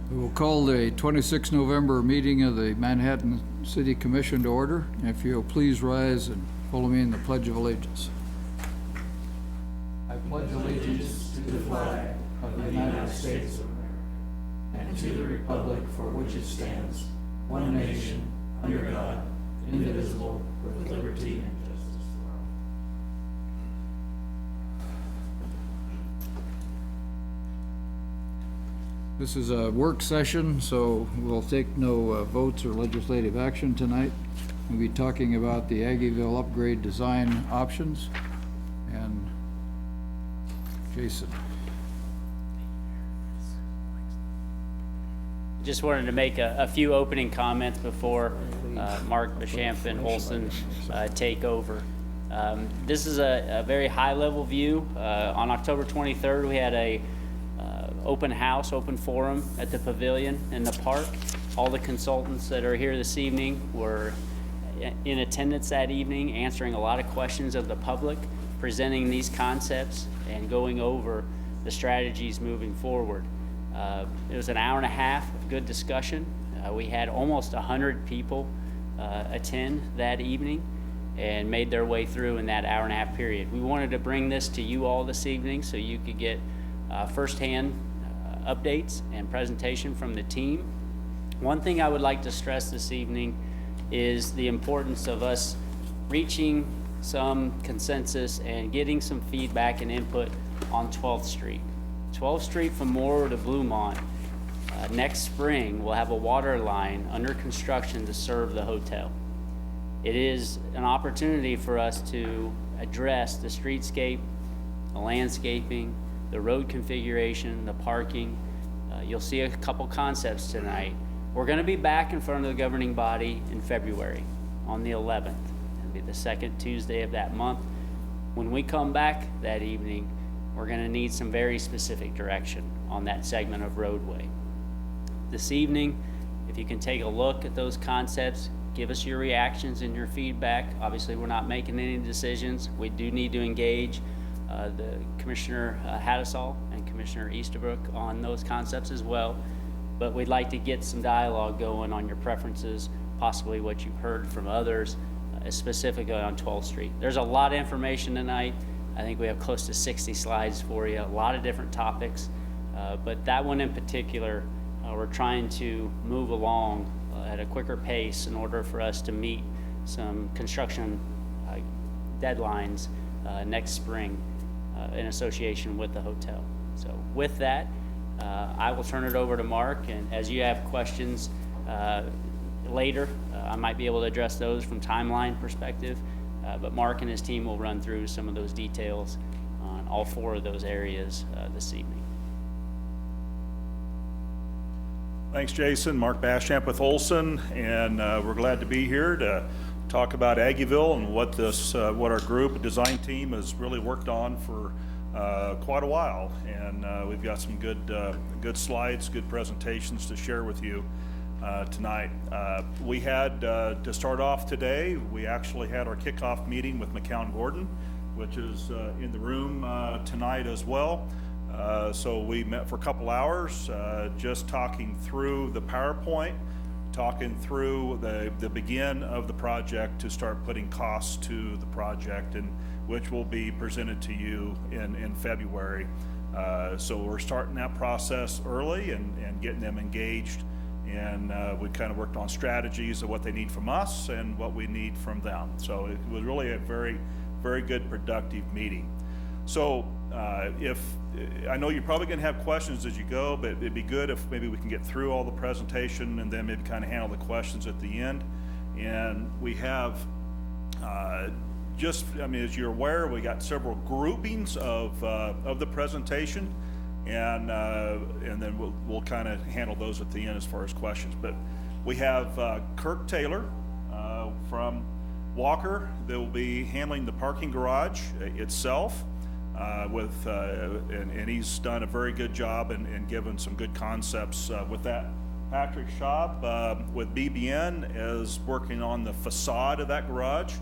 We will call the 26 November meeting of the Manhattan City Commission to order. If you'll please rise and follow me in the Pledge of Allegiance. I pledge allegiance to the flag of the United States of America and to the republic for which it stands, one nation, under God, indivisible, with liberty and justice for all. This is a work session, so we'll take no votes or legislative action tonight. We'll be talking about the Aggieville upgrade design options. And Jason. Just wanted to make a few opening comments before Mark Bechamp and Olson take over. This is a very high-level view. On October 23rd, we had a open house, open forum at the pavilion in the park. All the consultants that are here this evening were in attendance that evening, answering a lot of questions of the public, presenting these concepts and going over the strategies moving forward. It was an hour and a half of good discussion. We had almost 100 people attend that evening and made their way through in that hour and a half period. We wanted to bring this to you all this evening so you could get firsthand updates and presentation from the team. One thing I would like to stress this evening is the importance of us reaching some consensus and getting some feedback and input on 12th Street. 12th Street from Moore to Bluemont, next spring we'll have a water line under construction to serve the hotel. It is an opportunity for us to address the streetscape, the landscaping, the road configuration, the parking. You'll see a couple concepts tonight. We're going to be back in front of the governing body in February on the 11th. It'll be the second Tuesday of that month. When we come back that evening, we're going to need some very specific direction on that segment of roadway. This evening, if you can take a look at those concepts, give us your reactions and your feedback. Obviously, we're not making any decisions. We do need to engage the Commissioner Hattisall and Commissioner Easterbrook on those concepts as well. But we'd like to get some dialogue going on your preferences, possibly what you've heard from others, specifically on 12th Street. There's a lot of information tonight. I think we have close to 60 slides for you, a lot of different topics. But that one in particular, we're trying to move along at a quicker pace in order for us to meet some construction deadlines next spring in association with the hotel. So with that, I will turn it over to Mark, and as you have questions later, I might be able to address those from timeline perspective, but Mark and his team will run through some of those details on all four of those areas this evening. Thanks, Jason. Mark Bechamp with Olson, and we're glad to be here to talk about Aggieville and what our group, design team, has really worked on for quite a while. And we've got some good slides, good presentations to share with you tonight. We had, to start off today, we actually had our kickoff meeting with McCown Gordon, which is in the room tonight as well. So we met for a couple hours, just talking through the PowerPoint, talking through the begin of the project to start putting costs to the project, and which will be presented to you in February. So we're starting that process early and getting them engaged, and we kind of worked on strategies of what they need from us and what we need from them. So it was really a very, very good, productive meeting. So if I know you're probably going to have questions as you go, but it'd be good if maybe we can get through all the presentation and then maybe kind of handle the questions at the end. And we have as you're aware, we got several groupings of the presentation, and then we'll kind of handle those at the end as far as questions. But we have Kirk Taylor from Walker that will be handling the parking garage itself. And he's done a very good job and given some good concepts with that. Patrick Schaub with BBN is working on the facade of that garage,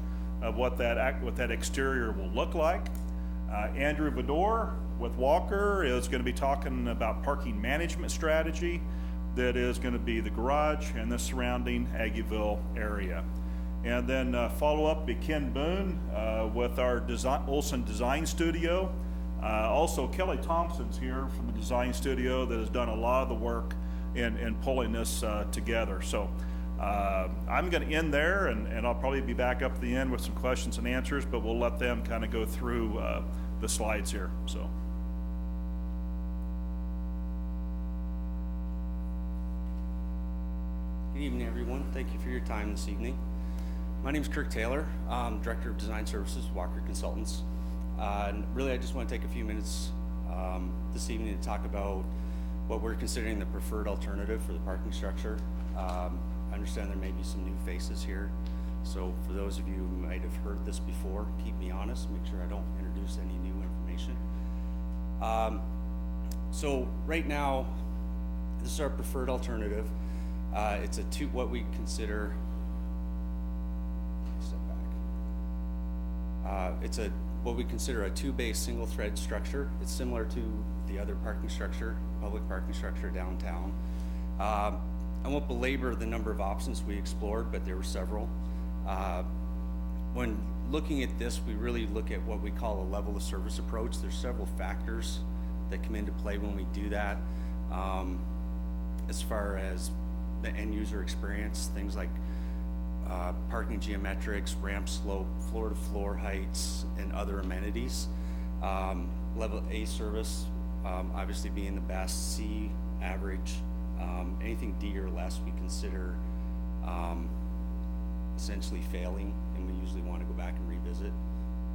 of what that exterior will look like. Andrew Vidor with Walker is going to be talking about parking management strategy. that is going to be the garage and the surrounding Aggieville area. And then follow up be Ken Boone with our Olson Design Studio. Also, Kelly Thompson's here from the design studio that has done a lot of the work in pulling this together. So I'm going to end there, and I'll probably be back up at the end with some questions and answers, but we'll let them kind of go through the slides here. So. Good evening, everyone. Thank you for your time this evening. My name is Kirk Taylor. I'm Director of Design Services, Walker Consultants. And really, I just want to take a few minutes this evening to talk about what we're considering the preferred alternative for the parking structure. I understand there may be some new faces here. So for those of you who might have heard this before, keep me honest, make sure I don't introduce any new information. So right now, this is our preferred alternative. It's what we consider, step back. It's what we consider a two-bay single thread structure. It's similar to the other parking structure, public parking structure downtown. I won't belabor the number of options we explored, but there were several. When looking at this, we really look at what we call a level of service approach. There's several factors that come into play when we do that. As far as the end user experience, things like parking geometrics, ramp slope, floor to floor heights, and other amenities. Level A service, obviously being the best. C, average. Anything D or less we consider essentially failing, and we usually want to go back and revisit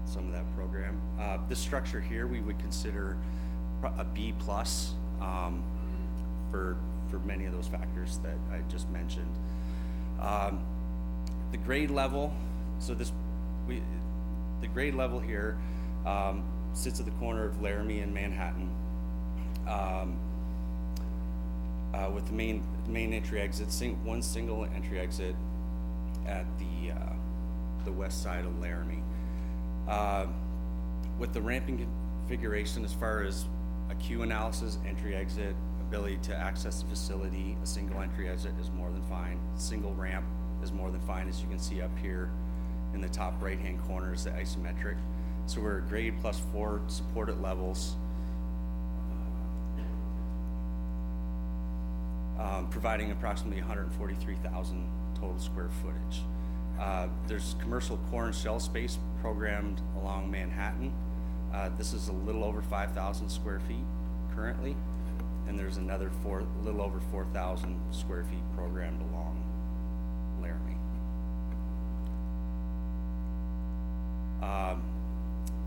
some of that program. This structure here we would consider a B plus for many of those factors that I just mentioned. The grade level, so the grade level here sits at the corner of Laramie and Manhattan, with the main entry exit, one single entry exit at the west side of Laramie. With the ramping configuration, as far as a queue analysis, entry exit, ability to access the facility, a single entry exit is more than fine. Single ramp is more than fine, as you can see up here in the top right-hand corner is the isometric. So we're grade +4 supported levels, providing approximately 143,000 total square footage. There's commercial core and shell space programmed along Manhattan. This is a little over 5,000 square feet currently, and there's another little over 4,000 square feet programmed along Laramie.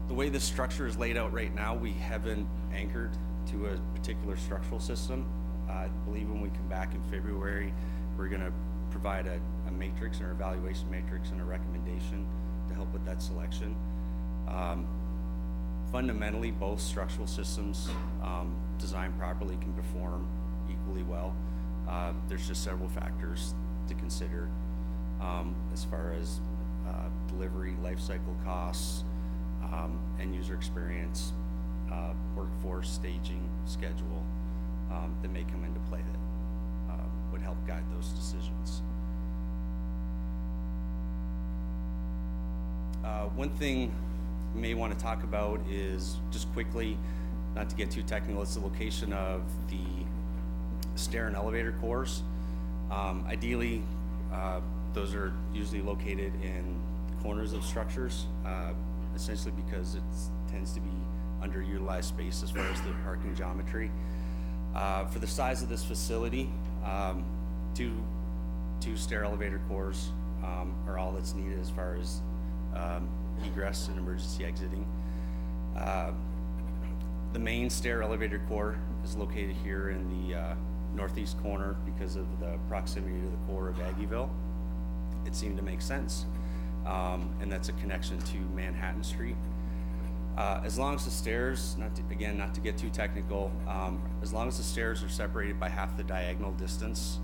The way this structure is laid out right now, we haven't anchored to a particular structural system. I believe when we come back in February, we're going to provide a matrix, or evaluation matrix, and a recommendation to help with that selection. Fundamentally, both structural systems, designed properly, can perform equally well. There's just several factors to consider as far as delivery, life cycle costs, end user experience, workforce, staging, schedule, that may come into play that would help guide those decisions. One thing we may want to talk about is, just quickly, not to get too technical, it's the location of the stair and elevator cores. Ideally, those are usually located in the corners of structures, essentially because it tends to be underutilized space as far as the parking geometry. For the size of this facility, two stair elevator cores are all that's needed as far as egress and emergency exiting. The main stair elevator core is located here in the northeast corner because of the proximity to the core of Aggieville. It seemed to make sense, and that's a connection to Manhattan Street. As long as the stairs, not to get too technical, as long as the stairs are separated by half the diagonal distance,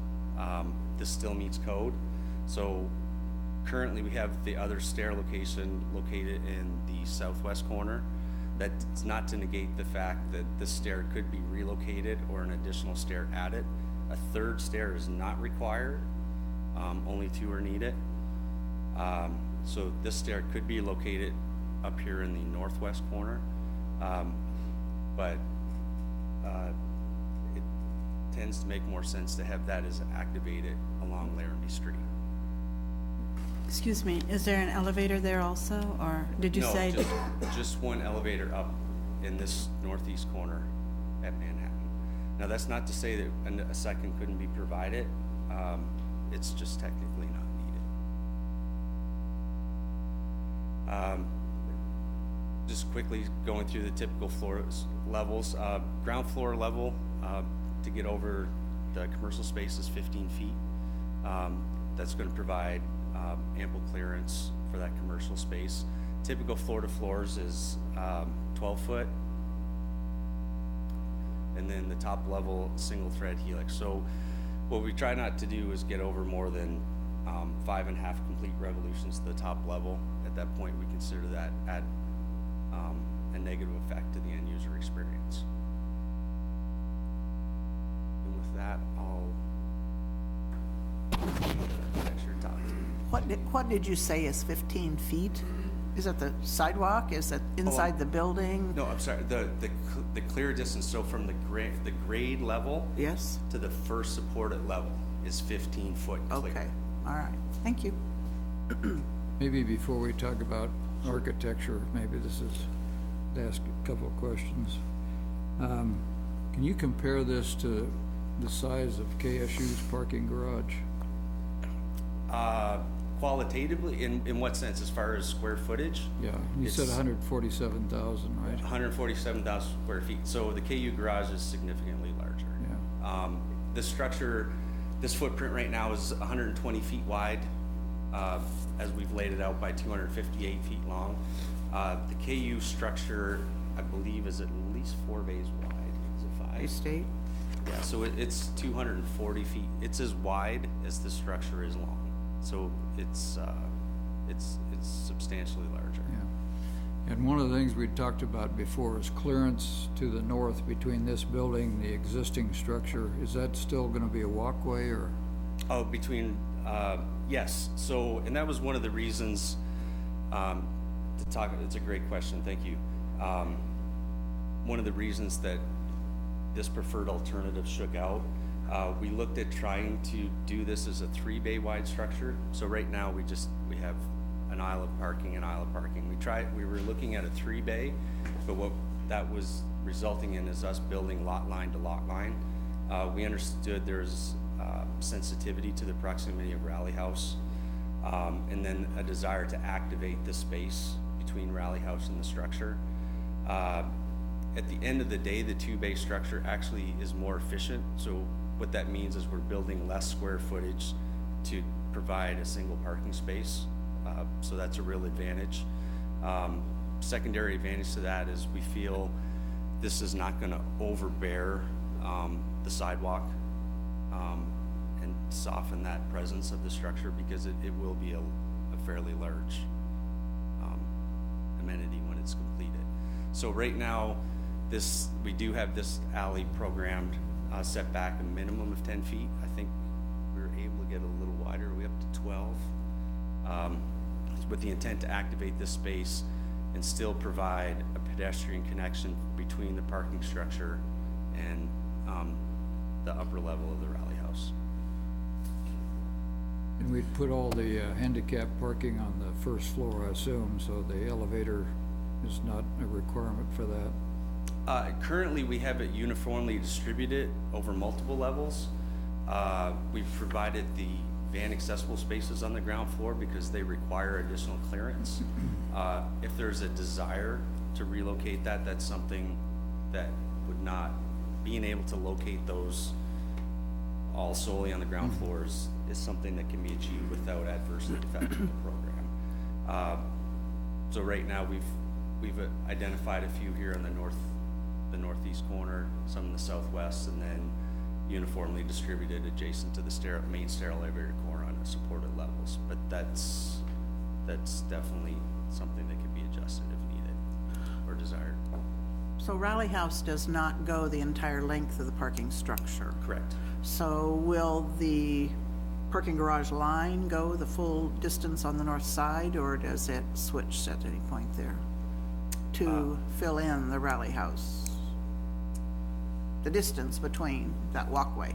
this still meets code. So currently we have the other stair location located in the southwest corner. That's not to negate the fact that this stair could be relocated or an additional stair added. A third stair is not required, only 2 are needed. So this stair could be located up here in the northwest corner, but it tends to make more sense to have that as activated along Laramie Street. Excuse me, is there an elevator there also, or did you say? No, just one elevator up in this northeast corner at Manhattan. Now, that's not to say that a second couldn't be provided. It's just technically not needed. Just quickly going through the typical floor levels. Ground floor level to get over the commercial space is 15 feet. That's going to provide ample clearance for that commercial space. Typical floor to floors is 12 foot. And then the top level, single thread helix. So what we try not to do is get over more than 5.5 complete revolutions to the top level. At that point, we consider that at a negative effect to the end user experience. And with that, I'll architecture top. What did you say is 15 feet? Is that the sidewalk? Is that inside the building? No, I'm sorry, the clear distance, so from the grade level Yes? to the first supported level is 15 foot clear. Okay, all right, thank you. Maybe before we talk about architecture, maybe this is to ask a couple of questions. Can you compare this to the size of KSU's parking garage? Qualitatively, in what sense, as far as square footage? Yeah, you said It's 147,000, right? 147,000 square feet, so the KU garage is significantly larger. Yeah. This structure, this footprint right now is 120 feet wide, as we've laid it out by 258 feet long. The KU structure, I believe, is at least 4 bays wide. Is it 5? State? Yeah, so it's 240 feet. It's as wide as the structure is long. So it's substantially larger. Yeah. And one of the things we talked about before is clearance to the north between this building, and the existing structure. Is that still gonna be a walkway, or? Oh, yes. So, and that was one of the reasons, to talk, it's a great question, thank you. One of the reasons that this preferred alternative shook out, we looked at trying to do this as a 3-bay wide structure. So right now, we have an aisle of parking. We were looking at a 3-bay, but what that was resulting in is us building lot line to lot line. We understood there's sensitivity to the proximity of Rally House, and then a desire to activate the space between Rally House and the structure. At the end of the day, the 2-bay structure actually is more efficient. So what that means is we're building less square footage to provide a single parking space. So that's a real advantage. Secondary advantage to that is we feel this is not gonna overbear the sidewalk and soften that presence of the structure, because it will be a fairly large amenity when it's completed. So right now, we do have this alley programmed set back a minimum of 10 feet. I think we were able to get a little wider. We're up to 12, with the intent to activate this space and still provide a pedestrian connection between the parking structure and the upper level of the Rally House. And we'd put all the handicap parking on the first floor, I assume, so the elevator is not a requirement for that. Currently, we have it uniformly distributed over multiple levels. We've provided the van accessible spaces on the ground floor because they require additional clearance. If there's a desire to relocate that, that's something that would not, being able to locate those all solely on the ground floors is something that can be achieved without adversely affecting the program. So right now, we've identified a few here in the northeast corner, some in the southwest, and then uniformly distributed adjacent to the main stair elevator core on the supported levels. But that's definitely something that can be adjusted if needed or desired. So Rally House does not go the entire length of the parking structure? Correct. So will the parking garage line go the full distance on the north side, or does it switch at any point there to fill in the rally house? The distance between that walkway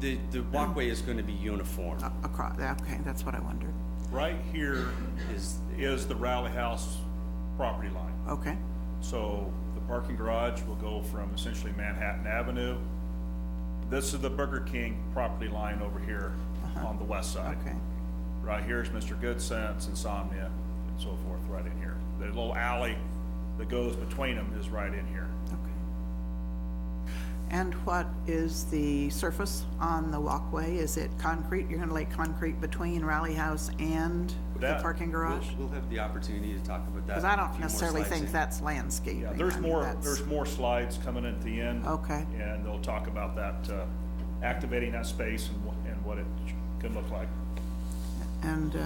The walkway is going to be uniform. across, okay, that's what I wondered. Right here is the Rally House property line. Okay, So the parking garage will go from essentially Manhattan Avenue. This is the Burger King property line over here on the west side. okay, Right here is Mr. Good Sense, Insomnia, and so forth, right in here. The little alley that goes between them is right in here. okay. And what is the surface on the walkway? Is it concrete? You're gonna lay concrete between Rally House and the That- parking garage? We'll have the opportunity to talk about that. Because I a don't few more necessarily slides think in. that's landscaping. Yeah, I there's mean, more, that's- there's more slides coming at the end. Okay. And they'll talk about that, activating that space and what it can look like. And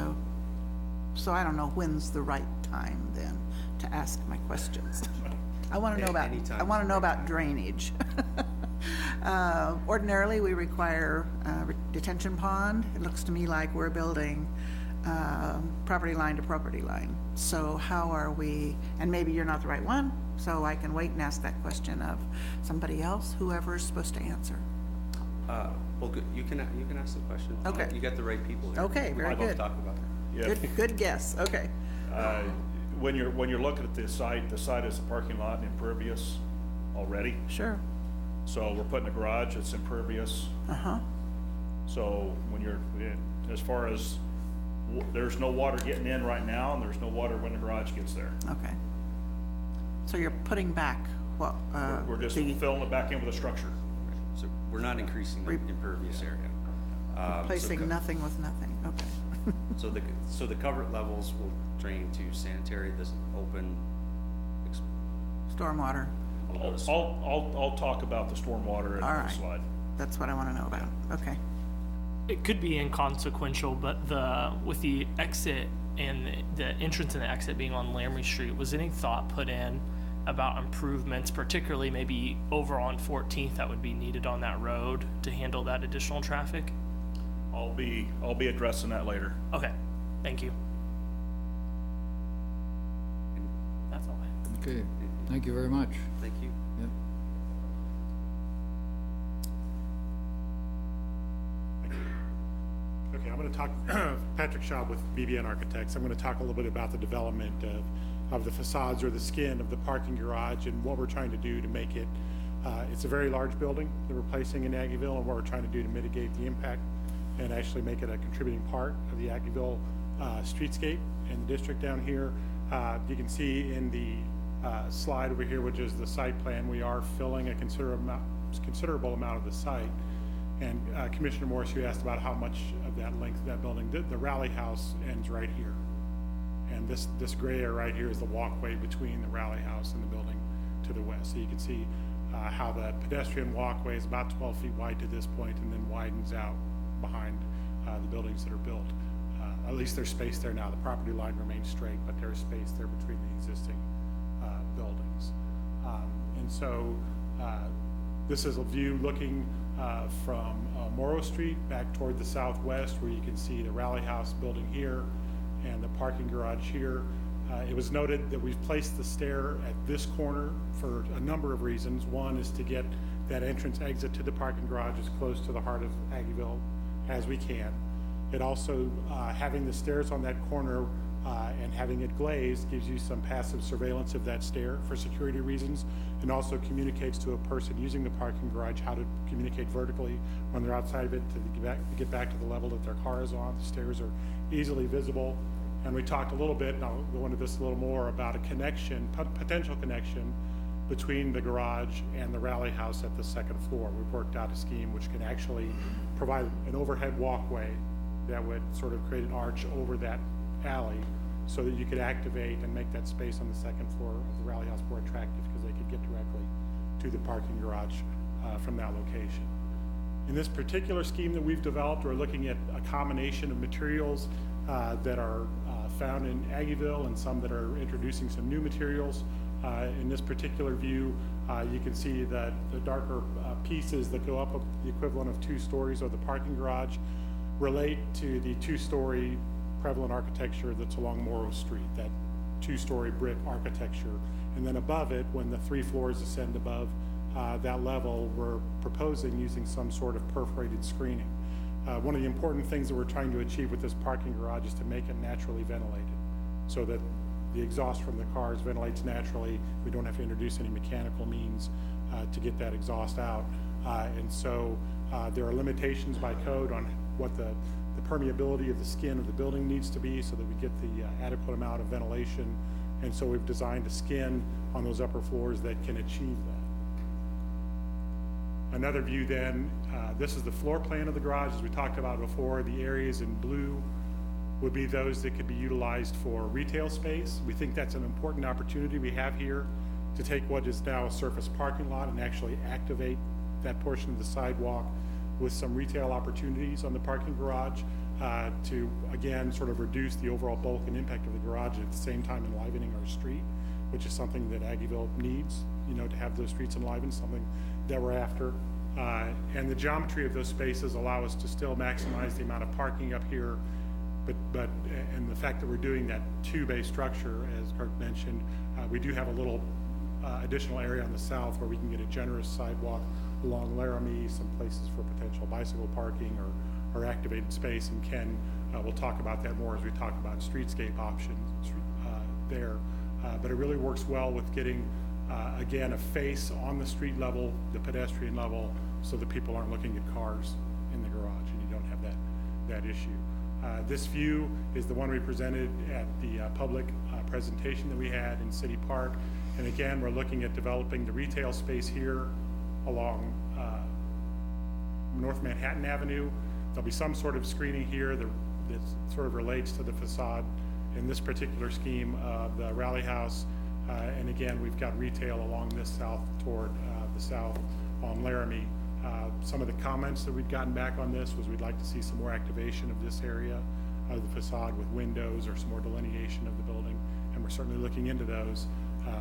so I don't know when's the right time then to ask my questions. I want to know about, Anytime I is want to the know right about drainage. Ordinarily, we require detention pond. It looks to me like we're building property line to property line. So how are we, and maybe you're not the right one, so I can wait and ask that question of somebody else, whoever's supposed to answer. Well, good. You can ask the question. Okay. You got the right people here. Okay, very We'll both good. talk about it. Yeah. Good guess, okay. When you're looking at the site is a parking lot and impervious already. Sure, So we're putting a garage that's impervious. uh-huh, So when as far as, there's no water getting in right now, and there's no water when the garage gets there. okay. So you're putting back what, We're just the, filling it back in with a structure. So we're not increasing the impervious area. replacing nothing with nothing, okay. So the cover levels will drain to sanitary, this open, Stormwater, we'll go to I'll talk about the stormwater in all the right. slide. That's what I want to know about, okay. It could be inconsequential, but with the exit and the entrance and the exit being on Lamry Street, was any thought put in about improvements, particularly maybe over on 14th that would be needed on that road to handle that additional traffic? I'll be addressing that later. Okay, thank you. That's all I have. Okay, thank you very much. Thank you. Yep. Okay, I'm going to talk, Patrick Schaub with BBN Architects. I'm going to talk a little bit about the development of the facades or the skin of the parking garage and what we're trying to do to make it, it's a very large building that we're placing in Aggieville, and what we're trying to do to mitigate the impact and actually make it a contributing part of the Aggieville streetscape and the district down here. You can see in the slide over here, which is the site plan, we are filling a considerable amount of the site. And Commissioner Morris, you asked about how much of that length of that building. The Rally House ends right here. And this gray area right here is the walkway between the Rally House and the building to the west. So you can see how the pedestrian walkway is about 12 feet wide to this point and then widens out behind the buildings that are built. At least there's space there now. The property line remains straight, but there's space there between the existing buildings. And so this is a view looking from Morrow Street back toward the southwest, where you can see the Rally House building here and the parking garage here. It was noted that we've placed the stair at this corner for a number of reasons. One is to get that entrance exit to the parking garage as close to the heart of Aggieville as we can. It also, having the stairs on that corner and having it glazed gives you some passive surveillance of that stair for security reasons, and also communicates to a person using the parking garage how to communicate vertically when they're outside of it to get back to the level that their car is on. The stairs are easily visible. And we talked a little bit, and I'll go into this a little more, about a connection, potential connection between the garage and the Rally House at the second floor. We've worked out a scheme which can actually provide an overhead walkway that would sort of create an arch over that alley so that you could activate and make that space on the second floor of the Rally House more attractive, because they could get directly to the parking garage from that location. In this particular scheme that we've developed, we're looking at a combination of materials that are found in Aggieville and some that are introducing some new materials. In this particular view, you can see that the darker pieces that go up the equivalent of 2 stories of the parking garage relate to the 2-story prevalent architecture that's along Morrow Street, that 2-story brick architecture. And then above it, when the 3 floors ascend above that level, we're proposing using some sort of perforated screening. One of the important things that we're trying to achieve with this parking garage is to make it naturally ventilated, so that the exhaust from the cars ventilates naturally. We don't have to introduce any mechanical means to get that exhaust out. And so there are limitations by code on what the permeability of the skin of the building needs to be so that we get the adequate amount of ventilation. And so we've designed a skin on those upper floors that can achieve that. Another view then, this is the floor plan of the garage. As we talked about before, the areas in blue would be those that could be utilized for retail space. We think that's an important opportunity we have here to take what is now a surface parking lot and actually activate that portion of the sidewalk with some retail opportunities on the parking garage to, again, sort of reduce the overall bulk and impact of the garage, at the same time enlivening our street, which is something that Aggieville needs, you know, to have those streets enlivened, something that we're after. And the geometry of those spaces allow us to still maximize the amount of parking up here, but and the fact that we're doing that 2-bay structure, as Kurt mentioned, we do have a little additional area on the south where we can get a generous sidewalk along Laramie, some places for potential bicycle parking or activated space, and Ken will talk about that more as we talk about streetscape options there. But it really works well with getting, again, a face on the street level, the pedestrian level, so that people aren't looking at cars in the garage and you don't have that issue. This view is the one we presented at the public presentation that we had in City Park. And again, we're looking at developing the retail space here along North Manhattan Avenue. There'll be some sort of screening here that sort of relates to the facade in this particular scheme of the Rally House. And again, we've got retail along this south toward the south on Laramie. Some of the comments that we've gotten back on this was we'd like to see some more activation of this area of the facade with windows or some more delineation of the building, and we're certainly looking into those.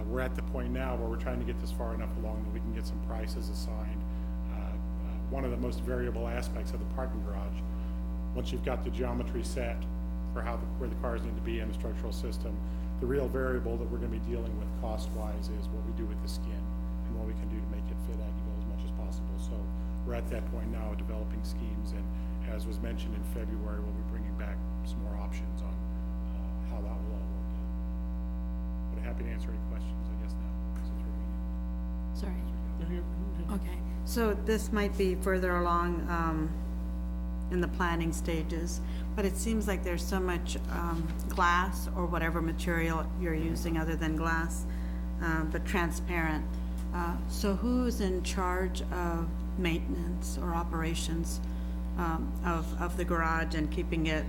We're at the point now where we're trying to get this far enough along that we can get some prices assigned. One of the most variable aspects of the parking garage, once you've got the geometry set for where the cars need to be in the structural system, the real variable that we're going to be dealing with cost-wise is what we do with the skin and what we can do to make it fit Aggieville as much as possible. So we're at that point now of developing schemes, and as was mentioned in February, we'll be bringing back some more options on how that will all work out. But I'm happy to answer any questions, I guess, now. Since we're meeting. Sorry. Okay, so this might be further along in the planning stages, but it seems like there's so much glass or whatever material you're using other than glass, but transparent. So who's in charge of maintenance or operations of the garage and keeping it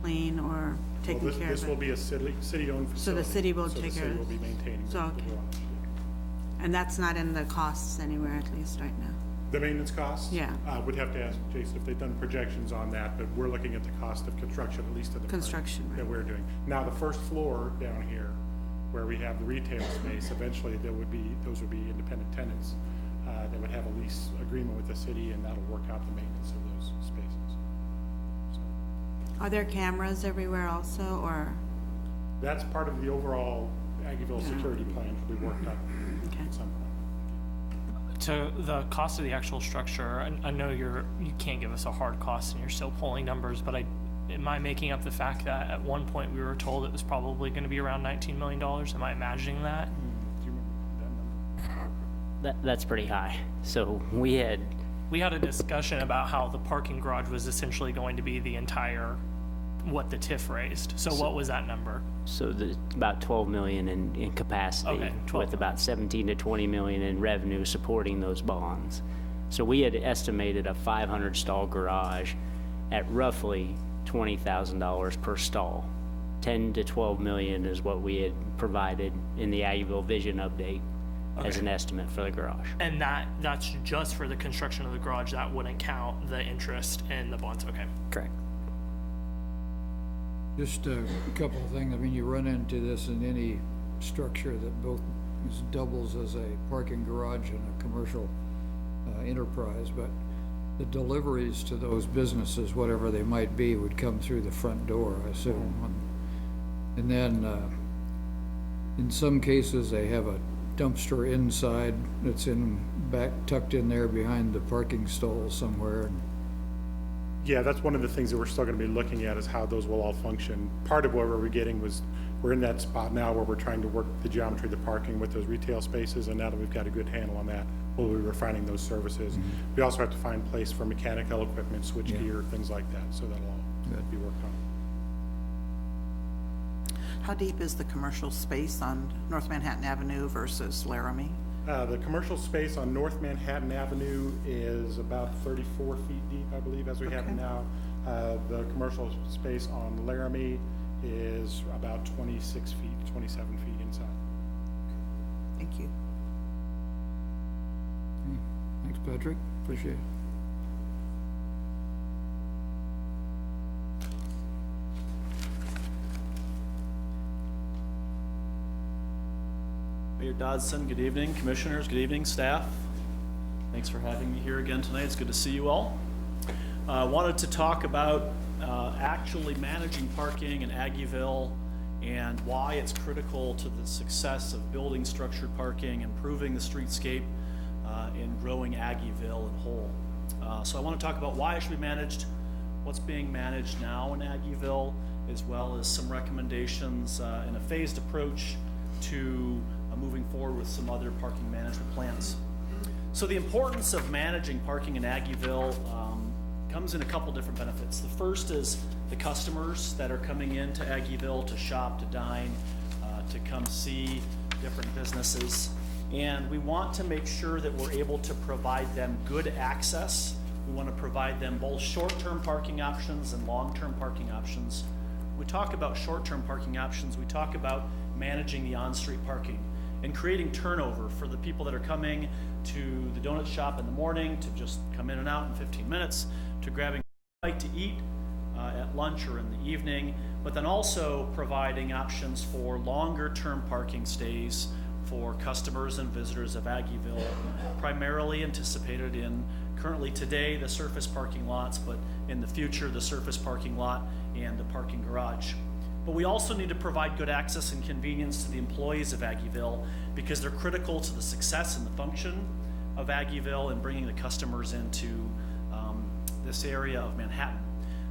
clean or taking Well, care of it? this will be a city-owned facility. So the city will take care So the of city will be maintaining the So, garage. okay. Yeah. And that's not in the costs anywhere, at least right now? The maintenance costs? Yeah. Would have to ask Jason if they've done projections on that, but we're looking at the cost of construction, at least of the part Construction, right. that we're doing. Now, the first floor down here, where we have the retail space, eventually those would be independent tenants that would have a lease agreement with the city, and that'll work out the maintenance of those spaces. So Are there cameras everywhere also, or? that's part of the overall Aggieville security plan to be worked up Okay. at some point. To the cost of the actual structure, I know you can't give us a hard cost and you're still pulling numbers, but am I making up the fact that at one point we were told it was probably going to be around $19 million? Am I imagining that? Do you remember that number? That's pretty high. So we had We had a discussion about how the parking garage was essentially going to be the entire, what the TIF raised. So what was that number? about 12 million in capacity, Okay, 12 with about 17 to 20 million in revenue supporting those bonds. So we had estimated a 500 stall garage at roughly $20,000 per stall. 10 to 12 million is what we had provided in the Aggieville Vision Update as an estimate for the garage. And that's just for the construction of the garage. That wouldn't count the interest in the bonds. Okay. Correct. Just a couple of things. I mean, you run into this in any structure that both This doubles as a parking garage and a commercial enterprise, but the deliveries to those businesses, whatever they might be, would come through the front door, I assume. And then, in some cases, they have a dumpster inside that's tucked in there behind the parking stall somewhere. Yeah, that's one of the things that we're still gonna be looking at, is how those will all function. Part of what we're getting was, we're in that spot now where we're trying to work the geometry of the parking with those retail spaces, and now that we've got a good handle on that, we'll be refining those services. We also have to find place for mechanical equipment, switch gear, things like that, so that'll all be worked on. How deep is the commercial space on North Manhattan Avenue versus Laramie? The commercial space on North Manhattan Avenue is about 34 feet deep, I believe, as we have it now. The commercial space on Laramie is about 26 feet, 27 feet inside. Thank you. Thanks, Patrick, appreciate it. Mayor Dodson, good evening. Commissioners, good evening. Staff, thanks for having me here again tonight. It's good to see you all. Wanted to talk about actually managing parking in Aggieville and why it's critical to the success of building structured parking, improving the streetscape, and growing Aggieville in whole. So I want to talk about why it should be managed, what's being managed now in Aggieville, as well as some recommendations in a phased approach to moving forward with some other parking management plans. So the importance of managing parking in Aggieville comes in a couple different benefits. The first is the customers that are coming into Aggieville to shop, to dine, to come see different businesses. And we want to make sure that we're able to provide them good access. We want to provide them both short-term parking options and long-term parking options. When we talk about short-term parking options, we talk about managing the on-street parking and creating turnover for the people that are coming to the donut shop in the morning, to just come in and out in 15 minutes, to grabbing a bite to eat at lunch or in the evening, but then also providing options for longer term parking stays for customers and visitors of Aggieville, primarily anticipated in currently today the surface parking lots, but in the future the surface parking lot and the parking garage. But we also need to provide good access and convenience to the employees of Aggieville, because they're critical to the success and the function of Aggieville and bringing the customers into this area of Manhattan.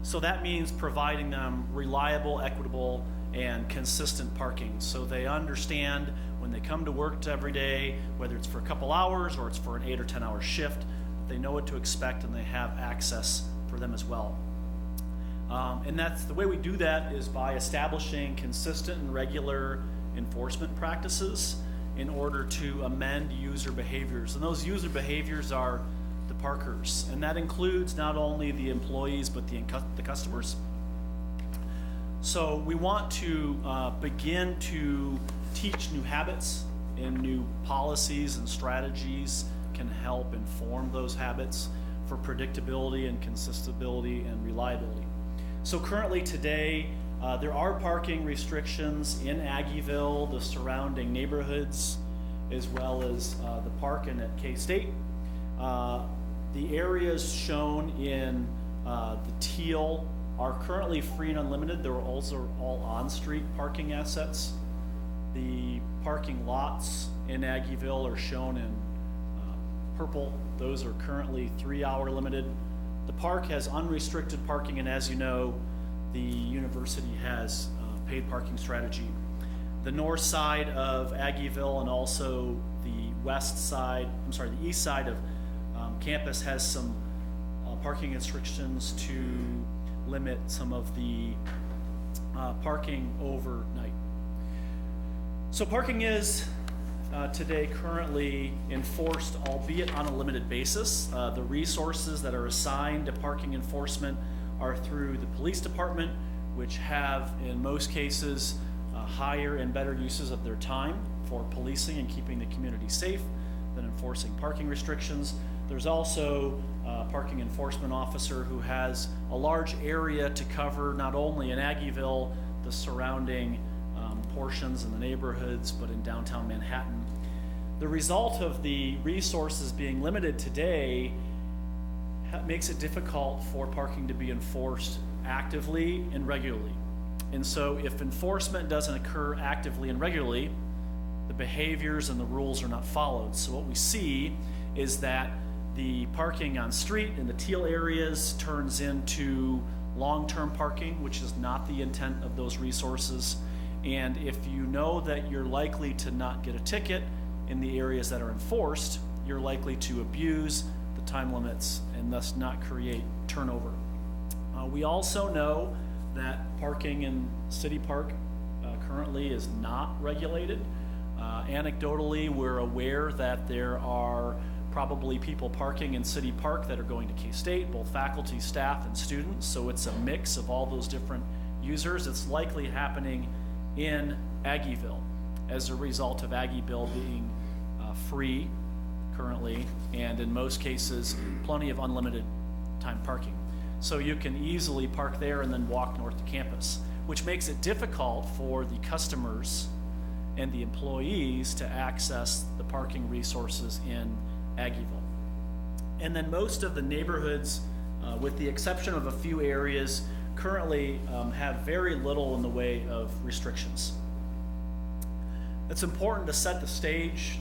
So that means providing them reliable, equitable, and consistent parking, so they understand when they come to work every day, whether it's for a couple hours or it's for an 8 or 10 hour shift, they know what to expect and they have access for them as well. And that's the way we do that, is by establishing consistent and regular enforcement practices in order to amend user behaviors. And those user behaviors are the parkers, and that includes not only the employees but the customers. So we want to begin to teach new habits, and new policies and strategies can help inform those habits for predictability and consistency and reliability. So currently today, there are parking restrictions in Aggieville, the surrounding neighborhoods, as well as the park and at K-State. The areas shown in the teal are currently free and unlimited. They're also all on-street parking assets. The parking lots in Aggieville are shown in purple. Those are currently 3-hour limited. The park has unrestricted parking, and as you know, the university has paid parking strategy. The north side of Aggieville and also the east side of campus has some parking restrictions to limit some of the parking overnight. So parking is today currently enforced, albeit on a limited basis. The resources that are assigned to parking enforcement are through the police department, which have in most cases higher and better uses of their time for policing and keeping the community safe than enforcing parking restrictions. There's also a parking enforcement officer who has a large area to cover, not only in Aggieville, the surrounding portions in the neighborhoods, but in downtown Manhattan. The result of the resources being limited today makes it difficult for parking to be enforced actively and regularly. And so if enforcement doesn't occur actively and regularly, the behaviors and the rules are not followed. So what we see is that the parking on street in the teal areas turns into long-term parking, which is not the intent of those resources. And if you know that you're likely to not get a ticket in the areas that are enforced, you're likely to abuse the time limits and thus not create turnover. We also know that parking in City Park currently is not regulated. Anecdotally, we're aware that there are probably people parking in City Park that are going to K-State, both faculty, staff, and students, so it's a mix of all those different users. It's likely happening in Aggieville as a result of Aggieville being free currently, and in most cases, plenty of unlimited time parking. So you can easily park there and then walk north to campus, which makes it difficult for the customers and the employees to access the parking resources in Aggieville. And then most of the neighborhoods, with the exception of a few areas, currently have very little in the way of restrictions. It's important to set the stage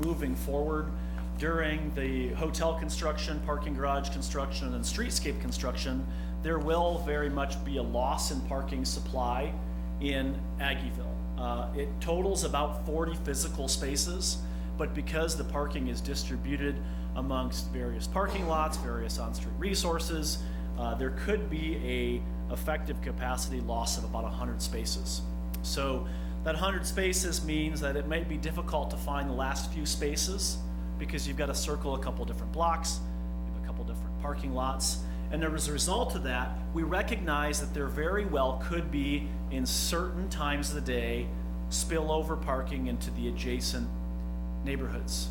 moving forward. During the hotel construction, parking garage construction, and streetscape construction, there will very much be a loss in parking supply in Aggieville. It totals about 40 physical spaces, but because the parking is distributed amongst various parking lots, various on-street resources, there could be a effective capacity loss of about 100 spaces. So that 100 spaces means that it might be difficult to find the last few spaces because you've got to circle a couple different blocks, you have a couple different parking lots. And as a result of that, we recognize that there very well could be, in certain times of the day, spillover parking into the adjacent neighborhoods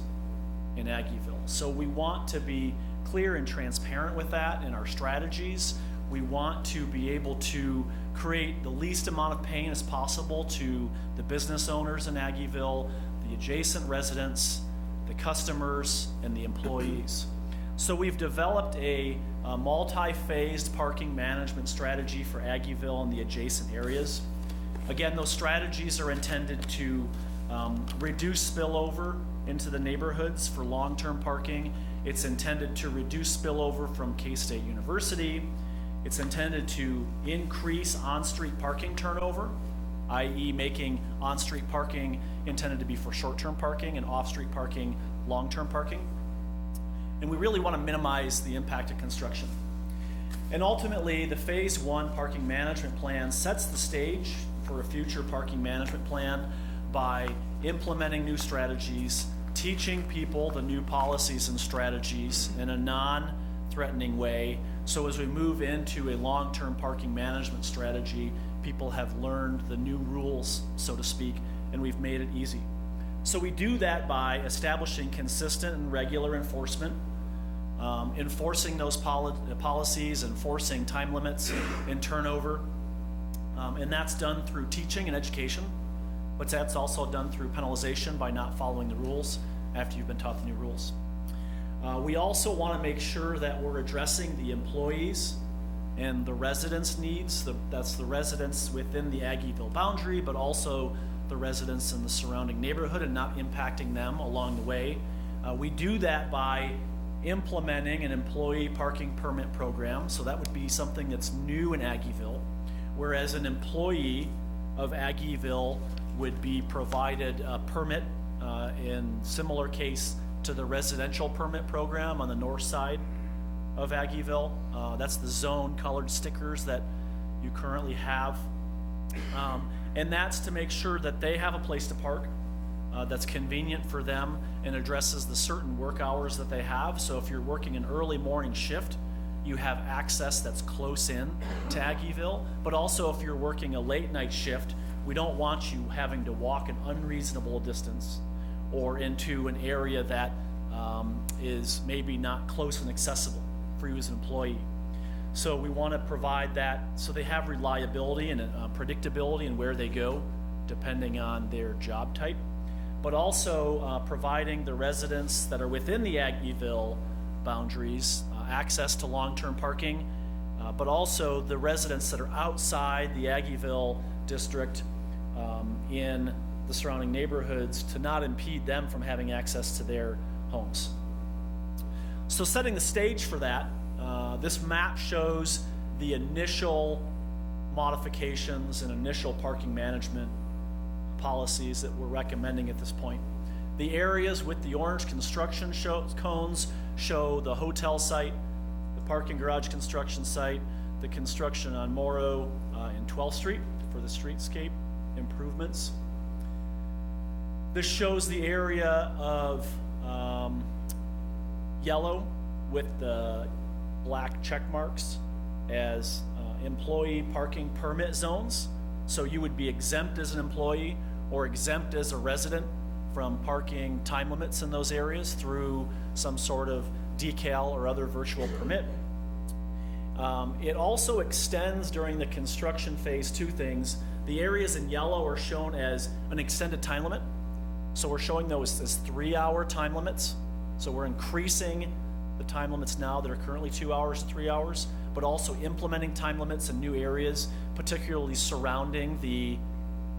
in Aggieville. So we want to be clear and transparent with that in our strategies. We want to be able to create the least amount of pain as possible to the business owners in Aggieville, the adjacent residents, the customers, and the employees. So we've developed a multi-phased parking management strategy for Aggieville and the adjacent areas. Again, those strategies are intended to reduce spillover into the neighborhoods for long-term parking. It's intended to reduce spillover from K-State University. It's intended to increase on-street parking turnover, i.e. making on-street parking intended to be for short-term parking and off-street parking long-term parking. And we really want to minimize the impact of construction. And ultimately, the Phase 1 parking management plan sets the stage for a future parking management plan by implementing new strategies, teaching people the new policies and strategies in a non-threatening way. So as we move into a long-term parking management strategy, people have learned the new rules, so to speak, and we've made it easy. So we do that by establishing consistent and regular enforcement, enforcing those policies, enforcing time limits and turnover. And that's done through teaching and education, but that's also done through penalization by not following the rules after you've been taught the new rules. We also want to make sure that we're addressing the employees and the residents' needs. That's the residents within the Aggieville boundary, but also the residents in the surrounding neighborhood and not impacting them along the way. We do that by implementing an employee parking permit program. So that would be something that's new in Aggieville, whereas an employee of Aggieville would be provided a permit in similar case to the residential permit program on the north side of Aggieville. That's the zone colored stickers that you currently have. And that's to make sure that they have a place to park that's convenient for them and addresses the certain work hours that they have. So if you're working an early morning shift, you have access that's close in to Aggieville. But also if you're working a late night shift, we don't want you having to walk an unreasonable distance or into an area that is maybe not close and accessible for you as an employee. So we want to provide that so they have reliability and predictability in where they go depending on their job type, but also providing the residents that are within the Aggieville boundaries access to long-term parking, but also the residents that are outside the Aggieville district in the surrounding neighborhoods to not impede them from having access to their homes. So setting the stage for that, this map shows the initial modifications and initial parking management policies that we're recommending at this point. The areas with the orange construction cones show the hotel site, the parking garage construction site, the construction on Morrow and 12th Street for the streetscape improvements. This shows the area of yellow with the black check marks as employee parking permit zones. So you would be exempt as an employee or exempt as a resident from parking time limits in those areas through some sort of decal or other virtual permit. It also extends during the construction phase two things. The areas in yellow are shown as an extended time limit. So we're showing those as 3-hour time limits. So we're increasing the time limits now that are currently 2 hours to 3 hours, but also implementing time limits in new areas, particularly surrounding the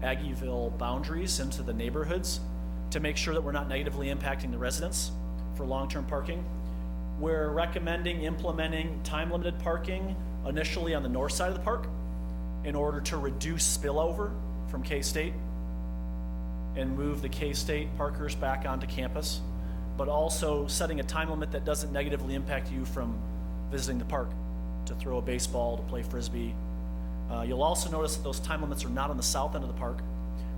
Aggieville boundaries into the neighborhoods to make sure that we're not negatively impacting the residents for long-term parking. We're recommending implementing time-limited parking initially on the north side of the park in order to reduce spillover from K-State and move the K-State parkers back onto campus, but also setting a time limit that doesn't negatively impact you from visiting the park to throw a baseball, to play frisbee. You'll also notice that those time limits are not on the south end of the park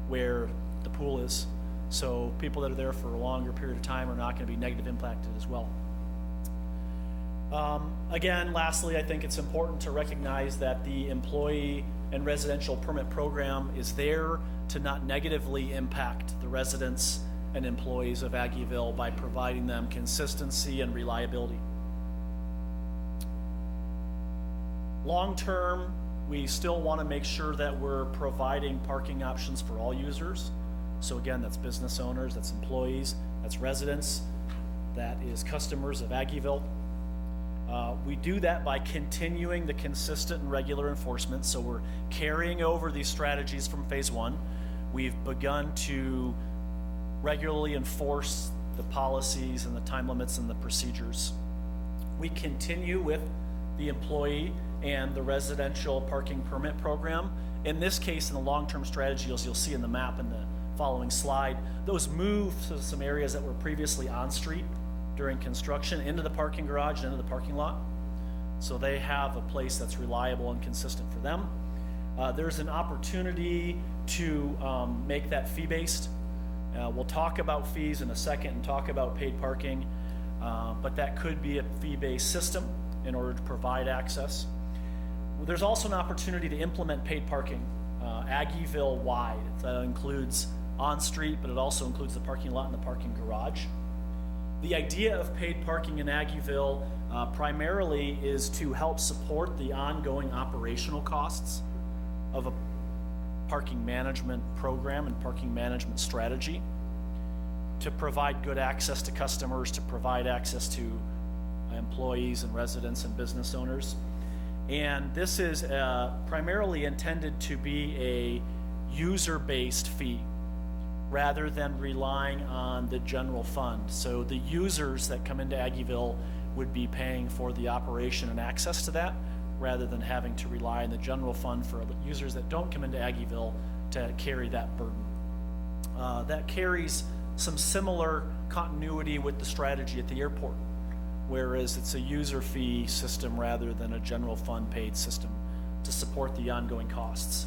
where the pool is. So people that are there for a longer period of time are not going to be negatively impacted as well. Again, lastly, I think it's important to recognize that the employee and residential permit program is there to not negatively impact the residents and employees of Aggieville by providing them consistency and reliability. Long term, we still want to make sure that we're providing parking options for all users. So again, that's business owners, that's employees, that's residents, that is customers of Aggieville. We do that by continuing the consistent and regular enforcement. So we're carrying over these strategies from phase one. We've begun to regularly enforce the policies and the time limits and the procedures. We continue with the employee and the residential parking permit program. In this case, in the long-term strategy, as you'll see in the map in the following slide, those move to some areas that were previously on street during construction into the parking garage and into the parking lot. So they have a place that's reliable and consistent for them. There's an opportunity to make that fee-based. We'll talk about fees in a second and talk about paid parking, but that could be a fee-based system in order to provide access. There's also an opportunity to implement paid parking Aggieville-wide. That includes on-street, but it also includes the parking lot and the parking garage. The idea of paid parking in Aggieville primarily is to help support the ongoing operational costs of a parking management program and parking management strategy, to provide good access to customers, to provide access to employees and residents and business owners. And this is primarily intended to be a user-based fee rather than relying on the general fund. So the users that come into Aggieville would be paying for the operation and access to that, rather than having to rely on the general fund for users that don't come into Aggieville to carry that burden. That carries some similar continuity with the strategy at the airport, whereas it's a user fee system rather than a general fund paid system to support the ongoing costs.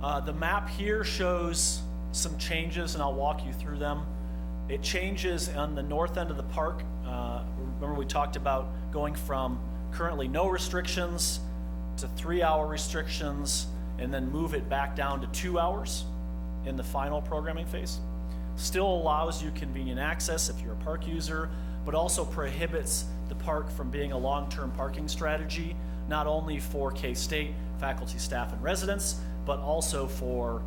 The map here shows some changes, and I'll walk you through them. It changes on the north end of the park. Remember we talked about going from currently no restrictions to 3-hour restrictions, and then move it back down to 2 hours in the final programming phase. Still allows you convenient access if you're a park user, but also prohibits the park from being a long-term parking strategy, not only for K-State faculty, staff, and residents, but also for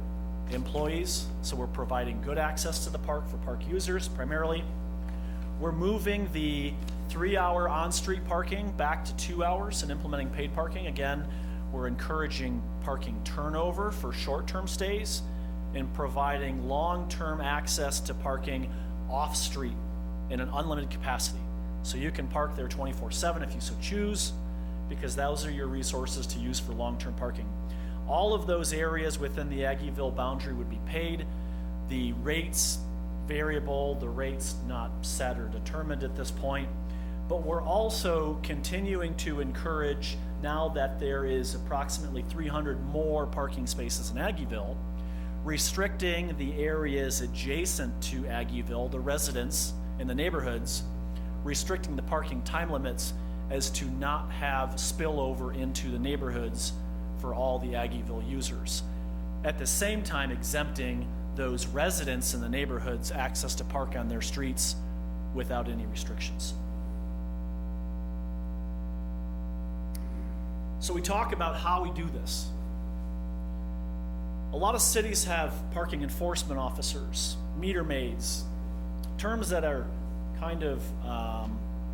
employees. So we're providing good access to the park for park users primarily. We're moving the 3-hour on-street parking back to 2 hours and implementing paid parking. Again, we're encouraging parking turnover for short-term stays and providing long-term access to parking off-street in an unlimited capacity. So you can park there 24/7 if you so choose, because those are your resources to use for long-term parking. All of those areas within the Aggieville boundary would be paid. The rates variable, the rates not set or determined at this point. But we're also continuing to encourage, now that there is approximately 300 more parking spaces in Aggieville, restricting the areas adjacent to Aggieville, the residents in the neighborhoods, restricting the parking time limits as to not have spillover into the neighborhoods for all the Aggieville users. At the same time, exempting those residents in the neighborhoods access to park on their streets without any restrictions. So we talk about how we do this. A lot of cities have parking enforcement officers, meter maids, terms that are kind of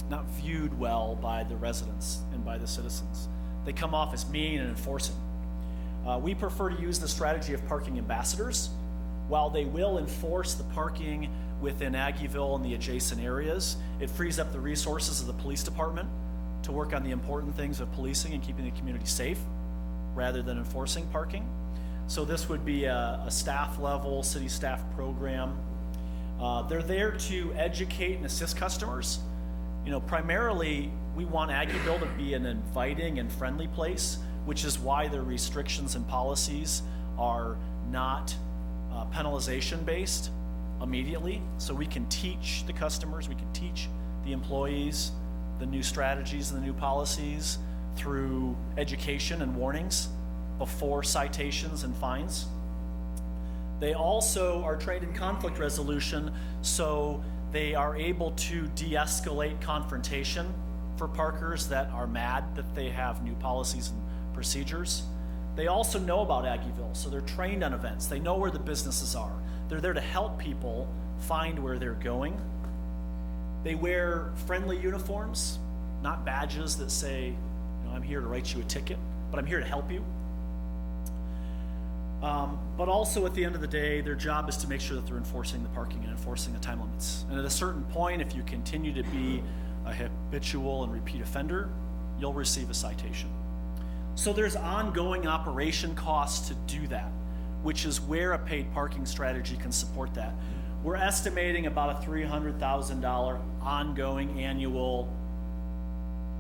not viewed well by the residents and by the citizens. They come off as mean and enforcing. We prefer to use the strategy of parking ambassadors. While they will enforce the parking within Aggieville and the adjacent areas, it frees up the resources of the police department to work on the important things of policing and keeping the community safe rather than enforcing parking. So this would be a staff level, city staff program. They're there to educate and assist customers. You know, primarily we want Aggieville to be an inviting and friendly place, which is why the restrictions and policies are not penalization based immediately. So we can teach the customers, we can teach the employees the new strategies and the new policies through education and warnings before citations and fines. They also are trained in conflict resolution, so they are able to de-escalate confrontation for parkers that are mad that they have new policies and procedures. They also know about Aggieville, so they're trained on events. They know where the businesses are. They're there to help people find where they're going. They wear friendly uniforms, not badges that say, you know, I'm here to write you a ticket, but I'm here to help you. But also at the end of the day, their job is to make sure that they're enforcing the parking and enforcing the time limits. And at a certain point, if you continue to be a habitual and repeat offender, you'll receive a citation. So there's ongoing operation costs to do that, which is where a paid parking strategy can support that. We're estimating about a $300,000 ongoing annual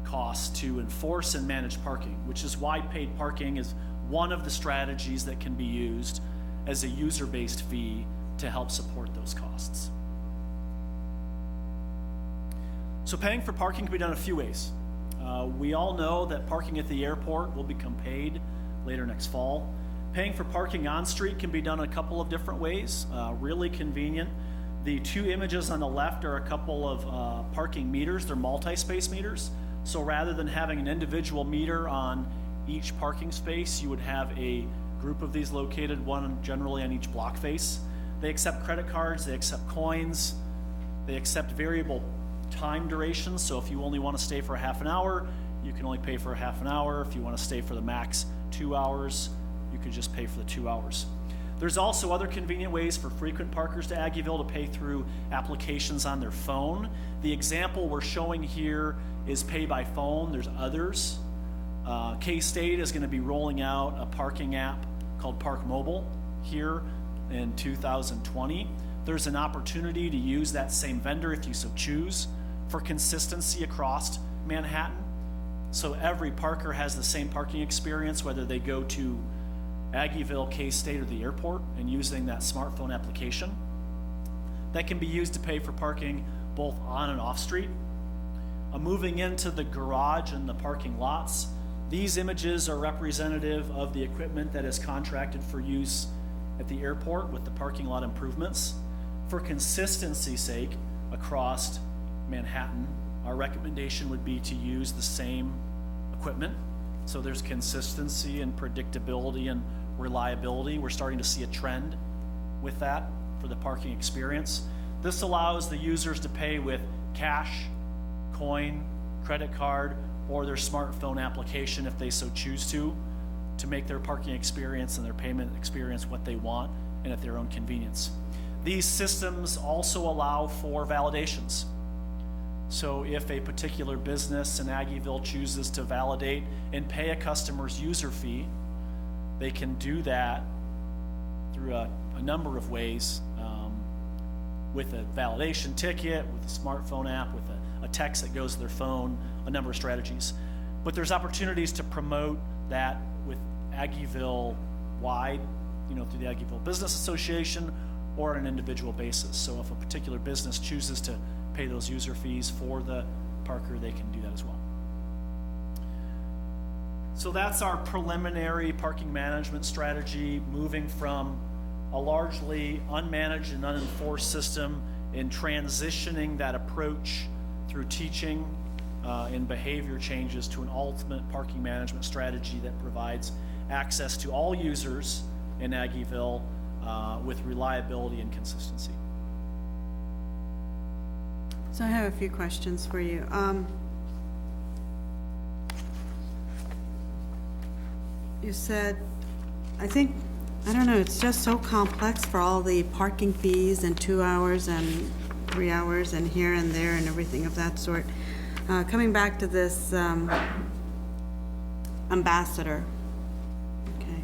cost to enforce and manage parking, which is why paid parking is one of the strategies that can be used as a user-based fee to help support those costs. So paying for parking can be done a few ways. We all know that parking at the airport will become paid later next fall. Paying for parking on street can be done a couple of different ways, really convenient. The two images on the left are a couple of parking meters. They're multi-space meters. So rather than having an individual meter on each parking space, you would have a group of these located, one generally on each block face. They accept credit cards, they accept coins, they accept variable time durations. So if you only want to stay for a half an hour, you can only pay for a half an hour. If you want to stay for the max 2 hours, you can just pay for the 2 hours. There's also other convenient ways for frequent parkers to Aggieville to pay through applications on their phone. The example we're showing here is pay by phone. There's others. K-State is going to be rolling out a parking app called Park Mobile here in 2020. There's an opportunity to use that same vendor if you so choose for consistency across Manhattan. So every parker has the same parking experience, whether they go to Aggieville, K-State, or the airport, and using that smartphone application. That can be used to pay for parking both on and off street. Moving into the garage and the parking lots, these images are representative of the equipment that is contracted for use at the airport with the parking lot improvements. For consistency's sake, across Manhattan, our recommendation would be to use the same equipment. So there's consistency and predictability and reliability. We're starting to see a trend with that for the parking experience. This allows the users to pay with cash, coin, credit card, or their smartphone application if they so choose to make their parking experience and their payment experience what they want and at their own convenience. These systems also allow for validations. So if a particular business in Aggieville chooses to validate and pay a customer's user fee, they can do that through a number of ways, with a validation ticket, with a smartphone app, with a text that goes to their phone, a number of strategies. But there's opportunities to promote that with Aggieville-wide, through the Aggieville Business Association or on an individual basis. So if a particular business chooses to pay those user fees for the parker, they can do that as well. So that's our preliminary parking management strategy, moving from a largely unmanaged and unenforced system and transitioning that approach through teaching and behavior changes to an ultimate parking management strategy that provides access to all users in Aggieville with reliability and consistency. So I have a few questions for you. You said, I don't know, it's just so complex for all the parking fees and 2 hours and 3 hours and here and there and everything of that sort. Coming back to this ambassador, okay,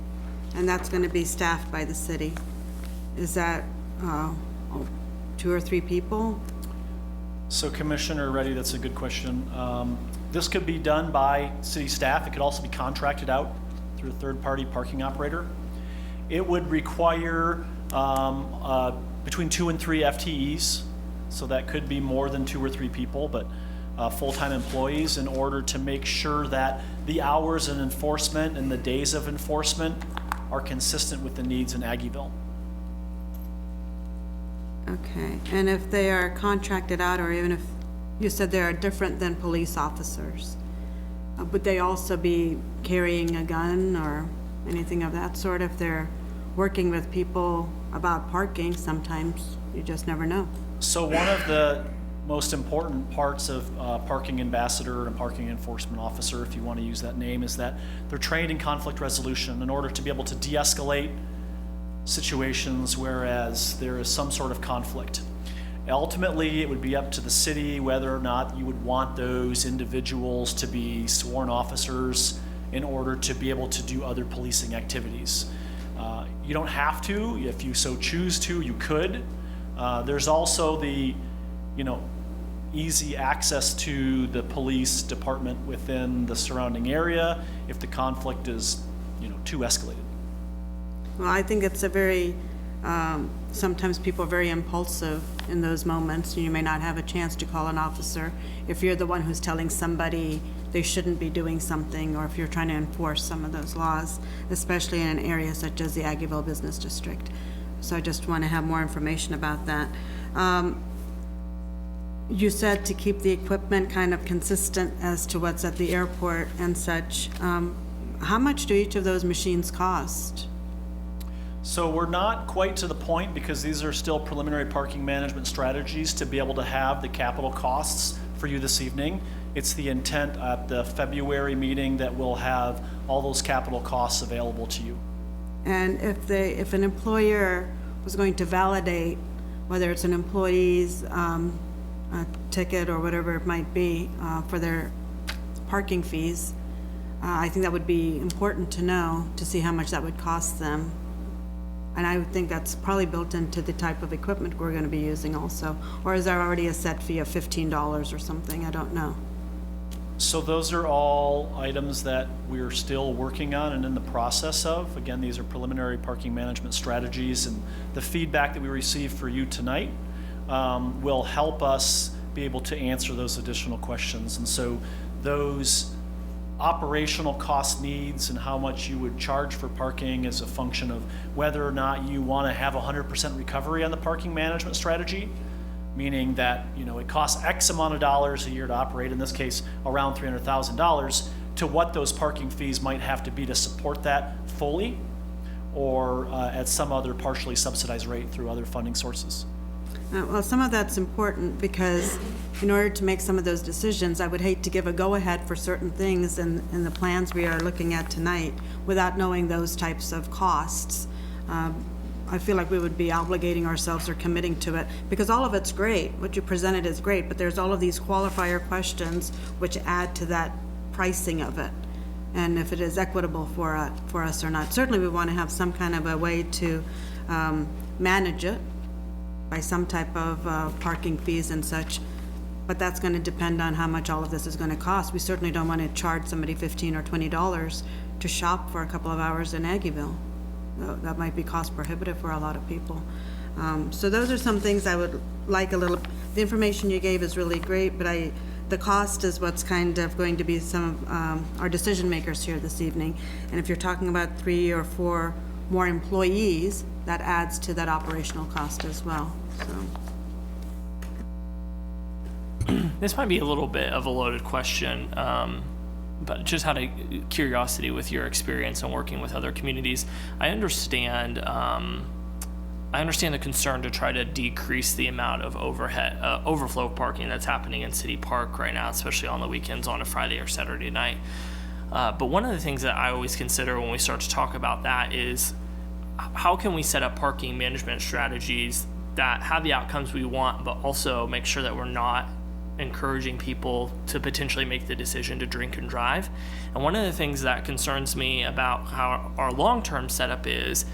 and that's going to be staffed by the city. Is that 2 or 3 people? So Commissioner Reddy, that's a good question. This could be done by city staff. It could also be contracted out through a third-party parking operator. It would require between 2 and 3 FTEs, so that could be more than 2 or 3 people, but full-time employees in order to make sure that the hours of enforcement and the days of enforcement are consistent with the needs in Aggieville. Okay, and if they are contracted out, or even if you said they are different than police officers, would they also be carrying a gun or anything of that sort? If they're working with people about parking, sometimes you just never know. So one of the most important parts of parking ambassador and parking enforcement officer, if you want to use that name, is that they're trained in conflict resolution in order to be able to de-escalate situations whereas there is some sort of conflict. Ultimately, it would be up to the city whether or not you would want those individuals to be sworn officers in order to be able to do other policing activities. You don't have to. If you so choose to, you could. There's also the, easy access to the police department within the surrounding area if the conflict is, too escalated. Well, I think it's a very, sometimes people are very impulsive in those moments. You may not have a chance to call an officer if you're the one who's telling somebody they shouldn't be doing something, or if you're trying to enforce some of those laws, especially in an area such as the Aggieville Business District. So I just want to have more information about that. You said to keep the equipment kind of consistent as to what's at the airport and such. How much do each of those machines cost? So we're not quite to the point, because these are still preliminary parking management strategies, to be able to have the capital costs for you this evening. It's the intent at the February meeting that we'll have all those capital costs available to you. And if an employer was going to validate, whether it's an employee's ticket or whatever it might be for their parking fees, I think that would be important to know, to see how much that would cost them. And I would think that's probably built into the type of equipment we're going to be using also. Or is there already a set fee of $15 or something? I don't know. So those are all items that we're still working on and in the process of. Again, these are preliminary parking management strategies, and the feedback that we receive for you tonight will help us be able to answer those additional questions. And so those operational cost needs and how much you would charge for parking is a function of whether or not you want to have 100% recovery on the parking management strategy, meaning that it costs X amount of dollars a year to operate, in this case around $300,000, to what those parking fees might have to be to support that fully, or at some other partially subsidized rate through other funding sources. Well, some of that's important because in order to make some of those decisions, I would hate to give a go-ahead for certain things in the plans we are looking at tonight without knowing those types of costs. I feel like we would be obligating ourselves or committing to it, because all of it's great. What you presented is great, but there's all of these qualifier questions which add to that pricing of it, and if it is equitable for us or not. Certainly, we want to have some kind of a way to manage it by some type of parking fees and such, but that's going to depend on how much all of this is going to cost. We certainly don't want to charge somebody $15 or $20 to shop for a couple of hours in Aggieville. That might be cost prohibitive for a lot of people. So those are some things I would like a little. The information you gave is really great, but the cost is what's kind of going to be some of our decision makers here this evening. And if you're talking about 3 or 4 more employees, that adds to that operational cost as well. So. This might be a little bit of a loaded question, but just out of curiosity with your experience and working with other communities, I understand the concern to try to decrease the amount of overflow parking that's happening in City Park right now, especially on the weekends on a Friday or Saturday night. But one of the things that I always consider when we start to talk about that is how can we set up parking management strategies that have the outcomes we want, but also make sure that we're not encouraging people to potentially make the decision to drink and drive. And one of the things that concerns me about how our long-term setup is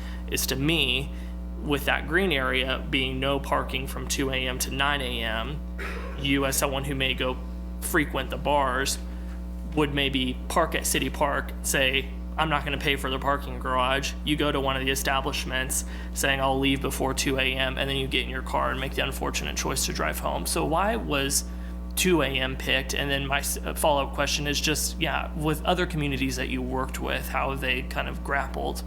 to me, with that green area being no parking from 2 a.m. to 9 a.m., you as someone who may go frequent the bars would maybe park at City Park, say, I'm not going to pay for the parking garage. You go to one of the establishments saying, I'll leave before 2 a.m., and then you get in your car and make the unfortunate choice to drive home. So why was 2 a.m. picked? And then my follow-up question is just, with other communities that you worked with, how have they kind of grappled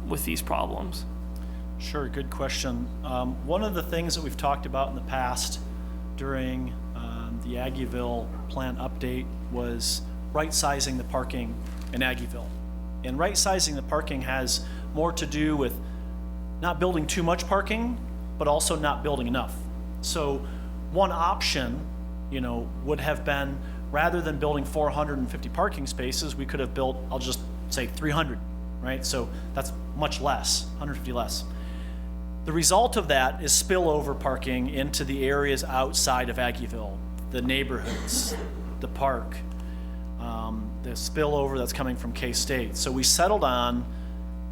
with these problems? Sure, good question. One of the things that we've talked about in the past during the Aggieville plan update was right-sizing the parking in Aggieville. And right-sizing the parking has more to do with not building too much parking, but also not building enough. So one option, would have been, rather than building 450 parking spaces, we could have built, I'll just say 300, right? So that's much less, 150 less. The result of that is spillover parking into the areas outside of Aggieville, the neighborhoods, the park, the spillover that's coming from K-State. So we settled on,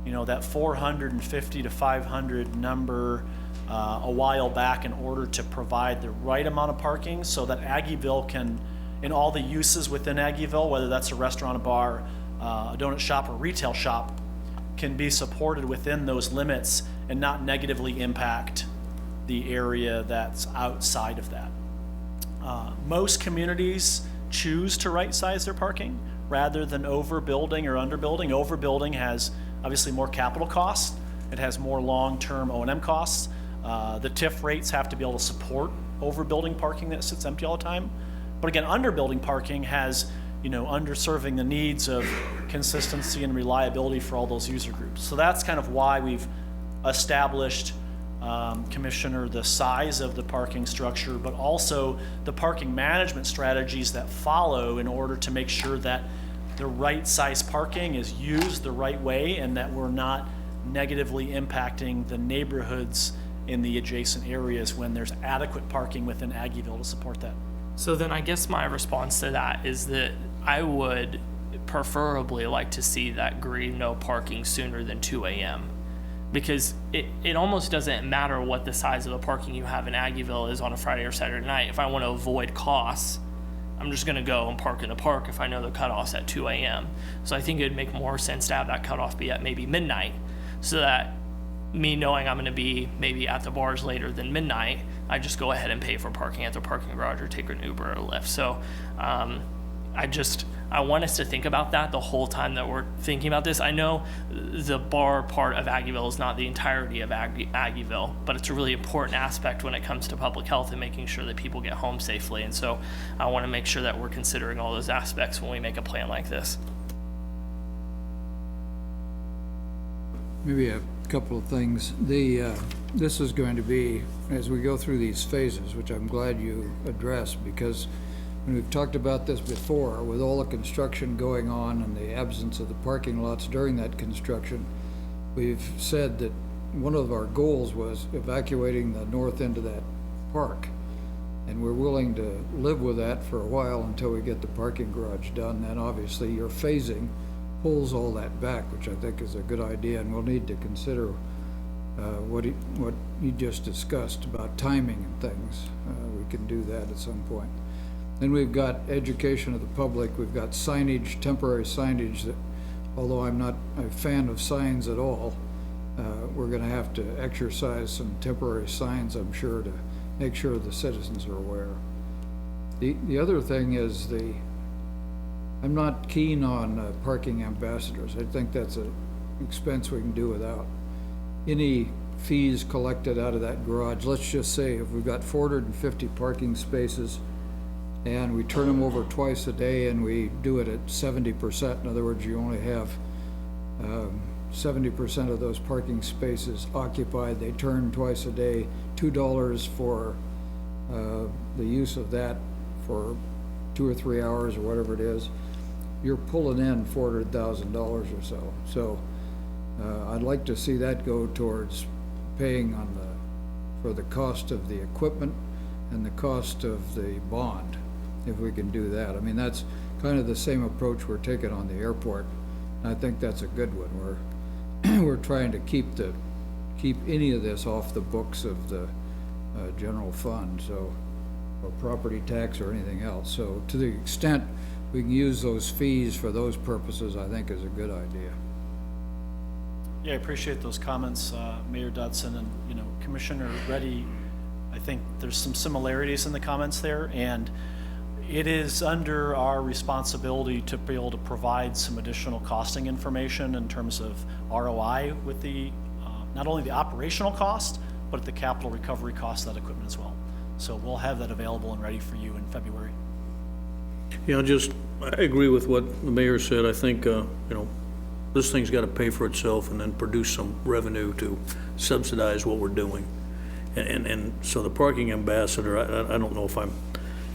that 450 to 500 number a while back in order to provide the right amount of parking so that Aggieville can, in all the uses within Aggieville, whether that's a restaurant, a bar, a donut shop, or retail shop, can be supported within those limits and not negatively impact the area that's outside of that. Most communities choose to right-size their parking rather than overbuilding or underbuilding. Overbuilding has obviously more capital costs. It has more long-term O&M costs. The TIF rates have to be able to support overbuilding parking that sits empty all the time. But again, underbuilding parking has, underserving the needs of consistency and reliability for all those user groups. So that's kind of why we've established, Commissioner, the size of the parking structure, but also the parking management strategies that follow in order to make sure that the right size parking is used the right way and that we're not negatively impacting the neighborhoods in the adjacent areas when there's adequate parking within Aggieville to support that. So then I guess my response to that is that I would preferably like to see that green no parking sooner than 2 a.m. Because it almost doesn't matter what the size of the parking you have in Aggieville is on a Friday or Saturday night. If I want to avoid costs, I'm just going to go and park in the park if I know the cutoff's at 2 a.m. So I think it'd make more sense to have that cutoff be at maybe midnight, so that me knowing I'm going to be maybe at the bars later than midnight, I just go ahead and pay for parking at the parking garage or take an Uber or a Lyft. So I want us to think about that the whole time that we're thinking about this. I know the bar part of Aggieville is not the entirety of Aggieville, but it's a really important aspect when it comes to public health and making sure that people get home safely. And so I want to make sure that we're considering all those aspects when we make a plan like this. Maybe a couple of things. This is going to be, as we go through these phases, which I'm glad you addressed, because when we've talked about this before, with all the construction going on and the absence of the parking lots during that construction, we've said that one of our goals was evacuating the north end of that park. And we're willing to live with that for a while until we get the parking garage done. Then obviously your phasing pulls all that back, which I think is a good idea, and we'll need to consider what you just discussed about timing and things. We can do that at some point. Then we've got education of the public. We've got signage, temporary signage that, although I'm not a fan of signs at all, we're gonna have to exercise some temporary signs, I'm sure, to make sure the citizens are aware. The other thing is I'm not keen on parking ambassadors. I think that's an expense we can do without. Any fees collected out of that garage, let's just say if we've got 450 parking spaces and we turn them over twice a day and we do it at 70%, in other words, you only have 70% of those parking spaces occupied, they turn twice a day, $2 for the use of that for 2 or 3 hours or whatever it is, you're pulling in $400,000 or so. So I'd like to see that go towards paying for the cost of the equipment and the cost of the bond, if we can do that. I mean, that's kind of the same approach we're taking on the airport. And I think that's a good one. We're trying to keep any of this off the books of the general fund, so, or property tax or anything else. So to the extent we can use those fees for those purposes, I think is a good idea. Yeah, I appreciate those comments, Mayor Dodson, and, you know, Commissioner Reddy. I think there's some similarities in the comments there, and it is under our responsibility to be able to provide some additional costing information in terms of ROI with the, not only the operational cost, but the capital recovery cost of that equipment as well. So we'll have that available and ready for you in February. Yeah, I agree with what the mayor said. I think, you know, this thing's got to pay for itself and then produce some revenue to subsidize what we're doing. And so the parking ambassador, I don't know if I'm,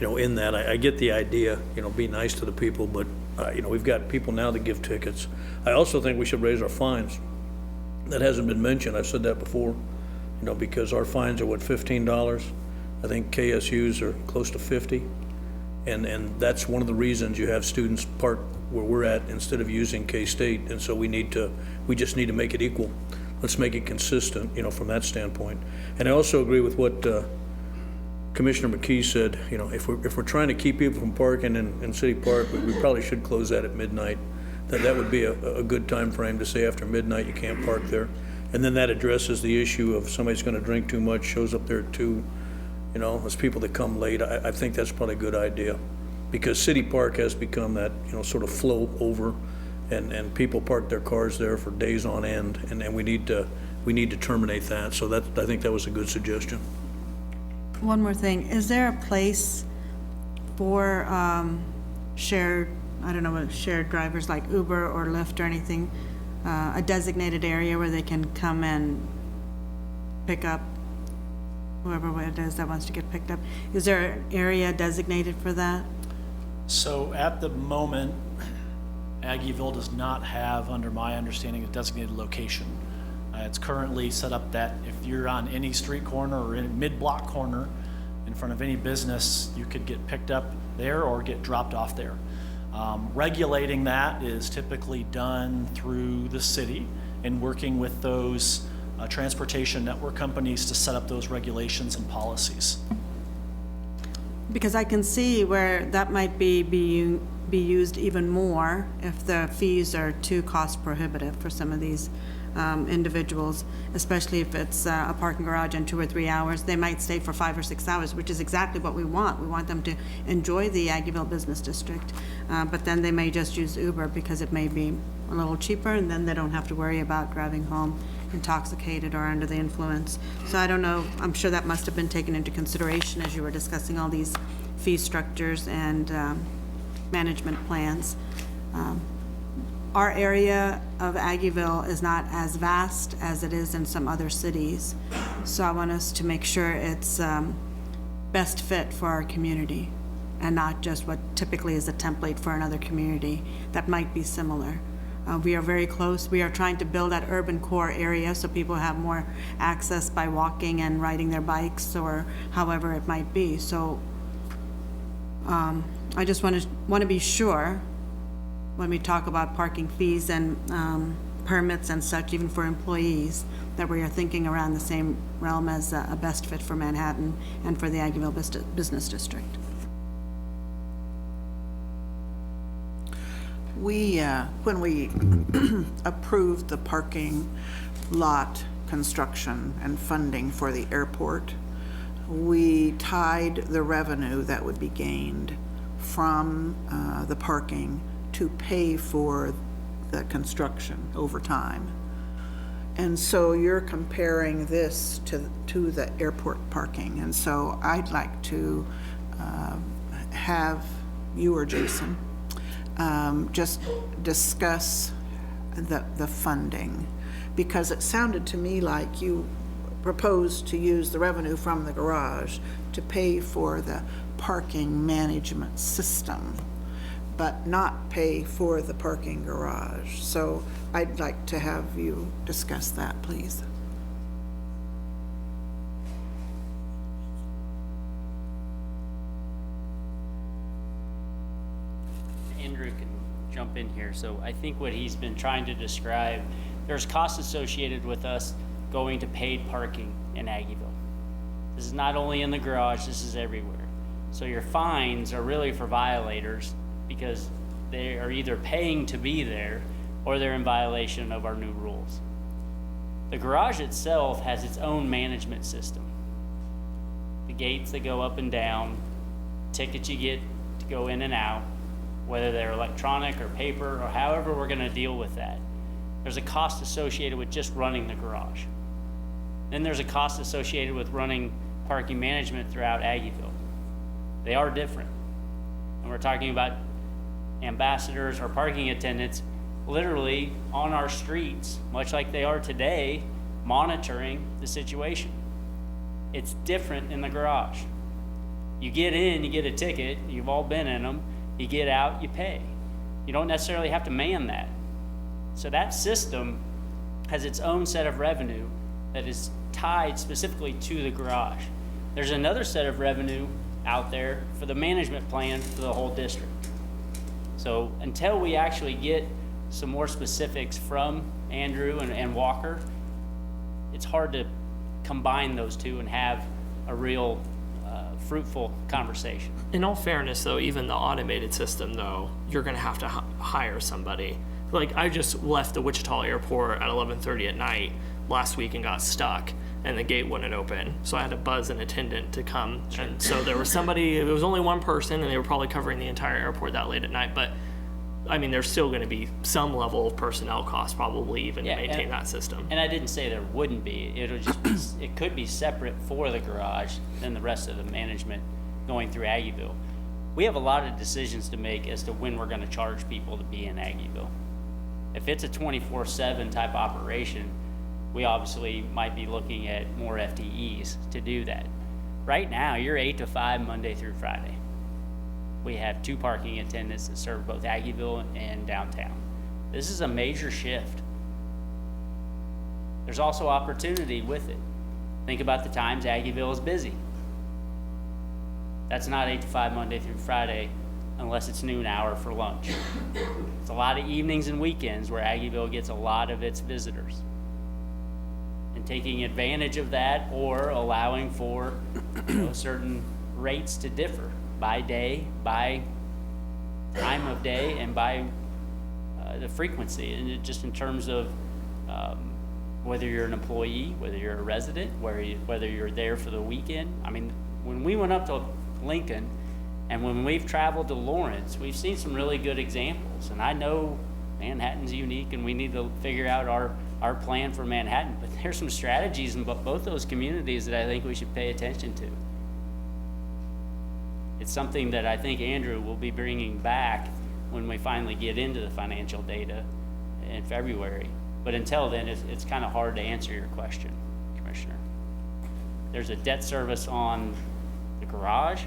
you know, in that. I get the idea, you know, be nice to the people, but, you know, we've got people now that give tickets. I also think we should raise our fines. That hasn't been mentioned. I've said that before, you know, because our fines are what, $15? I think KSU's are close to 50. And that's one of the reasons you have students park where we're at instead of using K-State. And so we just need to make it equal. Let's make it consistent, you know, from that standpoint. And I also agree with what Commissioner McKee said. You know, if we're trying to keep people from parking in City Park, we probably should close that at midnight. That would be a good time frame to say after midnight you can't park there. And then that addresses the issue of somebody's gonna drink too much, shows up there at 2. You know, there's people that come late. I think that's probably a good idea, because City Park has become that, you know, sort of flow over, and people park their cars there for days on end, and we need to terminate that. So I think that was a good suggestion. One more thing, is there a place for shared, I don't know, shared drivers like Uber or Lyft or anything, a designated area where they can come and pick up whoever it is that wants to get picked up? Is there an area designated for that? So at the moment, Aggieville does not have, under my understanding, a designated location. It's currently set up that if you're on any street corner or in mid-block corner in front of any business, you could get picked up there or get dropped off there. Regulating that is typically done through the city and working with those transportation network companies to set up those regulations and policies. Because I can see where that might be used even more if the fees are too cost prohibitive for some of these individuals, especially if it's a parking garage in 2 or 3 hours. They might stay for 5 or 6 hours, which is exactly what we want. We want them to enjoy the Aggieville Business District, but then they may just use Uber because it may be a little cheaper, and then they don't have to worry about driving home intoxicated or under the influence. So I don't know, I'm sure that must have been taken into consideration as you were discussing all these fee structures and management plans. our area of Aggieville is not as vast as it is in some other cities. So I want us to make sure it's best fit for our community and not just what typically is a template for another community that might be similar. We are very close. We are trying to build that urban core area so people have more access by walking and riding their bikes or however it might be. So I just want to be sure when we talk about parking fees and permits and such, even for employees, that we are thinking around the same realm as a best fit for Manhattan and for the Aggieville Business District. When we approved the parking lot construction and funding for the airport, we tied the revenue that would be gained from the parking to pay for the construction over time. And so you're comparing this to the airport parking. And so I'd like to have you or Jason just discuss the funding, because it sounded to me like you proposed to use the revenue from the garage to pay for the parking management system, but not pay for the parking garage. So I'd like to have you discuss that, please. Andrew can jump in here. So I think what he's been trying to describe, there's costs associated with us going to paid parking in Aggieville. This is not only in the garage, this is everywhere. So your fines are really for violators because they are either paying to be there or they're in violation of our new rules. The garage itself has its own management system. The gates that go up and down, tickets you get to go in and out, whether they're electronic or paper or however we're gonna deal with that. There's a cost associated with just running the garage. Then there's a cost associated with running parking management throughout Aggieville. They are different. And we're talking about ambassadors or parking attendants literally on our streets, much like they are today, monitoring the situation. It's different in the garage. You get in, you get a ticket, you've all been in them, you get out, you pay. You don't necessarily have to man that. So that system has its own set of revenue that is tied specifically to the garage. There's another set of revenue out there for the management plan for the whole district. So until we actually get some more specifics from Andrew and Walker, it's hard to combine those two and have a real fruitful conversation. In all fairness, though, even the automated system, though, you're going to have to hire somebody. Like, I just left the Wichita airport at 11:30 at night last week and got stuck, and the gate wouldn't open. So I had to buzz an attendant to come. Sure. And so there was somebody, it was only one person, and they were probably covering the entire airport that late at night. But, I mean, there's still going to be some level of personnel cost probably even to maintain that system. And I didn't say there wouldn't be. It'll just be, it could be separate for the garage than the rest of the management going through Aggieville. We have a lot of decisions to make as to when we're going to charge people to be in Aggieville. If it's a 24/7 type operation, we obviously might be looking at more FTEs to do that. Right now, you're 8 to 5 Monday through Friday. We have 2 parking attendants that serve both Aggieville and downtown. This is a major shift. There's also opportunity with it. Think about the times Aggieville is busy. That's not 8 to 5 Monday through Friday unless it's noon hour for lunch. It's a lot of evenings and weekends where Aggieville gets a lot of its visitors. And taking advantage of that or allowing for certain rates to differ by day, by time of day, and by the frequency, and just in terms of whether you're an employee, whether you're a resident, whether you're there for the weekend. I mean, when we went up to Lincoln and when we've traveled to Lawrence, we've seen some really good examples. And I know Manhattan's unique and we need to figure out our plan for Manhattan, but there's some strategies in both those communities that I think we should pay attention to. It's something that I think Andrew will be bringing back when we finally get into the financial data in February. But until then, it's kind of hard to answer your question, Commissioner. There's a debt service on the garage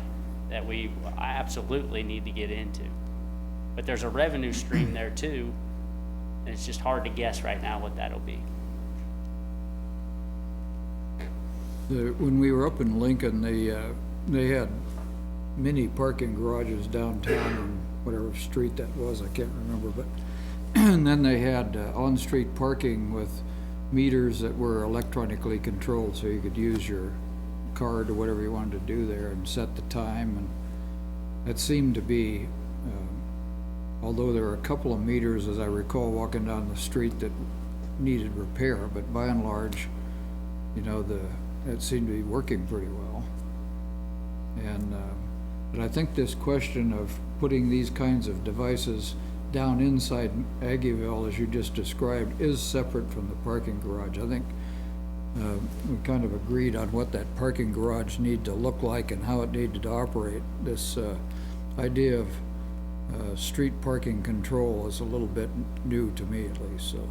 that I absolutely need to get into. But there's a revenue stream there too, and it's just hard to guess right now what that'll be. When we were up in Lincoln, they had mini parking garages downtown on whatever street that was, I can't remember, but, and then they had on-street parking with meters that were electronically controlled, so you could use your card or whatever you wanted to do there and set the time, and that seemed to be, although there were a couple of meters, as I recall, walking down the street that needed repair, but by and large, you know, it seemed to be working pretty well. And, but I think this question of putting these kinds of devices down inside Aggieville, as you just described, is separate from the parking garage. I think we kind of agreed on what that parking garage needed to look like and how it needed to operate. This idea of street parking control is a little bit new to me, at least, so.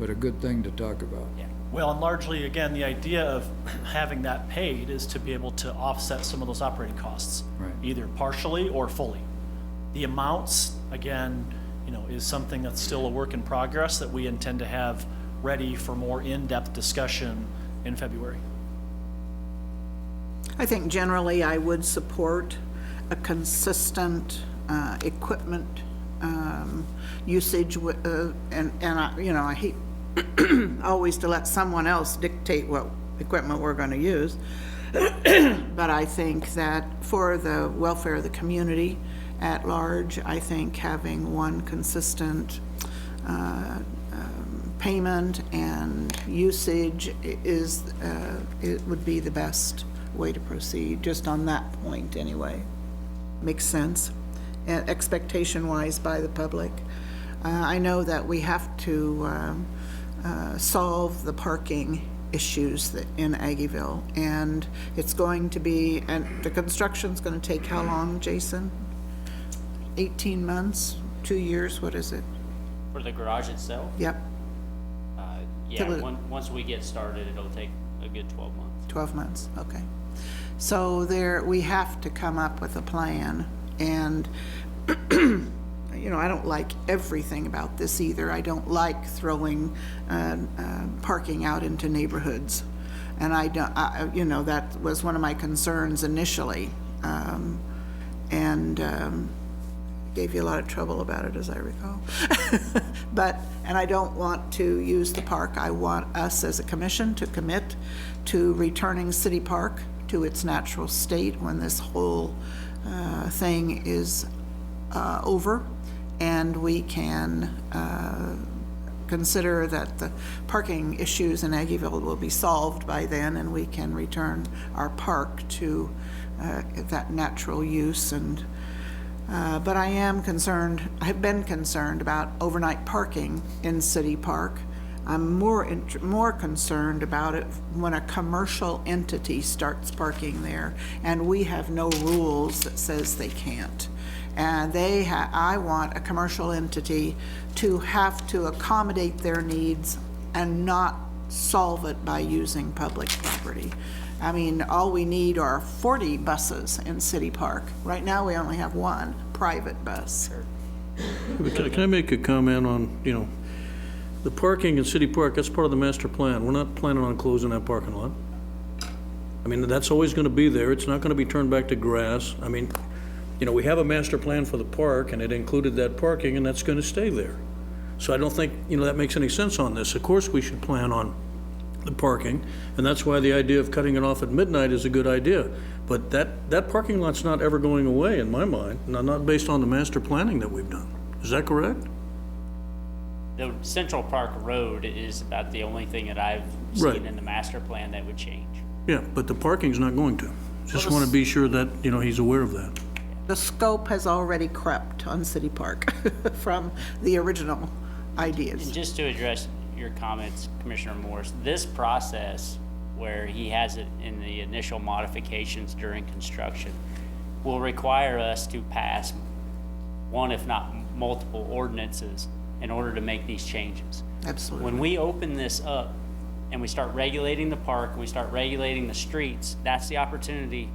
But a good thing to talk about. Yeah. Well, and largely, again, the idea of having that paid is to be able to offset some of those operating costs. Right. Either partially or fully. The amounts, again, you know, is something that's still a work in progress that we intend to have ready for more in-depth discussion in February. I think generally I would support a consistent equipment usage, and I hate always to let someone else dictate what equipment we're going to use, but I think that for the welfare of the community at large, I think having one consistent payment and usage it would be the best way to proceed, just on that point anyway. Makes sense, and expectation-wise by the public. I know that we have to solve the parking issues in Aggieville, and it's going to be, and the construction's going to take how long, Jason? 18 months, 2 years, what is it? For the garage itself? Yep, Yeah, Till it- once we get started, it'll take a good 12 months. 12 months, okay. So we have to come up with a plan, and I don't like everything about this either. I don't like throwing parking out into neighborhoods, and that was one of my concerns initially, and gave you a lot of trouble about it, as I recall. And I don't want to use the park. I want us as a commission to commit to returning City Park to its natural state when this whole thing is over, and we can consider that the parking issues in Aggieville will be solved by then, and we can return our park to that natural use. And but I am concerned, I have been concerned about overnight parking in City Park. I'm more concerned about it when a commercial entity starts parking there, and we have no rules that says they can't. And I want a commercial entity to have to accommodate their needs and not solve it by using public property. I mean, all we need are 40 buses in City Park. Right now, we only have one private bus. Can I make a comment on, the parking in City Park? That's part of the master plan. We're not planning on closing that parking lot. I mean, that's always going to be there. It's not going to be turned back to grass. I mean, we have a master plan for the park, and it included that parking, and that's going to stay there. So I don't think, that makes any sense on this. Of course, we should plan on the parking, and that's why the idea of cutting it off at midnight is a good idea. But that parking lot's not ever going away, in my mind, not based on the master planning that we've done. Is that correct? The Central Park Road is about the only thing that I've Right. seen in the master plan that would change. Yeah, but the parking's not going to. Just want to be sure that, he's aware of that. The scope has already crept on City Park from the original And ideas. just to address your comments, Commissioner Morris, this process where he has it in the initial modifications during construction will require us to pass one, if not multiple ordinances in order to make these changes. Absolutely. When we open this up and we start regulating the park, and we start regulating the streets, that's the opportunity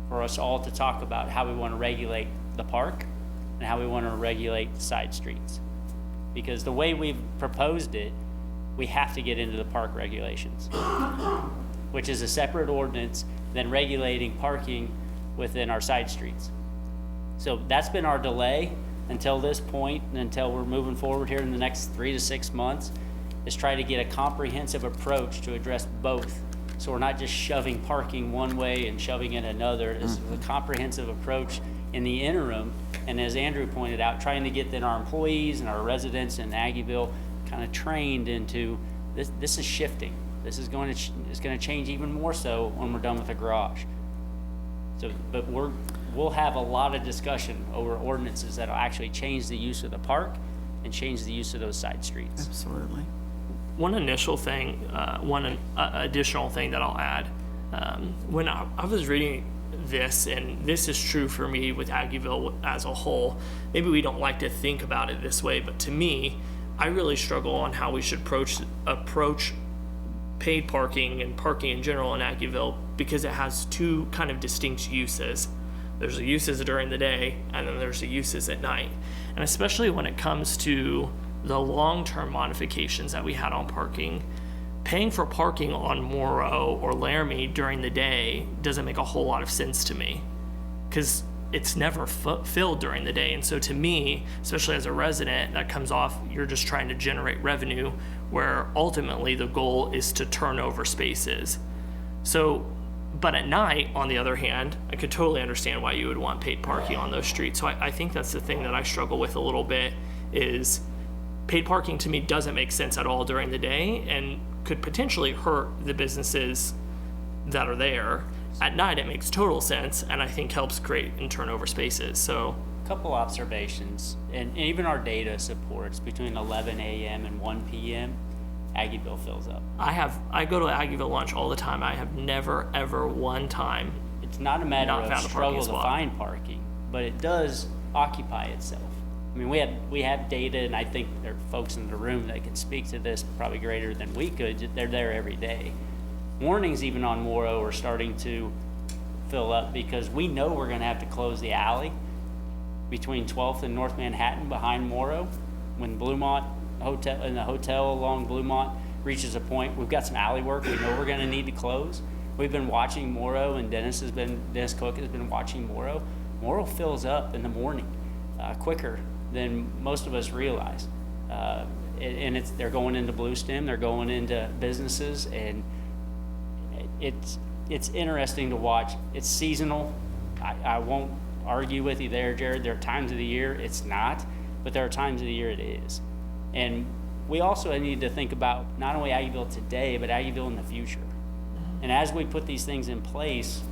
for us all to talk about how we want to regulate the park and how we want to regulate the side streets. Because the way we've proposed it, we have to get into the park regulations, which is a separate ordinance than regulating parking within our side streets. So that's been our delay until this point, and until we're moving forward here in the next 3 to 6 months, is try to get a comprehensive approach to address both. So we're not just shoving parking one way and shoving it another. This is a comprehensive approach in the interim. And as Andrew pointed out, trying to get then our employees and our residents in Aggieville kind of trained into this. This is shifting. This is going to change even more so when we're done with the garage. So, but we'll have a lot of discussion over ordinances that'll actually change the use of the park and change the use of those side streets. Absolutely. One initial thing, additional thing that I'll add, when I was reading this, and this is true for me with Aggieville as a whole, maybe we don't like to think about it this way, but to me, I really struggle on how we should approach paid parking and parking in general in Aggieville, because it has two kind of distinct uses. There's the uses during the day, and then there's the uses at night. And especially when it comes to the long-term modifications that we had on parking, paying for parking on Morrow or Laramie during the day doesn't make a whole lot of sense to me, because it's never filled during the day. And so to me, especially as a resident, that comes off, you're just trying to generate revenue, where ultimately the goal is to turn over spaces. So, but at night, on the other hand, I could totally understand why you would want paid parking on those streets. So I think that's the thing that I struggle with a little bit, is paid parking to me doesn't make sense at all during the day and could potentially hurt the businesses that are there. At night, it makes total sense, and I think helps create and turn over spaces. So, Couple observations, and even our data supports between 11 a.m. and 1 p.m., Aggieville fills up. I go to Aggieville lunch all the time. I have never, ever one time. It's not a matter Not of found a parking struggle to spot. find parking, but it does occupy itself. I mean, we have data, and I think there are folks in the room that can speak to this probably greater than we could. They're there every day. Mornings even on Morrow are starting to fill up, because we know we're going to have to close the alley between 12th and North Manhattan behind Morrow when Bluemont Hotel and the hotel along Bluemont reaches a point. We've got some alley work we know we're going to need to close. We've been watching Morrow, and Dennis Cook has been watching Morrow. Morrow fills up in the morning quicker than most of us realize. And they're going into Blue Stem, they're going into businesses, and it's interesting to watch. It's seasonal. I won't argue with you there, Jared. There are times of the year it's not, but there are times of the year it is. And we also need to think about not only Aggieville today, but Aggieville in the future. And as we put these things in place,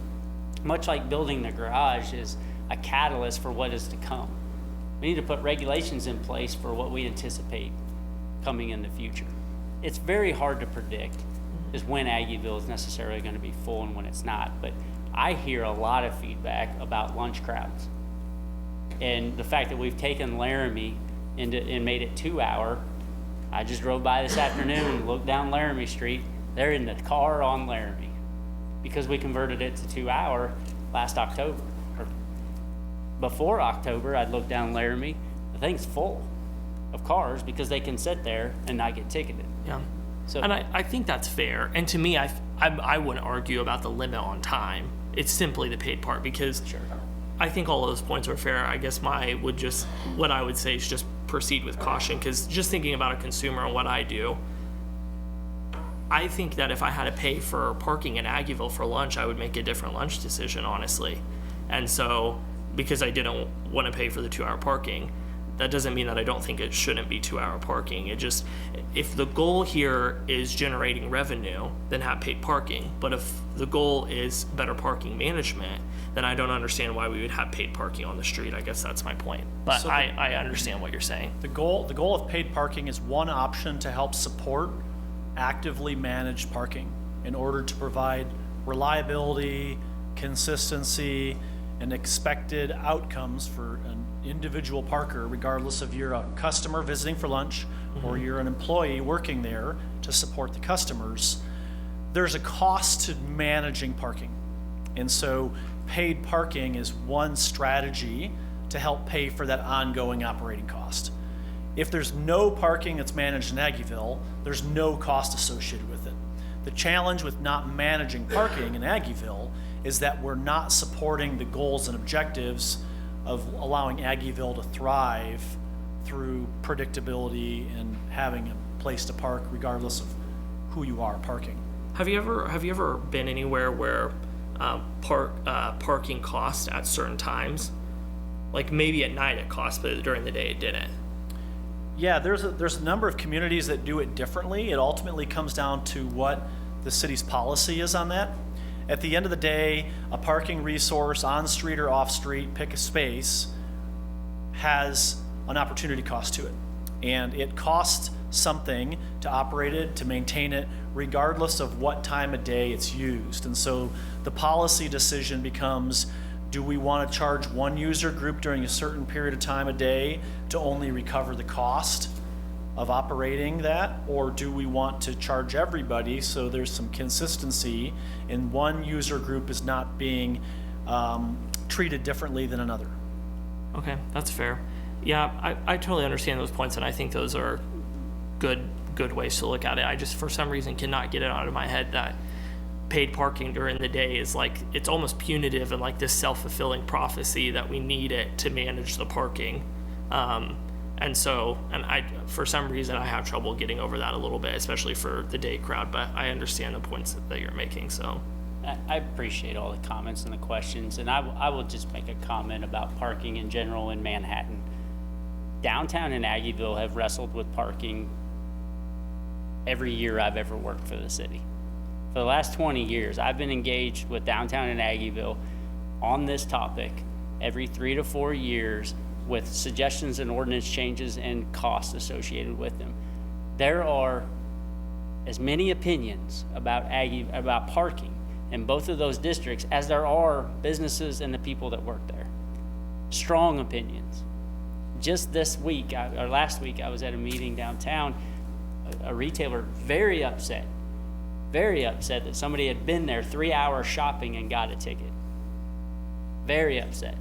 much like building the garage is a catalyst for what is to come, we need to put regulations in place for what we anticipate coming in the future. It's very hard to predict is when Aggieville is necessarily going to be full and when it's not. But I hear a lot of feedback about lunch crowds. And the fact that we've taken Laramie and made it 2 hour. I just drove by this afternoon, looked down Laramie Street. They're in the car on Laramie because we converted it to 2 hour last October. Or before October, I'd look down Laramie. The thing's full of cars because they can sit there and not get ticketed. yeah. So, And I think that's fair. And to me, I wouldn't argue about the limit on time. It's simply the paid part, because sure. I think all of those points are fair. I guess what I would say is just proceed with caution, because just thinking about a consumer and what I do, I think that if I had to pay for parking in Aggieville for lunch, I would make a different lunch decision, honestly. And so, because I didn't want to pay for the 2 hour parking, that doesn't mean that I don't think it shouldn't be 2 hour parking. It just, if the goal here is generating revenue, then have paid parking. But if the goal is better parking management, then I don't understand why we would have paid parking on the street. I guess that's my point. But So I understand what you're saying. The goal of paid parking is one option to help support actively managed parking in order to provide reliability, consistency, and expected outcomes for individual parker, regardless if you're a customer visiting for lunch or you're an employee working there to support the customers, there's a cost to managing parking. And so paid parking is one strategy to help pay for that ongoing operating cost. If there's no parking that's managed in Aggieville, there's no cost associated with it. The challenge with not managing parking in Aggieville is that we're not supporting the goals and objectives of allowing Aggieville to thrive through predictability and having a place to park regardless of who you are parking. Have you ever been anywhere where parking costs at certain times? Like maybe at night it costs, but during the day it didn't. Yeah, there's a number of communities that do it differently. It ultimately comes down to what the city's policy is on that. At the end of the day, a parking resource on street or off street, pick a space, has an opportunity cost to it. And it costs something to operate it, to maintain it, regardless of what time of day it's used. And so the policy decision becomes, do we want to charge one user group during a certain period of time a day to only recover the cost of operating that? Or do we want to charge everybody so there's some consistency and one user group is not being treated differently than another? Okay, that's fair. Yeah, I totally understand those points, and I think those are good ways to look at it. I just, for some reason, cannot get it out of my head that paid parking during the day is like, it's almost punitive and like this self-fulfilling prophecy that we need it to manage the parking. And for some reason, I have trouble getting over that a little bit, especially for the day crowd, but I understand the points that you're making, so. I appreciate all the comments and the questions, and I will just make a comment about parking in general in Manhattan. Downtown and Aggieville have wrestled with parking every year I've ever worked for the city. For the last 20 years, I've been engaged with downtown and Aggieville on this topic every 3 to 4 years with suggestions and ordinance changes and costs associated with them. There are as many opinions about parking in both of those districts as there are businesses and the people that work there. Strong opinions. Just this week, or last week, I was at a meeting downtown, a retailer very upset that somebody had been there 3 hours shopping and got a ticket. Very upset.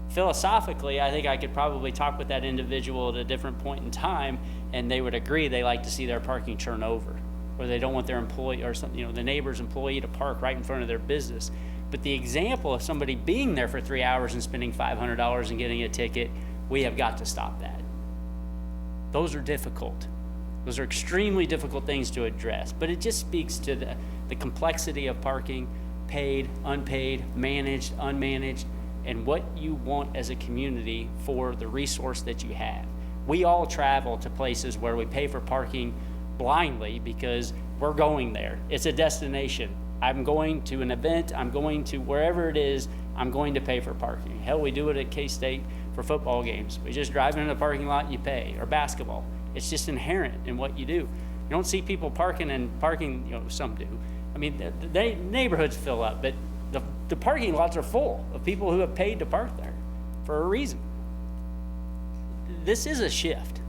Philosophically, I think I could probably talk with that individual at a different point in time, and they would agree they like to see their parking turn over, or they don't want their employee or something, the neighbor's employee to park right in front of their business. But the example of somebody being there for 3 hours and spending $500 and getting a ticket, we have got to stop that. Those are difficult. Those are extremely difficult things to address, but it just speaks to the complexity of parking, paid, unpaid, managed, unmanaged, and what you want as a community for the resource that you have. We all travel to places where we pay for parking blindly because we're going there. It's a destination. I'm going to an event, I'm going to wherever it is, I'm going to pay for parking. Hell, we do it at K-State for football games. We just drive into the parking lot, you pay, or basketball. It's just inherent in what you do. You don't see people parking, some do. I mean, the neighborhoods fill up, but the parking lots are full of people who have paid to park there for a reason. This is a shift.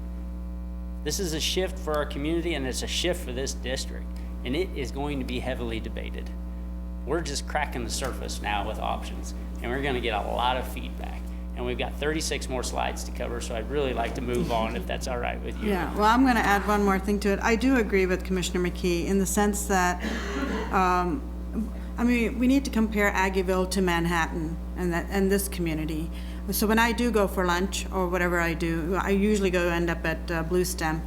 This is a shift for our community, and it's a shift for this district, and it is going to be heavily debated. We're just cracking the surface now with options, and we're going to get a lot of feedback. And we've got 36 more slides to cover, so I'd really like to move on if that's all right with you. Yeah, well, I'm going to add one more thing to it. I do agree with Commissioner McKee in the sense that, we need to compare Aggieville to Manhattan and this community. So when I do go for lunch or whatever I do, I usually end up at Blue Stem.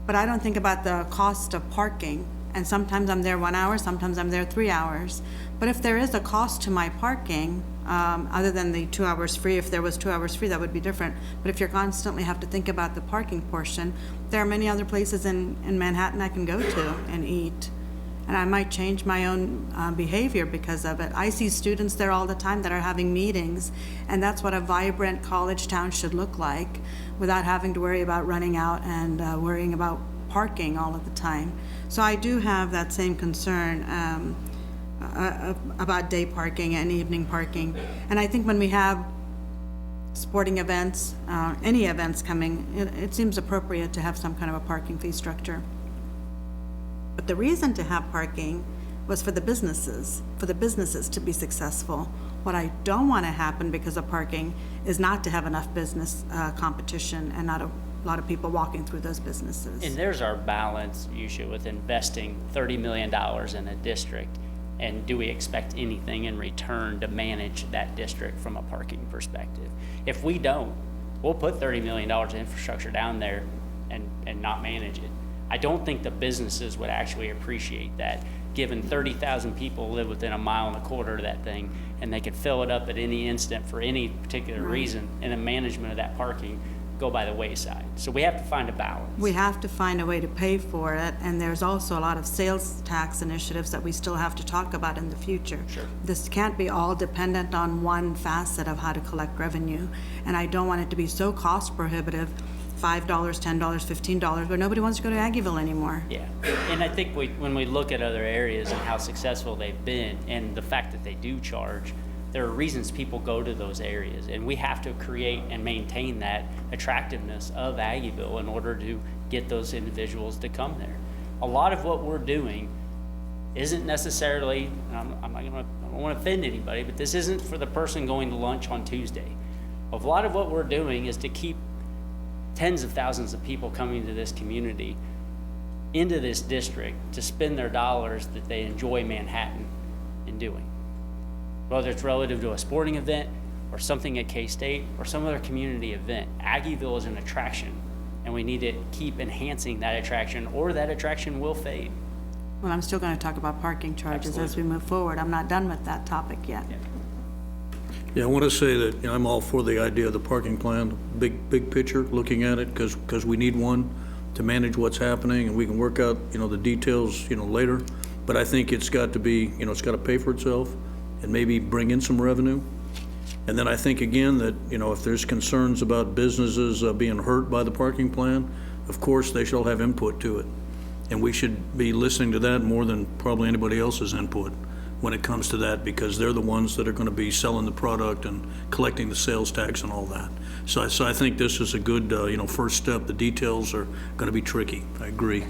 But I don't think about the cost of parking. And sometimes I'm there 1 hour, sometimes I'm there 3 hours. But if there is a cost to my parking, other than the 2 hours free, if there was 2 hours free, that would be different. But if you constantly have to think about the parking portion, there are many other places in Manhattan I can go to and eat. And I might change my own behavior because of it. I see students there all the time that are having meetings, and that's what a vibrant college town should look like without having to worry about running out and worrying about parking all of the time. So I do have that same concern about day parking and evening parking. And I think when we have sporting events, any events coming, it seems appropriate to have some kind of a parking fee structure. But the reason to have parking was for the businesses to be successful. What I don't want to happen because of parking is not to have enough business competition and not a lot of people walking through those businesses. And there's our balance, Yusha, with investing $30 million in a district. And do we expect anything in return to manage that district from a parking perspective? If we don't, we'll put $30 million in infrastructure down there and not manage it. I don't think the businesses would actually appreciate that, given 30,000 people live within a mile and a quarter of that thing, and they could fill it up at any instant for any particular reason, and the management of that parking go by the wayside. So we have to find a balance. We have to find a way to pay for it, and there's also a lot of sales tax initiatives that we still have to talk about in the future. Sure. This can't be all dependent on one facet of how to collect revenue, and I don't want it to be so cost prohibitive, $5, $10, $15, but nobody wants to go to Aggieville anymore. Yeah, and I think when we look at other areas and how successful they've been, and the fact that they do charge, there are reasons people go to those areas, and we have to create and maintain that attractiveness of Aggieville in order to get those individuals to come there. A lot of what we're doing isn't necessarily, and I don't want to offend anybody, but this isn't for the person going to lunch on Tuesday. A lot of what we're doing is to keep tens of thousands of people coming to this community, into this district, to spend their dollars that they enjoy Manhattan in doing. Whether it's relative to a sporting event or something at K-State or some other community event, Aggieville is an attraction, and we need to keep enhancing that attraction, or that attraction will fade. Well, I'm still going to talk about parking charges as we move forward. I'm not done with that topic yet. Yeah, I want to say that, you know, I'm all for the idea of the parking plan, big picture, looking at it, because we need one to manage what's happening, and we can work out, you know, the details, you know, later. But I think it's got to be, you know, it's got to pay for itself and maybe bring in some revenue. And then I think, again, that, you know, if there's concerns about businesses being hurt by the parking plan, of course, they shall have input to it. And we should be listening to that more than probably anybody else's input when it comes to that, because they're the ones that are going to be selling the product and collecting the sales tax and all that. So I think this is a good, you know, first step. The details are going to be tricky. I agree.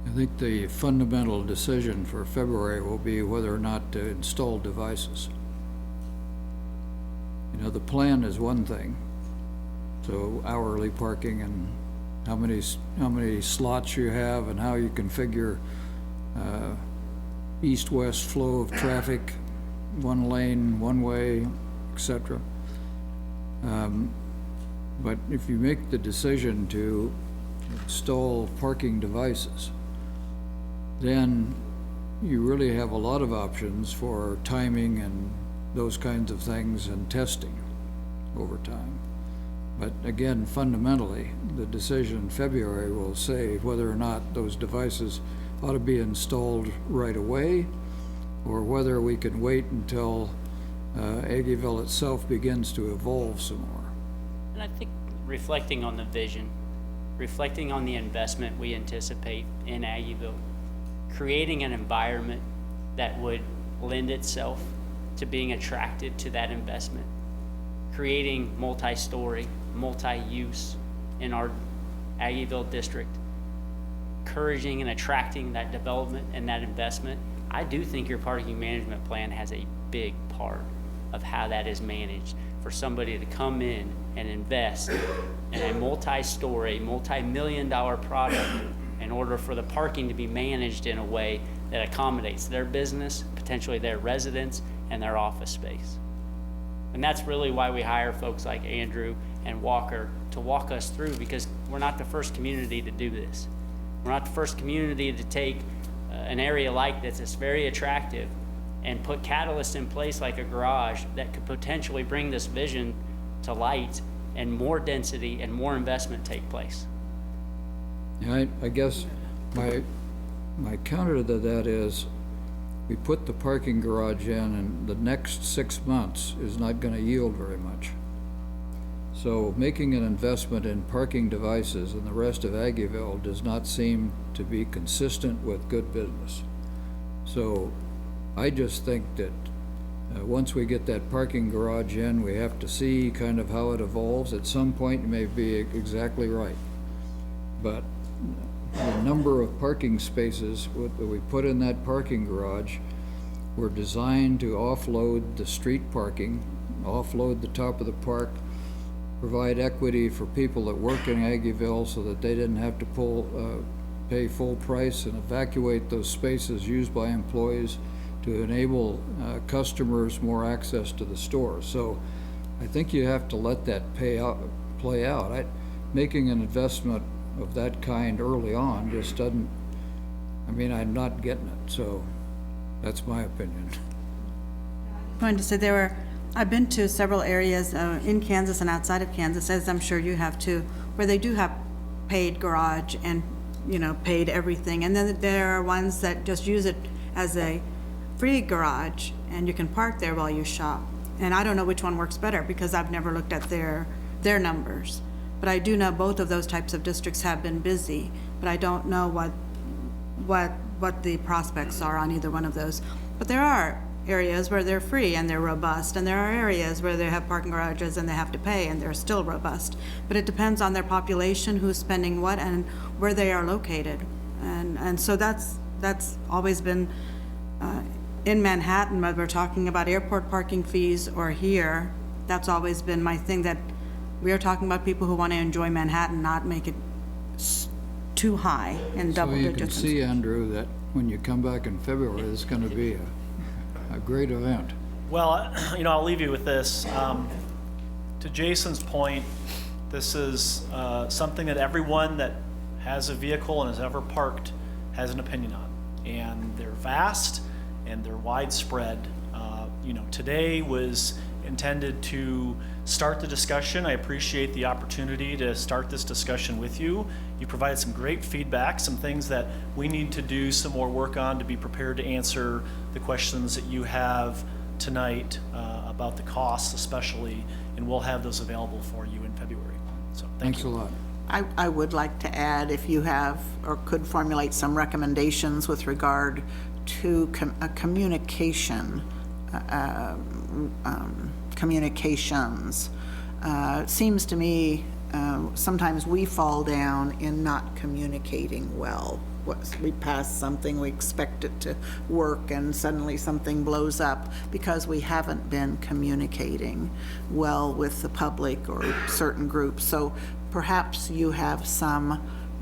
I think the fundamental decision for February will be whether or not to install devices. You know, the plan is one thing, so hourly parking and how many slots you have and how you configure east-west flow of traffic, one lane, one way, etc. But if you make the decision to install parking devices, then you really have a lot of options for timing and those kinds of things and testing over time. But again, fundamentally, the decision in February will say whether or not those devices ought to be installed right away, or whether we can wait until Aggieville itself begins to evolve some more. And I think reflecting on the vision, reflecting on the investment we anticipate in Aggieville, creating an environment that would lend itself to being attracted to that investment, creating multi-story, multi-use in our Aggieville district, encouraging and attracting that development and that investment. I do think your parking management plan has a big part of how that is managed. For somebody to come in and invest in a multi-story, multi-million-dollar product in order for the parking to be managed in a way that accommodates their business, potentially their residents, and their office space. And that's really why we hire folks like Andrew and Walker to walk us through, because we're not the first community to do this. We're not the first community to take an area like this that's very attractive and put catalysts in place like a garage that could potentially bring this vision to light and more density and more investment take place. Yeah, I guess my counter to that is, we put the parking garage in, and the next 6 months is not going to yield very much. So making an investment in parking devices in the rest of Aggieville does not seem to be consistent with good business. So I just think that Once we get that parking garage in, we have to see kind of how it evolves. At some point, you may be exactly right. But the number of parking spaces that we put in that parking garage were designed to offload the street parking, offload the top of the park, provide equity for people that work in Aggieville so that they didn't have to pay full price and evacuate those spaces used by employees to enable customers more access to the store. So I think you have to let that play out. Making an investment of that kind early on just doesn't, I mean, I'm not getting it, so that's my opinion. I'm going to say I've been to several areas in Kansas and outside of Kansas, as I'm sure you have too, where they do have paid garage and, paid everything. And then there are ones that just use it as a free garage and you can park there while you shop. And I don't know which one works better because I've never looked at their numbers. But I do know both of those types of districts have been busy, but I don't know what the prospects are on either one of those. But there are areas where they're free and they're robust, and there are areas where they have parking garages and they have to pay and they're still robust. But it depends on their population, who's spending what, and where they are located. And so that's always been in Manhattan, whether we're talking about airport parking fees or here, that's always been my thing, that we are talking about people who want to enjoy Manhattan, not make it too high in double So you digits. can see, Andrew, that when you come back in February, it's gonna be a great event. Well, I'll leave you with this. To Jason's point, this is something that everyone that has a vehicle and has ever parked has an opinion on. And they're vast and they're widespread. Today was intended to start the discussion. I appreciate the opportunity to start this discussion with you. You provided some great feedback, some things that we need to do some more work on to be prepared to answer the questions that you have tonight about the costs especially, and we'll have those available for you in February. So thank Thanks you. a lot. I would like to add, if you have or could formulate some recommendations with regard to communications. It seems to me sometimes we fall down in not communicating well. We pass something, we expect it to work, and suddenly something blows up because we haven't been communicating well with the public or certain groups. So perhaps you have some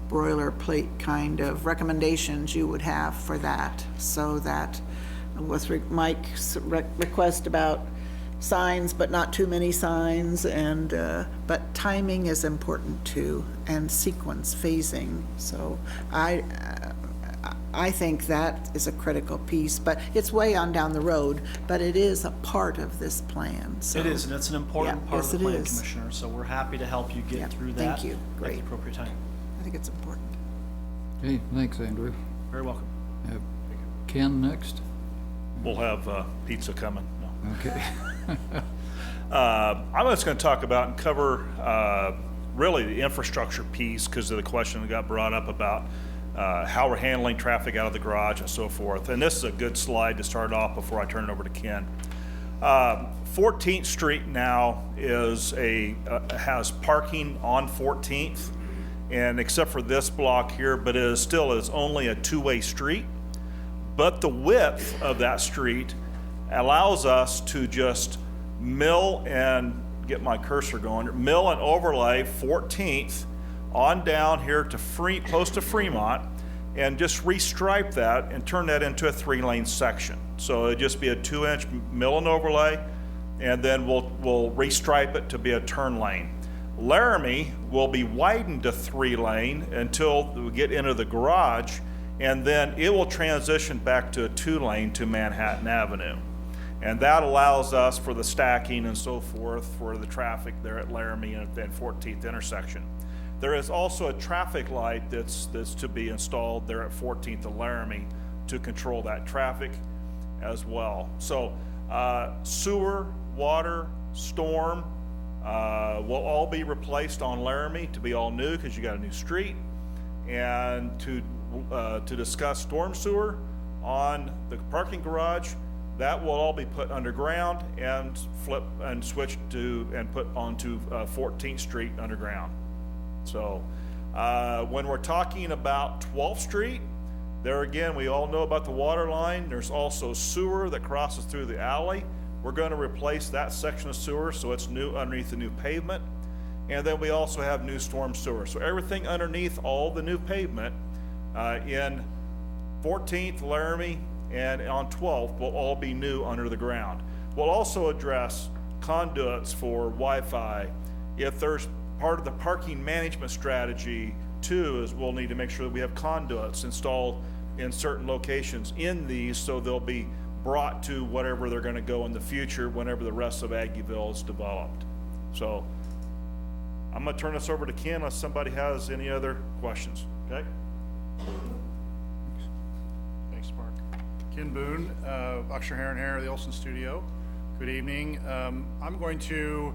boilerplate kind of recommendations you would have for that, so that with Mike's request about signs, but not too many signs, and but timing is important too, and sequence, phasing. So I think that is a critical piece, but it's way on down the road, but it is a part of this plan. So It is, and it's an important Yeah, part yes, of the it plan, is. Commissioner, so we're happy to help you Yeah, get through thank that you. at Great. the appropriate time. I think it's important. Hey, thanks, Andrew. Very welcome. Have Ken next? We'll have pizza coming. No. Okay. I'm just going to talk about and cover really the infrastructure piece because of the question that got brought up about how we're handling traffic out of the garage and so forth. And this is a good slide to start off before I turn it over to Ken. 14th Street now is has parking on 14th, and except for this block here, but it is only a two-way street. But the width of that street allows us to just mill and get my cursor going, mill and overlay 14th on down here to close to Fremont, and just restripe that and turn that into a 3-lane section. So it'd just be a 2-inch mill and overlay, and then we'll restripe it to be a turn lane. Laramie will be widened to 3-lane until we get into the garage, and then it will transition back to a 2-lane to Manhattan Avenue. And that allows us for the stacking and so forth for the traffic there at Laramie and 14th intersection. There is also a traffic light that's to be installed there at 14th and Laramie to control that traffic as well. So sewer, water, storm will all be replaced on Laramie to be all new because you got a new street. And to discuss storm sewer on the parking garage, That will all be put underground and flip and switched to, and put onto 14th Street underground. So when we're talking about 12th Street, there again, we all know about the water line. There's also sewer that crosses through the alley. We're going to replace that section of sewer so it's new underneath the new pavement. And then we also have new storm sewer. So everything underneath all the new pavement in 14th, Laramie, and on 12th will all be new under the ground. We'll also address conduits for Wi-Fi. If there's part of the parking management strategy too, is we'll need to make sure that we have conduits installed in certain locations in these, so they'll be brought to whatever they're going to go in the future whenever the rest of Aggieville is developed. So I'm going to turn this over to Ken unless somebody has any other questions. Okay? Thanks, Mark. Ken Boone, Oxford Heron Hair, the Olson Studio. Good evening. I'm going to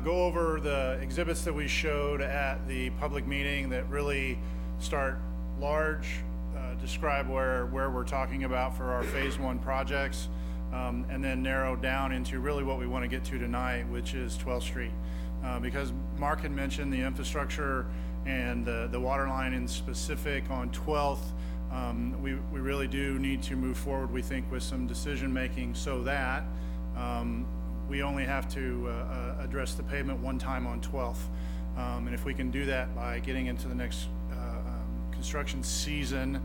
go over the exhibits that we showed at the public meeting that really start large, describe where we're talking about for our phase 1 projects, and then narrow down into really what we want to get to tonight, which is 12th Street. Because Mark had mentioned the infrastructure and the water line in specific on 12th, we really do need to move forward, we think, with some decision making so that we only have to address the pavement one time on 12th. And if we can do that by getting into the next construction season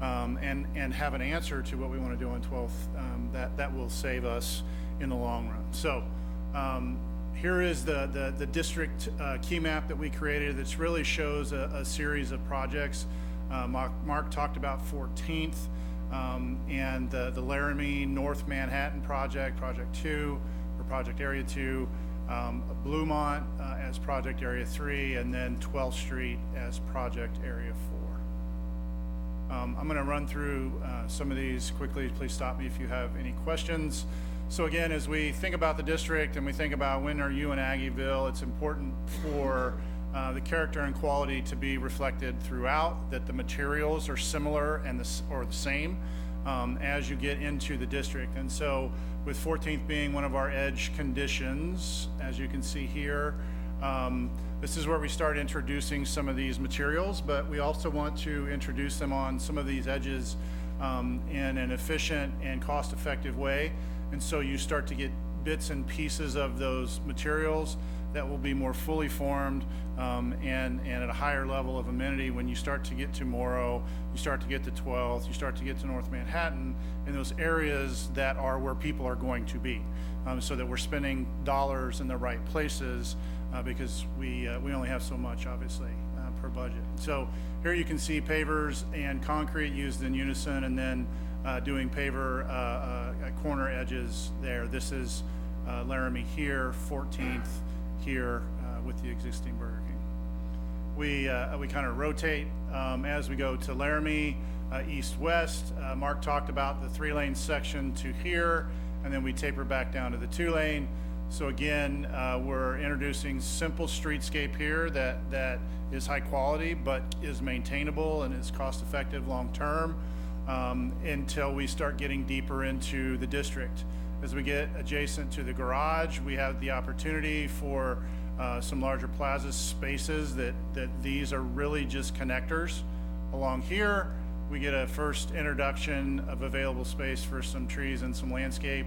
and have an answer to what we want to do on 12th, that will save us in the long run. So here is the district key map that we created that really shows a series of projects. Mark talked about 14th and the Laramie North Manhattan project, Project 2, or Project Area 2, Bluemont as Project Area 3, and then 12th Street as Project Area 4. I'm going to run through some of these quickly. Please stop me if you have any questions. So again, as we think about the district and we think about when are you in Aggieville, it's important for the character and quality to be reflected throughout, that the materials are similar and or the same as you get into the district. And so with 14th being one of our edge conditions, as you can see here, this is where we start introducing some of these materials, but we also want to introduce them on some of these edges in an efficient and cost-effective way. And so you start to get bits and pieces of those materials that will be more fully formed and at a higher level of amenity when you start to get to Morrow, you start to get to 12th, you start to get to North Manhattan, and those areas that are where people are going to be, so that we're spending dollars in the right places because we only have so much, obviously, per budget. So here you can see pavers and concrete used in unison, and then doing paver corner edges there. This is Laramie here, 14th here with the existing Burger King. We kind of rotate as we go to Laramie, east-west. Mark talked about the 3-lane section to here, and then we taper back down to the 2-lane. So again, we're introducing simple streetscape here that is high quality, but is maintainable and is cost-effective long-term until we start getting deeper into the district. As we get adjacent to the garage, we have the opportunity for some larger plaza spaces that these are really just connectors. Along here, we get a first introduction of available space for some trees and some landscape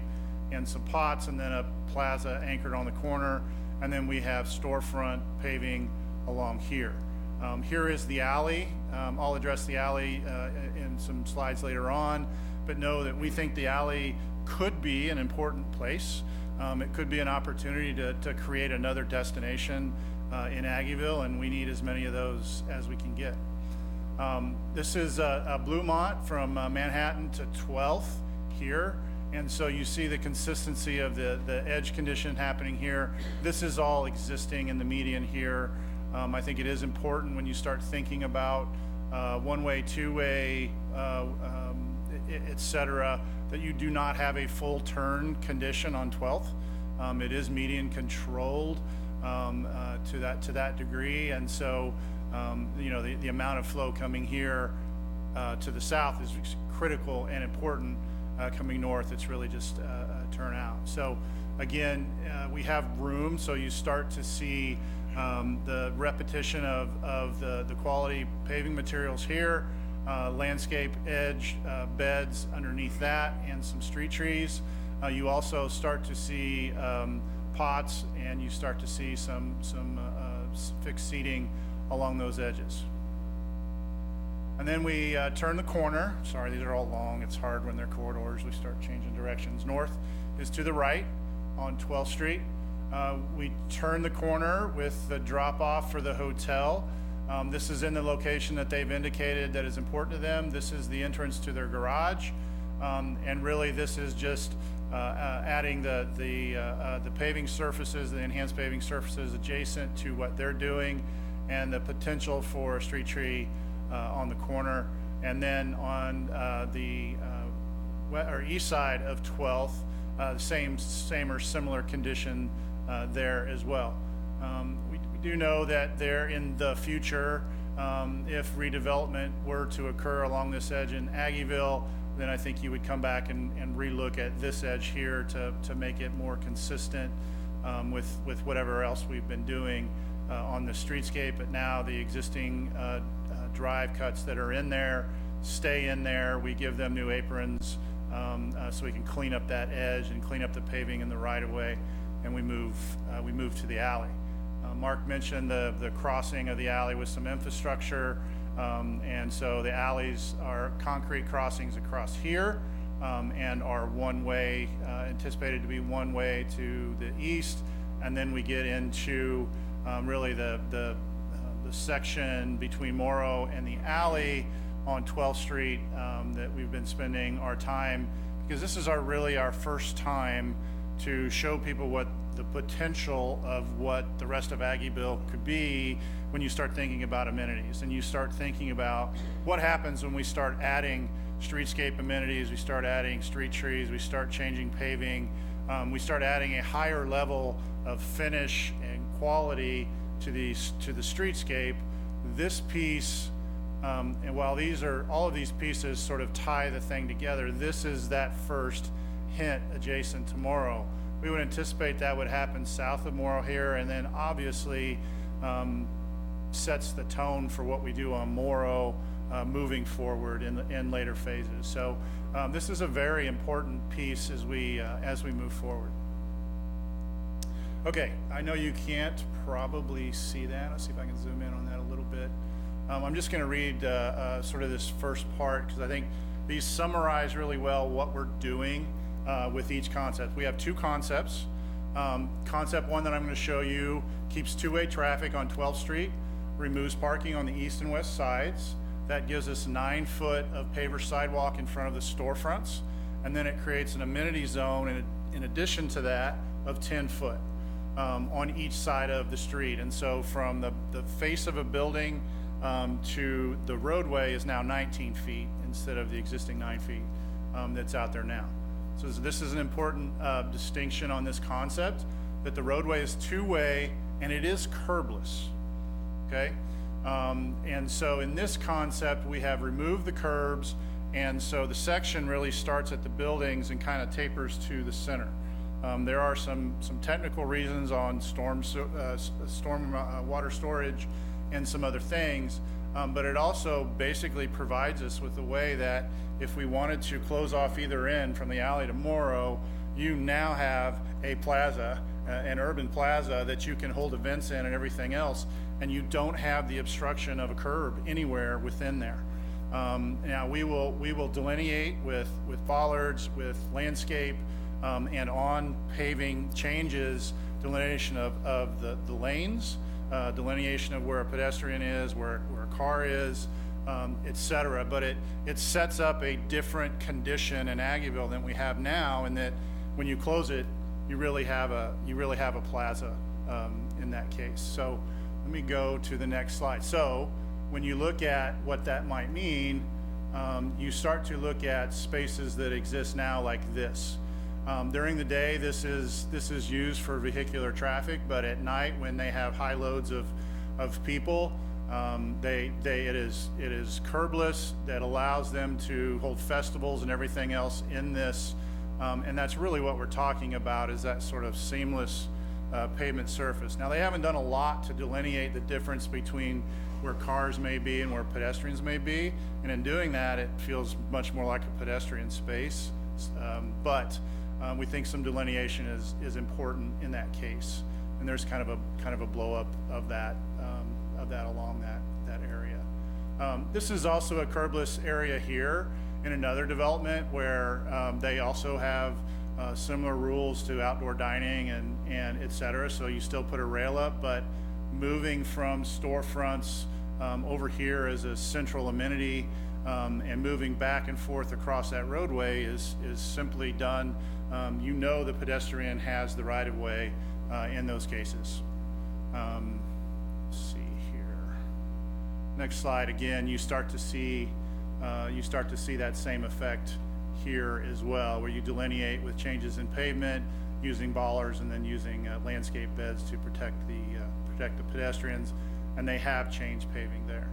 and some pots, and then a plaza anchored on the corner, and then we have storefront paving along here. Here is the alley. I'll address the alley in some slides later on, but know that we think the alley could be an important place. It could be an opportunity to create another destination in Aggieville, and we need as many of those as we can get. This is a Bluemont from Manhattan to 12th here, and so you see the consistency of the edge condition happening here. This is all existing in the median here. I think it is important when you start thinking about one-way, two-way, et cetera, that you do not have a full turn condition on 12th. It is median controlled to that degree, and so you know, the amount of flow coming here to the south is critical and important coming north, it's really just a turnout. So again, we have room, so you start to see the repetition of the quality paving materials here, landscape edge beds underneath that, and some street trees. You also start to see pots, and you start to see some fixed seating along those edges. And then we turn the corner. Sorry, these are all long. It's hard when they're corridors. We start changing directions. North is to the right on 12th Street. We turn the corner with the drop off for the hotel. This is in the location that they've indicated that is important to them. This is the entrance to their garage. And really this is just adding the paving surfaces, the enhanced paving surfaces adjacent to what they're doing, and the potential for a street tree on the corner. And then on the east side of 12th, same or similar condition there as well. We do know that there in the future, if redevelopment were to occur along this edge in Aggieville, then I think you would come back and relook at this edge here to make it more consistent with whatever else we've been doing on the streetscape. But now the existing drive cuts that are in there stay in there. We give them new aprons so we can clean up that edge and clean up the paving in the right-of-way, and we move to the alley. Mark mentioned the crossing of the alley with some infrastructure, and so the alleys are concrete crossings across here, and are one-way, anticipated to be one-way to the east, and then we get into really the section between Morrow and the alley on 12th Street that we've been spending our time, because this is really our first time to show people what the potential of what the rest of Aggieville could be when you start thinking about amenities, and you start thinking about what happens when we start adding streetscape amenities, we start adding street trees, we start changing paving, we start adding a higher level of finish and quality to the streetscape. This piece, and while all of these pieces sort of tie the thing together, this is that first hint adjacent to Morrow. We would anticipate that would happen south of Morrow here, and then obviously sets the tone for what we do on Morrow moving forward in later phases. So this is a very important piece as we move forward. Okay, I know you can't probably see that. Let's see if I can zoom in on that a little bit. I'm just going to read sort of this first part, because I think these summarize really well what we're doing with each concept. We have two concepts. Concept one that I'm going to show you keeps two-way traffic on 12th Street, removes parking on the east and west sides. That gives us 9 foot of paver sidewalk in front of the storefronts, and then it creates an amenity zone in addition to that of 10 foot on each side of the street. And so from the face of a building to the roadway is now 19 feet instead of the existing 9 feet that's out there now. So this is an important distinction on this concept, that the roadway is two-way and it is curbless, okay? And so in this concept, we have removed the curbs, and so the section really starts at the buildings and kind of tapers to the center. There are some technical reasons on storm water storage and some other things, but it also basically provides us with a way that if we wanted to close off either end from the alley to Morrow, you now have a plaza, an urban plaza that you can hold events in and everything else, and you don't have the obstruction of a curb anywhere within there. Now we will delineate with bollards, with landscape, and on paving changes, delineation of the lanes, delineation of where a pedestrian is, where a car is, et cetera. But it sets up a different condition in Aggieville than we have now, in that when you close it, you really have a plaza in that case. So let me go to the next slide. So when you look at what that might mean, you start to look at spaces that exist now like this. During the day, this is used for vehicular traffic, but at night, when they have high loads of people, It is curbless that allows them to hold festivals and everything else in this. And that's really what we're talking about, is that sort of seamless pavement surface. Now, they haven't done a lot to delineate the difference between where cars may be and where pedestrians may be. And in doing that, it feels much more like a pedestrian space. But we think some delineation is important in that case. And there's kind of a blow up of that along that area. This is also a curbless area here in another development where they also have similar rules to outdoor dining and et cetera. So you still put a rail up, but moving from storefronts over here as a central amenity and moving back and forth across that roadway is simply done. You know the pedestrian has the right of way in those cases. Let's see here. Next slide. Again, you start to see that same effect here as well, where you delineate with changes in pavement, using bollards, and then using landscape beds to protect the pedestrians, and they have changed paving there.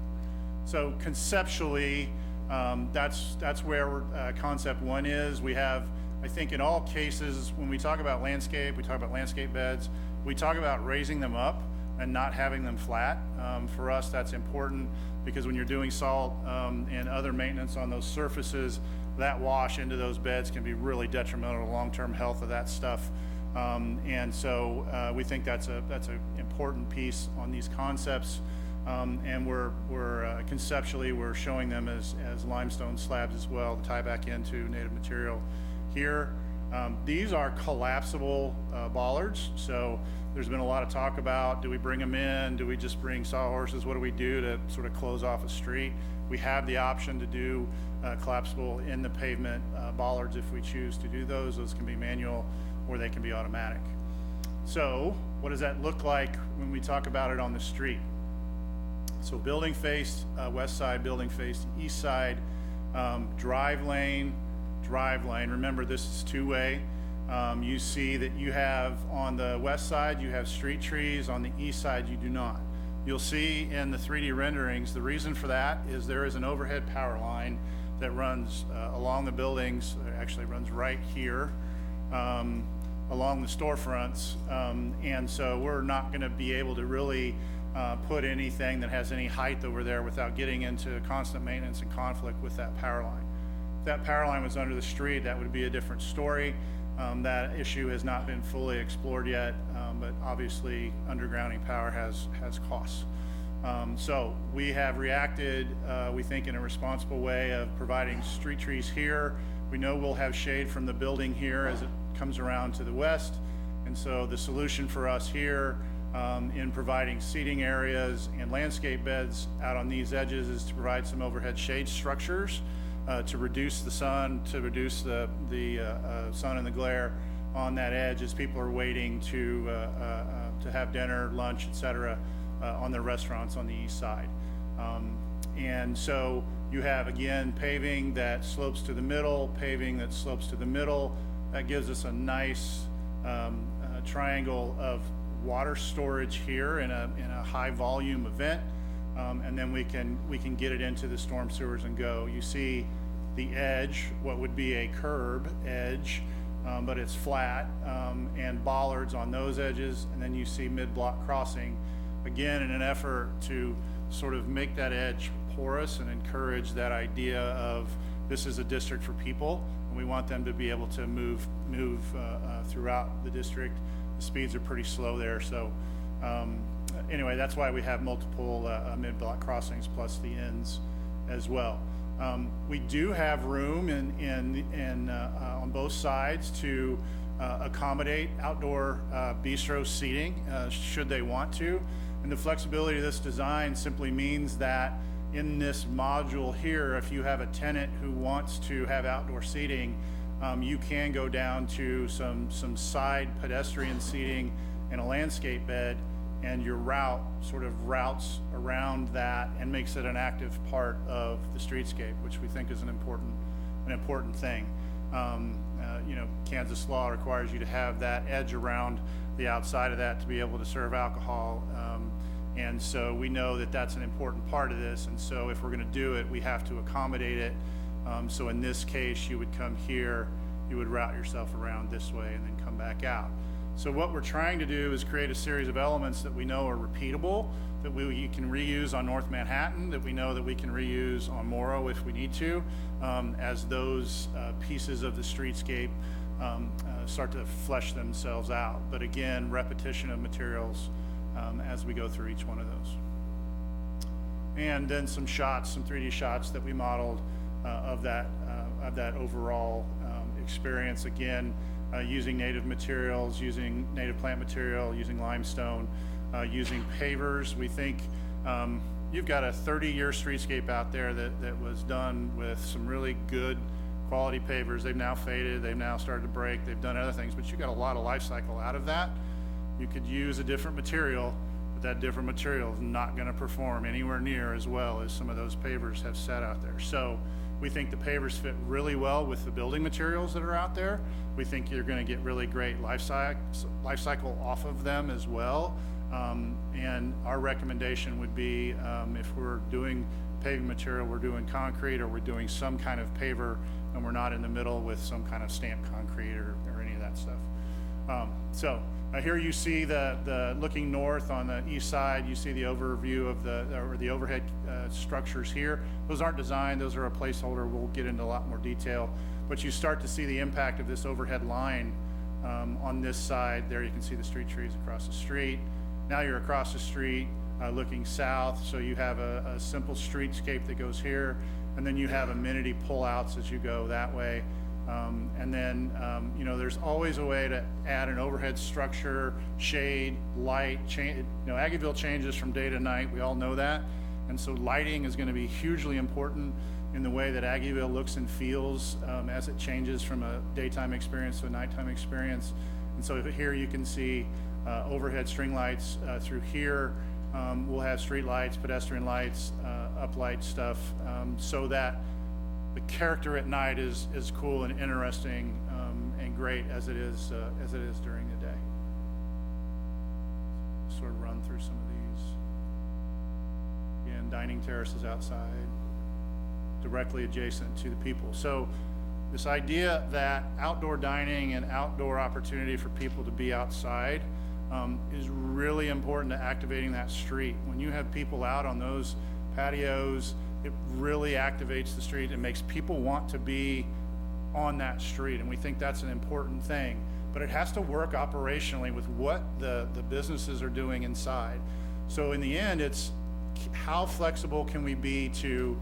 So conceptually, that's where concept one is. We have, I think in all cases, when we talk about landscape, we talk about landscape beds, we talk about raising them up and not having them flat. For us, that's important because when you're doing salt and other maintenance on those surfaces, that wash into those beds can be really detrimental to long-term health of that stuff. And so we think that's an important piece on these concepts. And we're conceptually, we're showing them as limestone slabs as well to tie back into native material here. These are collapsible bollards. So there's been a lot of talk about, do we bring them in? Do we just bring sawhorses? What do we do to sort of close off a street? We have the option to do collapsible in the pavement bollards if we choose to do those. Those can be manual or they can be automatic. So what does that look like when we talk about it on the street? So building faced west side, building faced east side, drive lane. Remember, this is two-way. You see that you have on the west side, you have street trees. On the east side, you do not. You'll see in the 3D renderings, the reason for that is there is an overhead power line that runs along the buildings, actually runs right here, along the storefronts. And so we're not going to be able to really put anything that has any height over there without getting into constant maintenance and conflict with that power line. If that power line was under the street, that would be a different story. That issue has not been fully explored yet, but obviously undergrounding power has costs. So we have reacted, we think, in a responsible way of providing street trees here. We know we'll have shade from the building here as it comes around to the west. And so the solution for us here in providing seating areas and landscape beds out on these edges is to provide some overhead shade structures to reduce the sun, to reduce the sun and the glare on that edge as people are waiting to have dinner, lunch, etc. On their restaurants on the east side. And so you have, again, paving that slopes to the middle, paving that slopes to the middle. That gives us a nice triangle of water storage here in a high volume event. And then we can get it into the storm sewers and go. You see the edge, what would be a curb edge, but it's flat, and bollards on those edges, and then you see mid-block crossing, again, in an effort to sort of make that edge porous and encourage that idea of this is a district for people, and we want them to be able to move throughout the district. The speeds are pretty slow there, so anyway, that's why we have multiple mid-block crossings plus the ends as well. We do have room on both sides to accommodate outdoor bistro seating should they want to. And the flexibility of this design simply means that in this module here, if you have a tenant who wants to have outdoor seating, you can go down to some side pedestrian seating and a landscape bed, and your route sort of routes around that and makes it an active part of the streetscape, which we think is an important thing. You know, Kansas law requires you to have that edge around the outside of that to be able to serve alcohol And so we know that that's an important part of this, and so if we're gonna do it, we have to accommodate it. So in this case, you would come here, you would route yourself around this way and then come back out. So what we're trying to do is create a series of elements that we know are repeatable, that we can reuse on North Manhattan, that we know that we can reuse on Morrow if we need to, as those pieces of the streetscape start to flesh themselves out. But again, repetition of materials as we go through each one of those. And then some shots, some 3D shots that we modeled of that overall experience. Again, using native materials, using native plant material, using limestone, using pavers. We think you've got a 30-year streetscape out there that was done with some really good quality pavers. They've now faded, they've now started to break, they've done other things, but you got a lot of life cycle out of that. You could use a different material, but that different material is not gonna perform anywhere near as well as some of those pavers have sat out there. So we think the pavers fit really well with the building materials that are out there. We think you're gonna get really great life cycle off of them as well. And our recommendation would be, if we're doing paving material, we're doing concrete, or we're doing some kind of paver, and we're not in the middle with some kind of stamped concrete or any of that stuff. So here you see the looking north on the east side, you see the overview of the overhead structures here. Those aren't designed, those are a placeholder. We'll get into a lot more detail, but you start to see the impact of this overhead line on this side. There you can see the street trees across the street. Now you're across the street looking south, so you have a simple streetscape that goes here, and then you have amenity pullouts as you go that way. And then, you know, there's always a way to add an overhead structure, shade, light, you know, Aggieville changes from day to night, we all know that. And so lighting is gonna be hugely important in the way that Aggieville looks and feels as it changes from a daytime experience to a nighttime experience. And so here you can see overhead string lights through here. We'll have street lights, pedestrian lights, uplight stuff, so that the character at night is cool and interesting and great as it is during the day. Sort of run through some of these. Again, dining terraces outside, directly adjacent to the people. So this idea that outdoor dining and outdoor opportunity for people to be outside is really important to activating that street. When you have people out on those patios, it really activates the street and makes people want to be on that street. And we think that's an important thing, but it has to work operationally with what the businesses are doing inside. So in the end, it's how flexible can we be to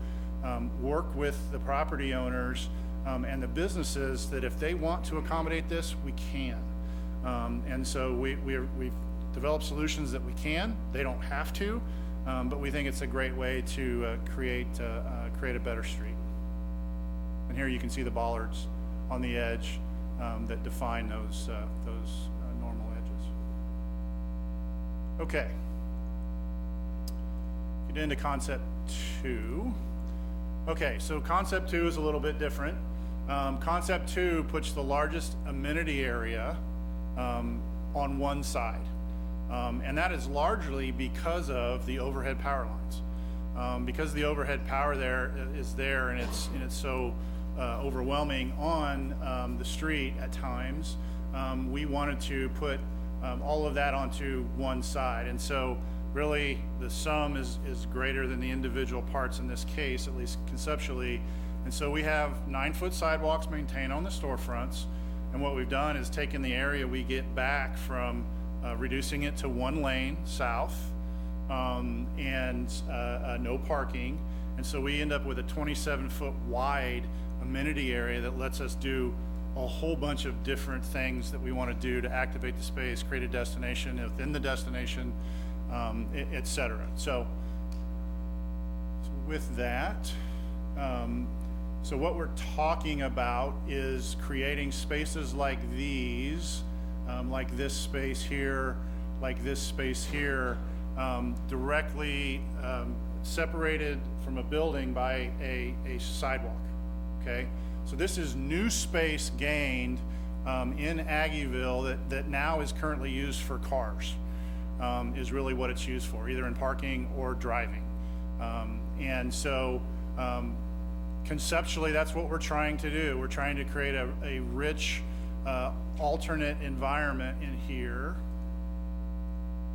work with the property owners and the businesses that if they want to accommodate this, we can. And so we've developed solutions that we can. They don't have to, but we think it's a great way to create a better street. And here you can see the bollards on the edge that define those normal edges. Okay. Get into concept 2. Okay, so concept 2 is a little bit different. Concept 2 puts the largest amenity area on one side. And that is largely because of the overhead power lines. Because the overhead power is there and it's so overwhelming on the street at times, we wanted to put all of that onto one side. And so really the sum is greater than the individual parts in this case, at least conceptually. And so we have 9-foot sidewalks maintained on the storefronts. And what we've done is taken the area we get back from reducing it to 1 lane south and no parking. And so we end up with a 27-foot wide amenity area that lets us do a whole bunch of different things that we want to do to activate the space, create a destination within the destination, et cetera. So with that, so what we're talking about is creating spaces like these, like this space here, like this space here, directly separated from a building by a sidewalk, okay? So this is new space gained in Aggieville that now is currently used for cars. is really what it's used for, either in parking or driving. And so conceptually, that's what we're trying to do. We're trying to create a rich alternate environment in here.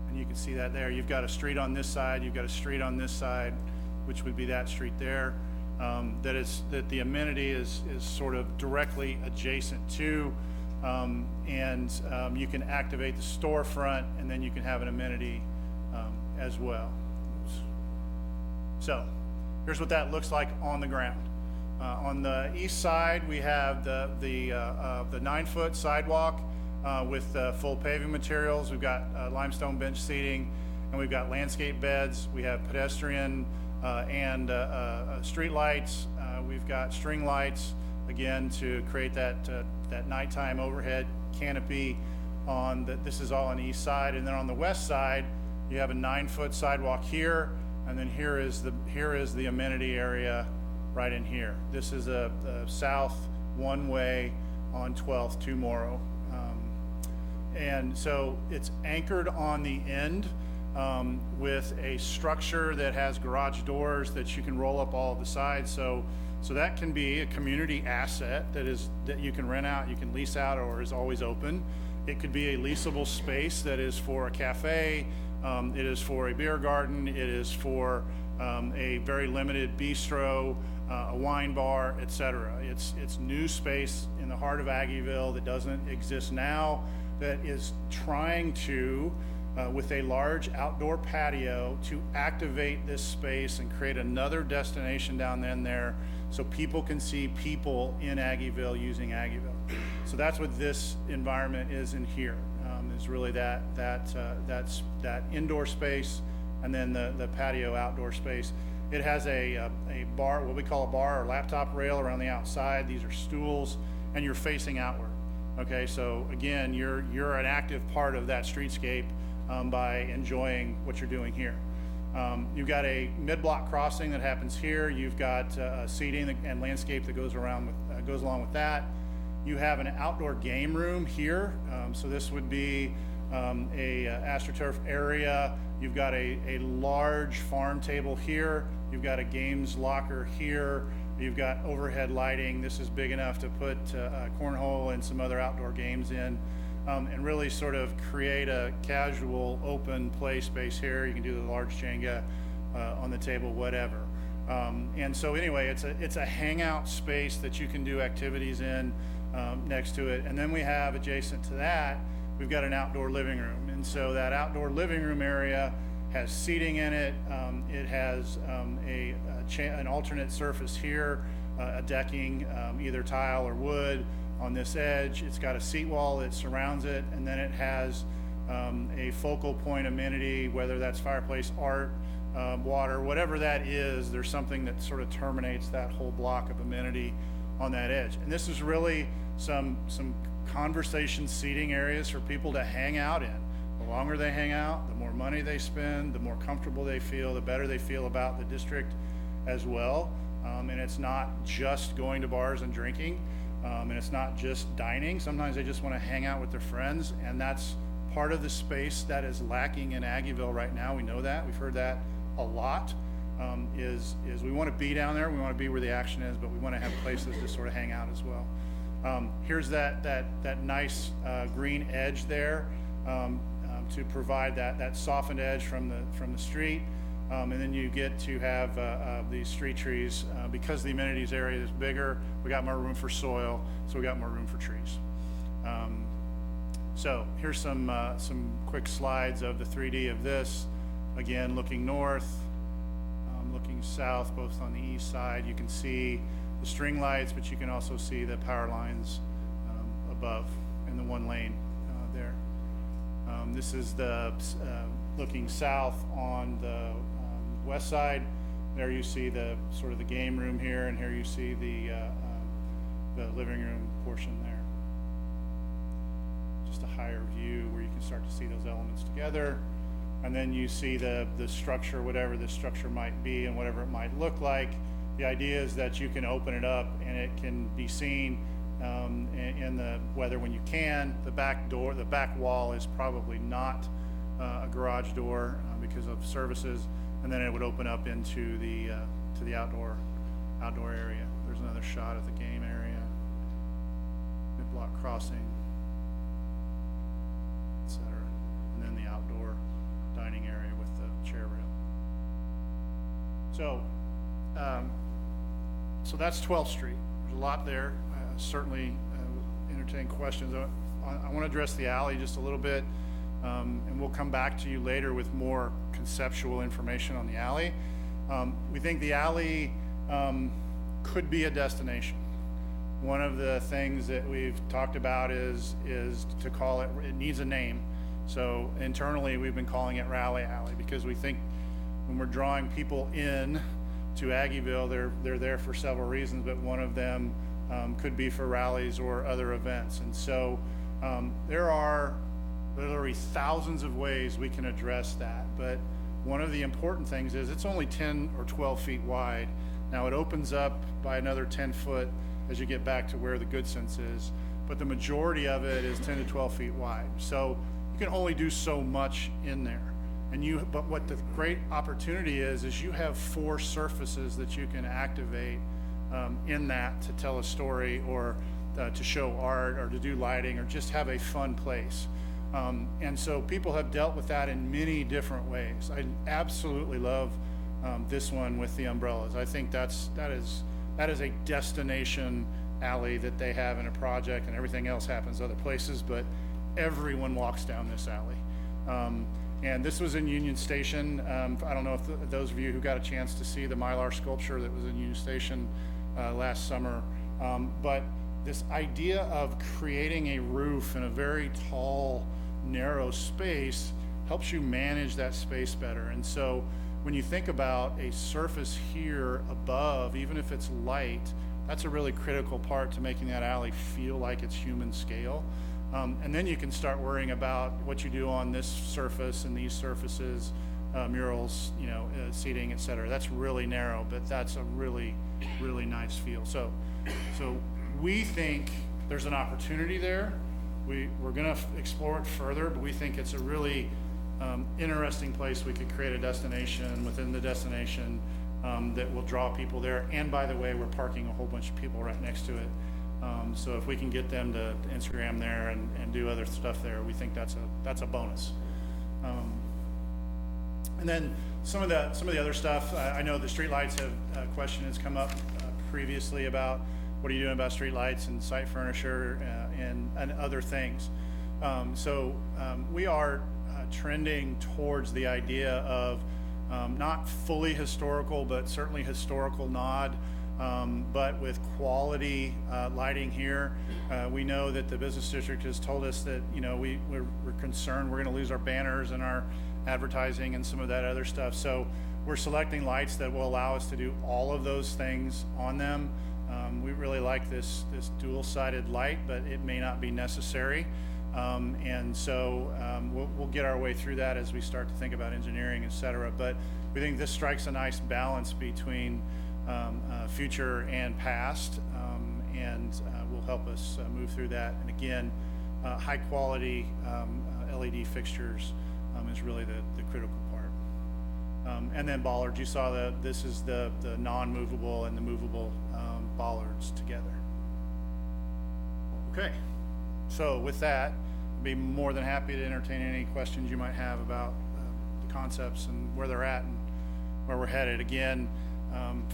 And you can see that there. You've got a street on this side, you've got a street on this side, which would be that street there. That the amenity is sort of directly adjacent to, you can activate the storefront, and then you can have an amenity as well. Oops. So here's what that looks like on the ground. On the east side, we have the 9-foot sidewalk with full paving materials. We've got limestone bench seating, and we've got landscape beds. We have pedestrian and street lights. We've got string lights, again, to create that nighttime overhead canopy. This is all on the east side, and then on the west side, you have a 9-foot sidewalk here, and then here is the amenity area right in here. This is a south one-way on 12th to Morrow. And so it's anchored on the end with a structure that has garage doors that you can roll up all of the sides. So that can be a community asset that you can rent out, you can lease out, or is always open. It could be a leasable space that is for a cafe, it is for a beer garden, it is for a very limited bistro, a wine bar, etc. It's new space in the heart of Aggieville that doesn't exist now, that is trying to, with a large outdoor patio, to activate this space and create another destination down there so people can see people in Aggieville using Aggieville. So that's what this environment is in here, is really that indoor space and then the patio outdoor space. It has a bar, what we call a bar or laptop rail around the outside. These are stools, and you're facing outward. Okay, so again, you're an active part of that streetscape by enjoying what you're doing here. You've got a mid-block crossing that happens here. You've got seating and landscape that goes along with that. You have an outdoor game room here. So this would be a AstroTurf area. You've got a large farm table here. You've got a games locker here. You've got overhead lighting. This is big enough to put cornhole and some other outdoor games in, and really sort of create a casual open play space here. You can do the large Jenga on the table, whatever. And so anyway, it's a hangout space that you can do activities in next to it. And then we have, adjacent to that, we've got an outdoor living room. And so that outdoor living room area has seating in it. It has an alternate surface here, a decking, either tile or wood on this edge. It's got a seat wall that surrounds it, and then it has a focal point amenity, whether that's fireplace, art, water, whatever that is. There's something that sort of terminates that whole block of amenity on that edge. And this is really some conversation seating areas for people to hang out in. The longer they hang out, the more money they spend, the more comfortable they feel, the better they feel about the district as well. And it's not just going to bars and drinking, and it's not just dining. Sometimes they just want to hang out with their friends, and that's part of the space that is lacking in Aggieville right now. We know that. We've heard that a lot. Is we want to be down there, we want to be where the action is, but we want to have places to sort of hang out as well. Here's that nice green edge there to provide that softened edge from the street, and then you get to have these street trees. Because the amenities area is bigger, we got more room for soil, so we got more room for trees. So here's some quick slides of the 3D of this. Again, looking north, looking south, both on the east side. You can see the string lights, but you can also see the power lines above in the one lane there. This is the looking south on the west side. There you see the sort of the game room here, and here you see the living room portion there. Just a higher view where you can start to see those elements together. And then you see the structure, whatever the structure might be and whatever it might look like. The idea is that you can open it up and it can be seen in the weather when you can. The back door, the back wall is probably not a garage door because of services, and then it would open up into the to the outdoor area. There's another shot of the game area, mid-block crossing, etc., and then the outdoor dining area with the chair rail. So, so that's 12th Street. There's a lot there. Certainly entertain questions. I want to address the alley just a little bit, and we'll come back to you later with more conceptual information on the alley. We think the alley could be a destination. One of the things that we've talked about is to call it, it needs a name. So internally, we've been calling it Rally Alley because we think when we're drawing people in to Aggieville, they're there for several reasons, but one of them could be for rallies or other events. And so there are literally thousands of ways we can address that. But one of the important things is it's only 10 or 12 feet wide. Now it opens up by another 10 foot as you get back to where the Good Sense is, but the majority of it is 10 to 12 feet wide. So you can only do so much in there. But what the great opportunity is you have 4 surfaces that you can activate in that to tell a story or to show art or to do lighting or just have a fun place. And so people have dealt with that in many different ways. I absolutely love this one with the umbrellas. I think that is a destination alley that they have in a project, and everything else happens other places, but everyone walks down this alley. And this was in Union Station. I don't know if those of you who got a chance to see the Mylar sculpture that was in Union Station last summer, but this idea of creating a roof in a very tall, narrow space helps you manage that space better. And so when you think about a surface here above, even if it's light, that's a really critical part to making that alley feel like it's human scale. And then you can start worrying about what you do on this surface and these surfaces, murals, seating, et cetera. That's really narrow, but that's a really, really nice feel. So we think there's an opportunity there. We're gonna explore it further, but we think it's a really interesting place. We could create a destination within the destination that will draw people there. And by the way, we're parking a whole bunch of people right next to it. So if we can get them to Instagram there and do other stuff there, we think that's a bonus. And then some of the other stuff, I know the streetlights have question has come up previously about what are you doing about streetlights and site furniture and other things. So we are trending towards the idea of not fully historical, but certainly historical nod. But with quality lighting here. We know that the business district has told us that we're concerned we're going to lose our banners and our advertising and some of that other stuff. So we're selecting lights that will allow us to do all of those things on them. We really like this dual-sided light, but it may not be necessary. And so we'll get our way through that as we start to think about engineering, et cetera. But we think this strikes a nice balance between future and past, and will help us move through that. And again, high quality LED fixtures is really the critical part. And then bollards, you saw this is the non-movable and the movable bollards together. Okay, so with that, I'd be more than happy to entertain any questions you might have about the concepts and where they're at and where we're headed. Again,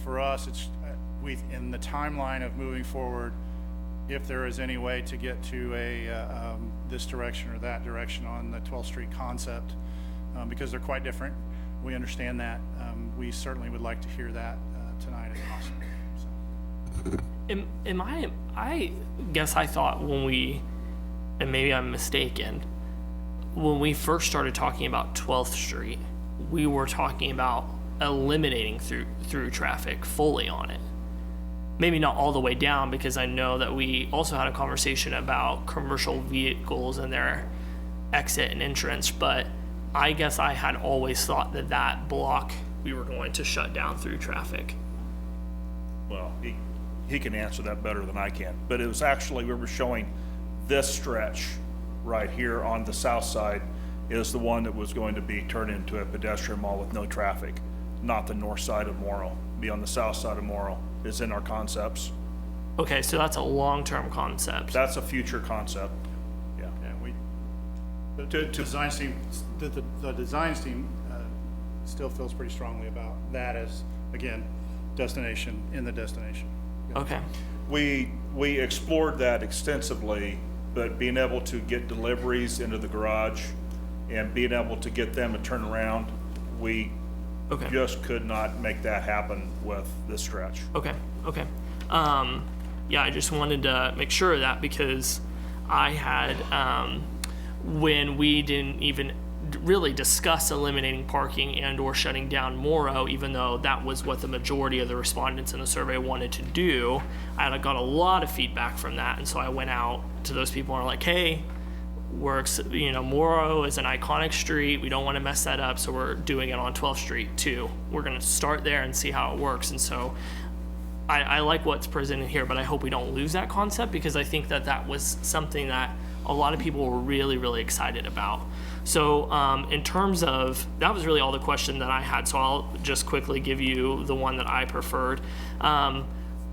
for us, it's in the timeline of moving forward, if there is any way to get to this direction or that direction on the 12th Street concept, because they're quite different. We understand that. We certainly would like to hear that tonight if possible. So. I guess I thought when we, and maybe I'm mistaken, when we first started talking about 12th Street, we were talking about eliminating through traffic fully on it. Maybe not all the way down, because I know that we also had a conversation about commercial vehicles and their exit and entrance, but I guess I had always thought that block we were going to shut down through traffic. Well, he can answer that better than I can, but it was actually, we were showing this stretch right here on the south side is the one that was going to be turned into a pedestrian mall with no traffic, not the north side of Morrow, be on the south side of Morrow, is in our concepts. Okay, so that's a long-term concept. That's a future concept, yeah. Yeah, the design team, the designs team still feels pretty strongly about that as, again, destination in the destination. Okay, We explored that extensively, but being able to get deliveries into the garage and being able to get them to turn around, we Okay. just could not make that happen with this stretch. okay. Yeah, I just wanted to make sure of that because I had, when we didn't even really discuss eliminating parking and or shutting down Morrow, even though that was what the majority of the respondents in the survey wanted to do, I got a lot of feedback from that. And so I went out to those people and were like, hey, Morrow is an iconic street. We don't want to mess that up. So we're doing it on 12th Street too. We're going to start there and see how it works. And so I like what's presented here, but I hope we don't lose that concept because I think that was something that a lot of people were really, really excited about. So in terms of, that was really all the question that I had. So I'll just quickly give you the one that I preferred.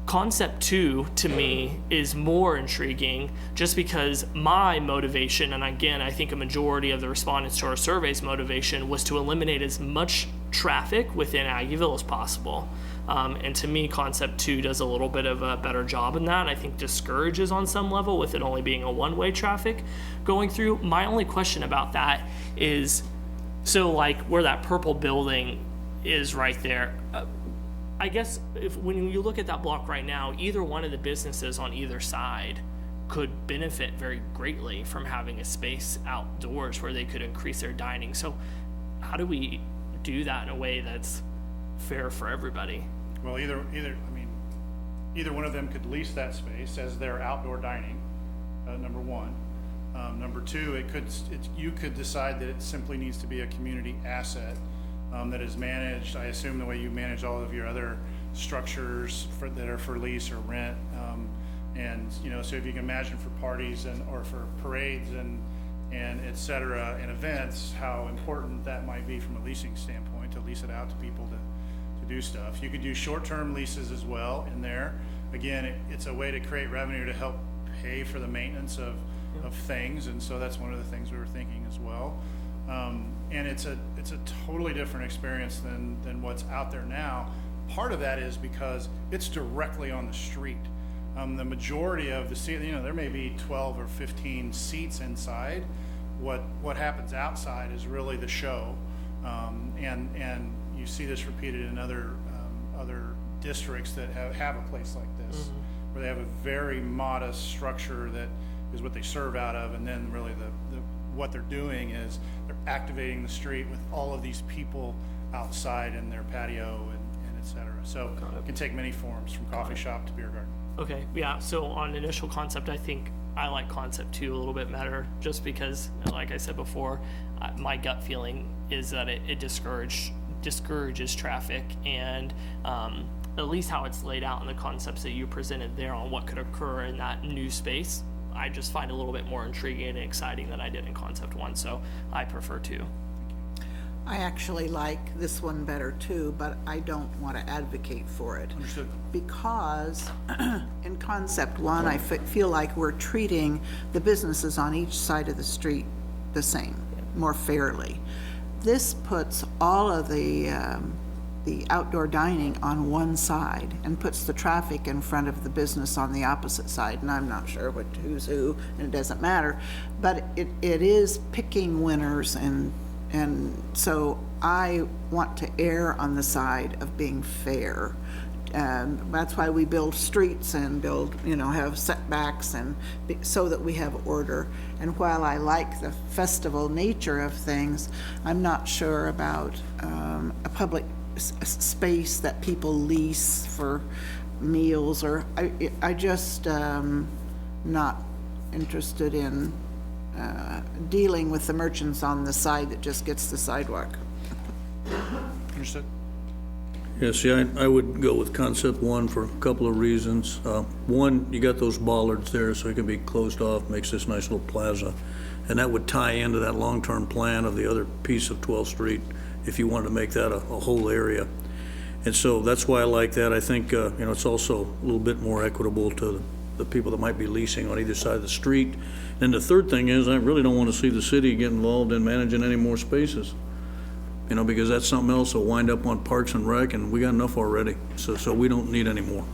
Concept 2 to me is more intriguing just because my motivation, and again, I think a majority of the respondents to our survey's motivation was to eliminate as much traffic within Aggieville as possible. And to me, concept 2 does a little bit of a better job in that. I think discourages on some level with it only being a one-way traffic going through. My only question about that is, so like where that purple building is right there, I guess when you look at that block right now, either one of the businesses on either side could benefit very greatly from having a space outdoors where they could increase their dining. So how do we do that in a way that's fair for everybody? Well, either one of them could lease that space as their outdoor dining, number one. Number two, you could decide that it simply needs to be a community asset that is managed, I assume the way you manage all of your other structures that are for lease or rent. And, so if you can imagine for parties or for parades and et cetera, and events, how important that might be from a leasing standpoint to lease it out to people to do stuff. You could do short-term leases as well in there. Again, it's a way to create revenue to help pay for the maintenance of things, and so that's one of the things we were thinking as well. And it's a totally different experience than what's out there now. Part of that is because it's directly on the street. The majority of the seat, there may be 12 or 15 seats inside. What happens outside is really the show, and you see this repeated in other districts that have a place like this, where they have a very modest structure that is what they serve out of, and then really what they're doing is they're activating the street with all of these people outside in their patio and et cetera. So it can take many forms, from coffee shop to beer garden. Okay, yeah, so on initial concept, I think I like concept 2 a little bit better, just because, like I said before, my gut feeling is that it discourages traffic, and at least how it's laid out in the concepts that you presented there on what could occur in that new space, I just find a little bit more intriguing and exciting than I did in concept 1, so I prefer 2. I actually like this one better too, but I don't want to advocate for it. Understood. Because in concept 1, I feel like we're treating the businesses on each side of the street the same, more fairly. This puts all of the outdoor dining on one side and puts the traffic in front of the business on the opposite side, and I'm not sure who's who, and it doesn't matter, but it is picking winners, and so I want to err on the side of being fair. That's why we build streets and have setbacks and so that we have order. And while I like the festival nature of things, I'm not sure about a public space that people lease for meals, or I just not interested in dealing with the merchants on the side that just gets the sidewalk. Understood. Yeah, see, I would go with concept one for a couple of reasons. One, you got those bollards there, so it can be closed off, makes this nice little plaza. And that would tie into that long-term plan of the other piece of 12th Street, if you wanted to make that a whole area. And so that's why I like that. I think, it's also a little bit more equitable to the people that might be leasing on either side of the street. And the third thing is, I really don't want to see the city get involved in managing any more spaces. Because that's something else will wind up on Parks and Rec, and we got enough already, so we don't need any more.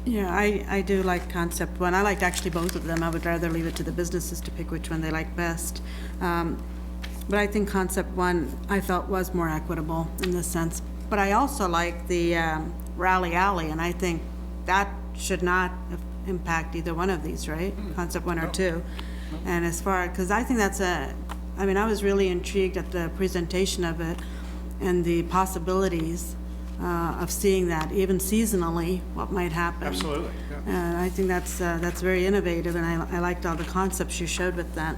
Yeah, I do like concept one. I liked actually both of them. I would rather leave it to the businesses to pick which one they like best. But I think concept one, I felt was more equitable in this sense. But I also like the Rally Alley, and I think that should not impact either one of these, right? Concept one or two. And as far, because I think that's I was really intrigued at the presentation of it and the possibilities of seeing that, even seasonally, what might happen. Absolutely, yeah. And I think that's very innovative, and I liked all the concepts you showed with that.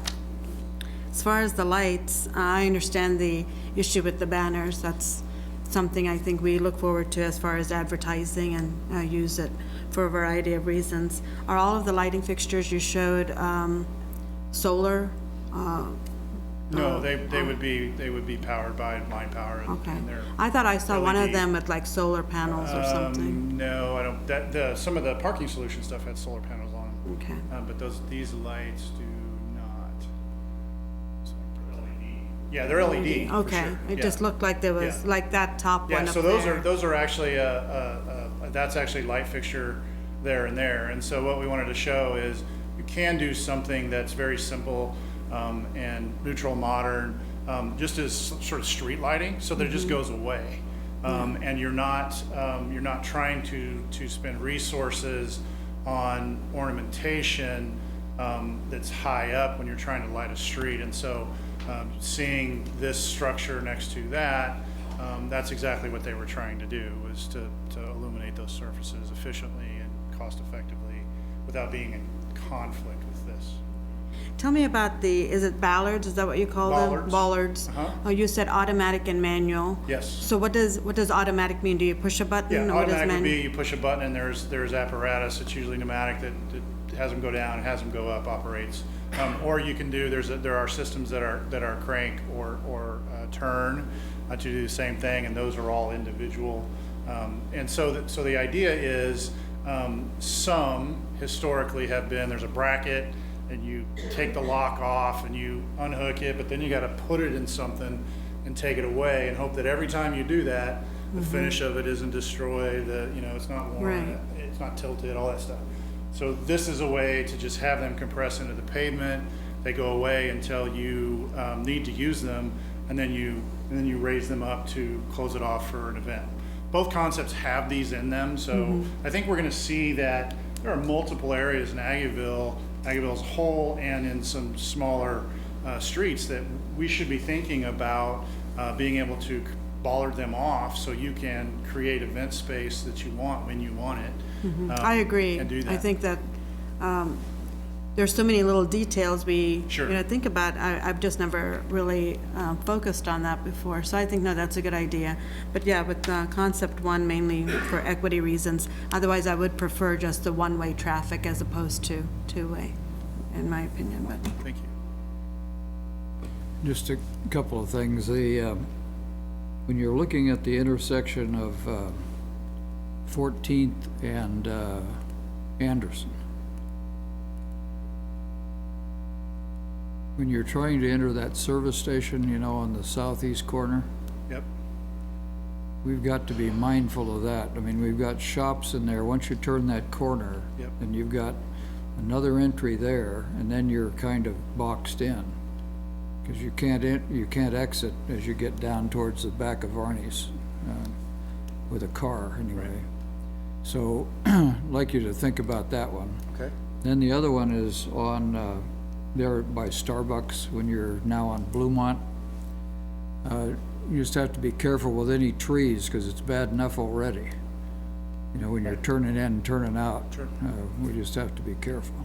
As far as the lights, I understand the issue with the banners. That's something I think we look forward to as far as advertising and use it for a variety of reasons. Are all of the lighting fixtures you showed solar? No, they would be powered by line power. Okay. And they're I thought I saw one of LED. them with like solar panels or something. No, I don't. Some of the parking solution stuff had solar panels on them. Okay. But these lights do not. So LED. Yeah, they're LED. for Okay, sure. it Yeah. just looked like there was, Yeah. like that top one Yeah, up so there. those are actually that's actually light fixture there and there. And so what we wanted to show is you can do something that's very simple and neutral, modern, just as sort of street lighting, so that it just goes away. And you're not trying to spend resources on ornamentation that's high up when you're trying to light a street. And so seeing this structure next to that, that's exactly what they were trying to do, was to illuminate those surfaces efficiently and cost effectively without being in conflict with this. Tell me about is it ballards, is that what you call them? Bollards. Bollards. Uh-huh. Oh, you said automatic and manual. Yes. So what does automatic mean? Do you push a button? Yeah, or what does automatic would manu- be you push a button and there's apparatus, it's usually pneumatic, that has them go down, has them go up, operates. Or you can do, there are systems that are crank or turn to do the same thing, and those are all individual. And so the idea is, some historically have been, there's a bracket, and you take the lock off and you unhook it, but then you got to put it in something and take it away and hope that every time you do that, the finish of it isn't destroyed, it's not worn, Right. it's not tilted, all that stuff. So this is a way to just have them compress into the pavement. They go away until you need to use them, and then you raise them up to close it off for an event. Both concepts have these in them, so I think we're going to see that there are multiple areas in Aggieville as a whole, and in some smaller streets, that we should be thinking about being able to bollard them off so you can create event space that you want when you want it. I agree. And do that. I think that there's so many little details we Sure. think about. I've just never really focused on that before. So I think, no, that's a good idea. But yeah, with concept one, mainly for equity reasons. Otherwise, I would prefer just the one-way traffic as opposed to two-way, in my opinion. But Thank you. Just a couple of things. When you're looking at the intersection of 14th and Anderson, when you're trying to enter that service station, on the southeast corner, Yep. we've got to be mindful of that. I mean, we've got shops in there. Once you turn that corner, Yep. and you've got another entry there, and then you're kind of boxed in. Because you can't exit as you get down towards the back of Arnie's, with a car anyway. So, I'd like you to think about that one. Okay. Then the other one is on, there by Starbucks, when you're now on Bluemont. You just have to be careful with any trees, because it's bad enough already. When you're turning in and turning out. Sure. We just have to be careful.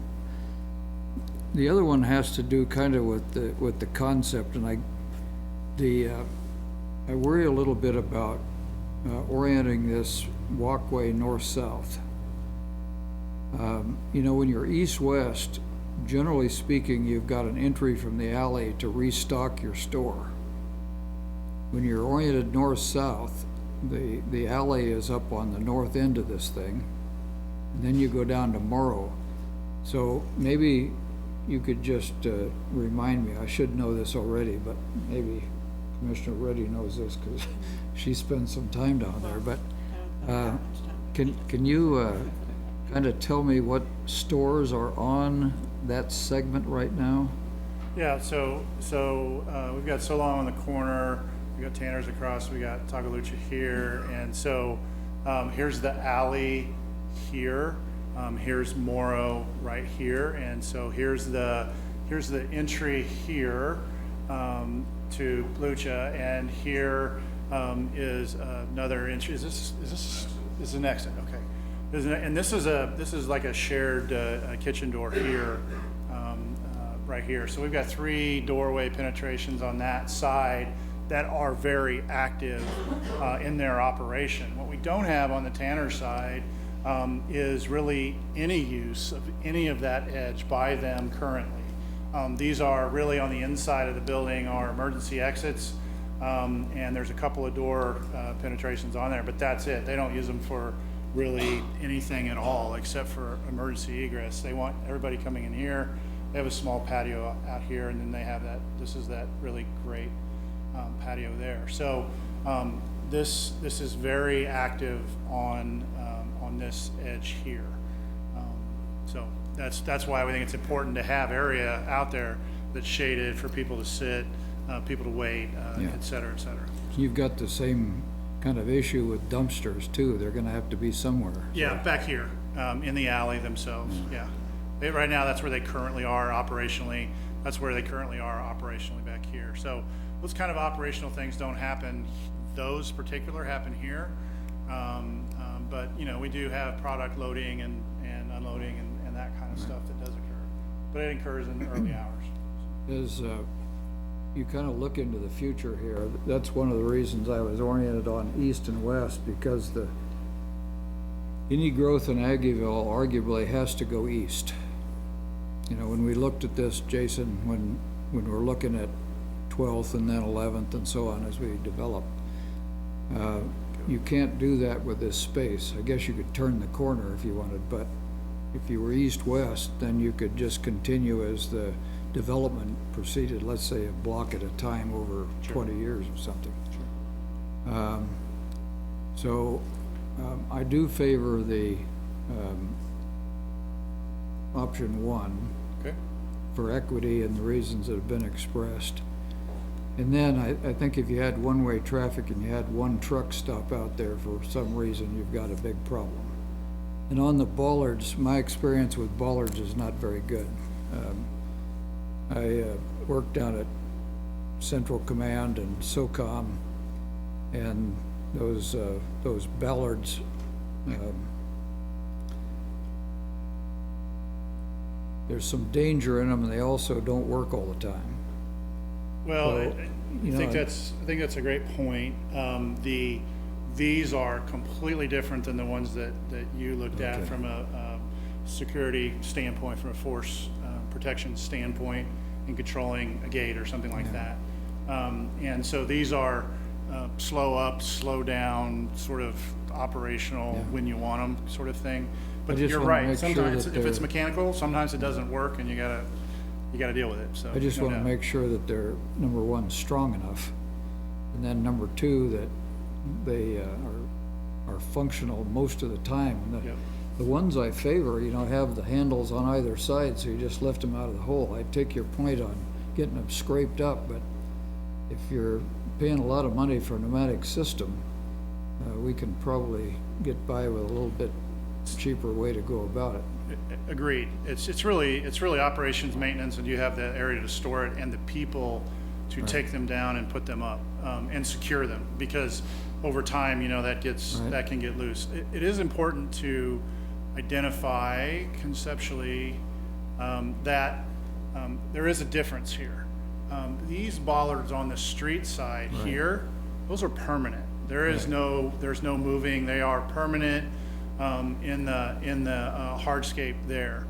The other one has to do kind of with the concept, and I worry a little bit about orienting this walkway north-south. You know, when you're east-west, generally speaking, you've got an entry from the alley to restock your store. When you're oriented north-south, the alley is up on the north end of this thing, and then you go down to Morrow. So maybe you could just remind me, I should know this already, but maybe Commissioner Reddy knows this because she spends some time down there, but can you kind of tell me what stores are on that segment right now? Yeah, so we've got So Long on the corner, we got Tanner's across, we got Tagalucha here, and so here's the alley here. Here's Morrow right here, and so here's the entry here to Lucha, and here is another entry. Is this an exit? Okay. And this is like a shared kitchen door here, right here. So we've got 3 doorway penetrations on that side that are very active in their operation. What we don't have on the Tanner side is really any use of any of that edge by them currently. These are really on the inside of the building, our emergency exits, and there's a couple of door penetrations on there, but that's it. They don't use them for really anything at all except for emergency egress. They want everybody coming in here. They have a small patio out here, and then they have this is that really great patio there. So this is very active on this edge here. So that's why we think it's important to have area out there that's shaded for people to sit, people to wait, et cetera, et cetera. You've got the same kind of issue with dumpsters too. They're gonna have to be somewhere. Yeah, back here, in the alley themselves, yeah. Right now, that's where they currently are operationally. That's where they currently are operationally back here. So those kind of operational things don't happen. Those particular happen here. But, you know, we do have product loading and unloading and that kind of stuff that does occur. But it occurs in the early hours. As you kind of look into the future here, that's one of the reasons I was oriented on east and west, because any growth in Aggieville arguably has to go east. You know, when we looked at this, Jason, when we're looking at 12th and then 11th and so on as we develop, you can't do that with this space. I guess you could turn the corner if you wanted, but if you were east-west, then you could just continue as the development proceeded, let's say a block at a time over 20 years or something. I do favor the option 1 Okay. for equity and the reasons that have been expressed. And then I think if you had one-way traffic and you had one truck stop out there for some reason, you've got a big problem. And on the bollards, my experience with bollards is not very good. I worked down at Central Command and SOCOM, and those bollards, there's some danger in them, and they also don't work all the time. Well, So, I you know, think that's a great point. These are completely different than the ones that you looked at Okay. from a security standpoint, from a force protection standpoint in controlling a gate or something like that. And so these are slow up, slow down, sort of operational when you want them sort of thing. But just you're wanna right, make sure sometimes that if it's they're- mechanical, sometimes it doesn't work and you gotta deal with it, so. I just no want to doubt. make sure that they're, number one, strong enough, and then number two, that they are functional most of the time. And Yep. the ones I favor, you know, have the handles on either side, so you just lift them out of the hole. I take your point on getting them scraped up, but if you're paying a lot of money for a pneumatic system, we can probably get by with a little bit cheaper way to go about it. Agreed. It's really operations maintenance, and you have the area to store it and the people to take them down and put them up, and secure them, because over time, you know, that can get loose. It is important to identify conceptually that there is a difference here. These bollards on the street side here those are permanent. There's no moving. They are permanent in the hardscape there.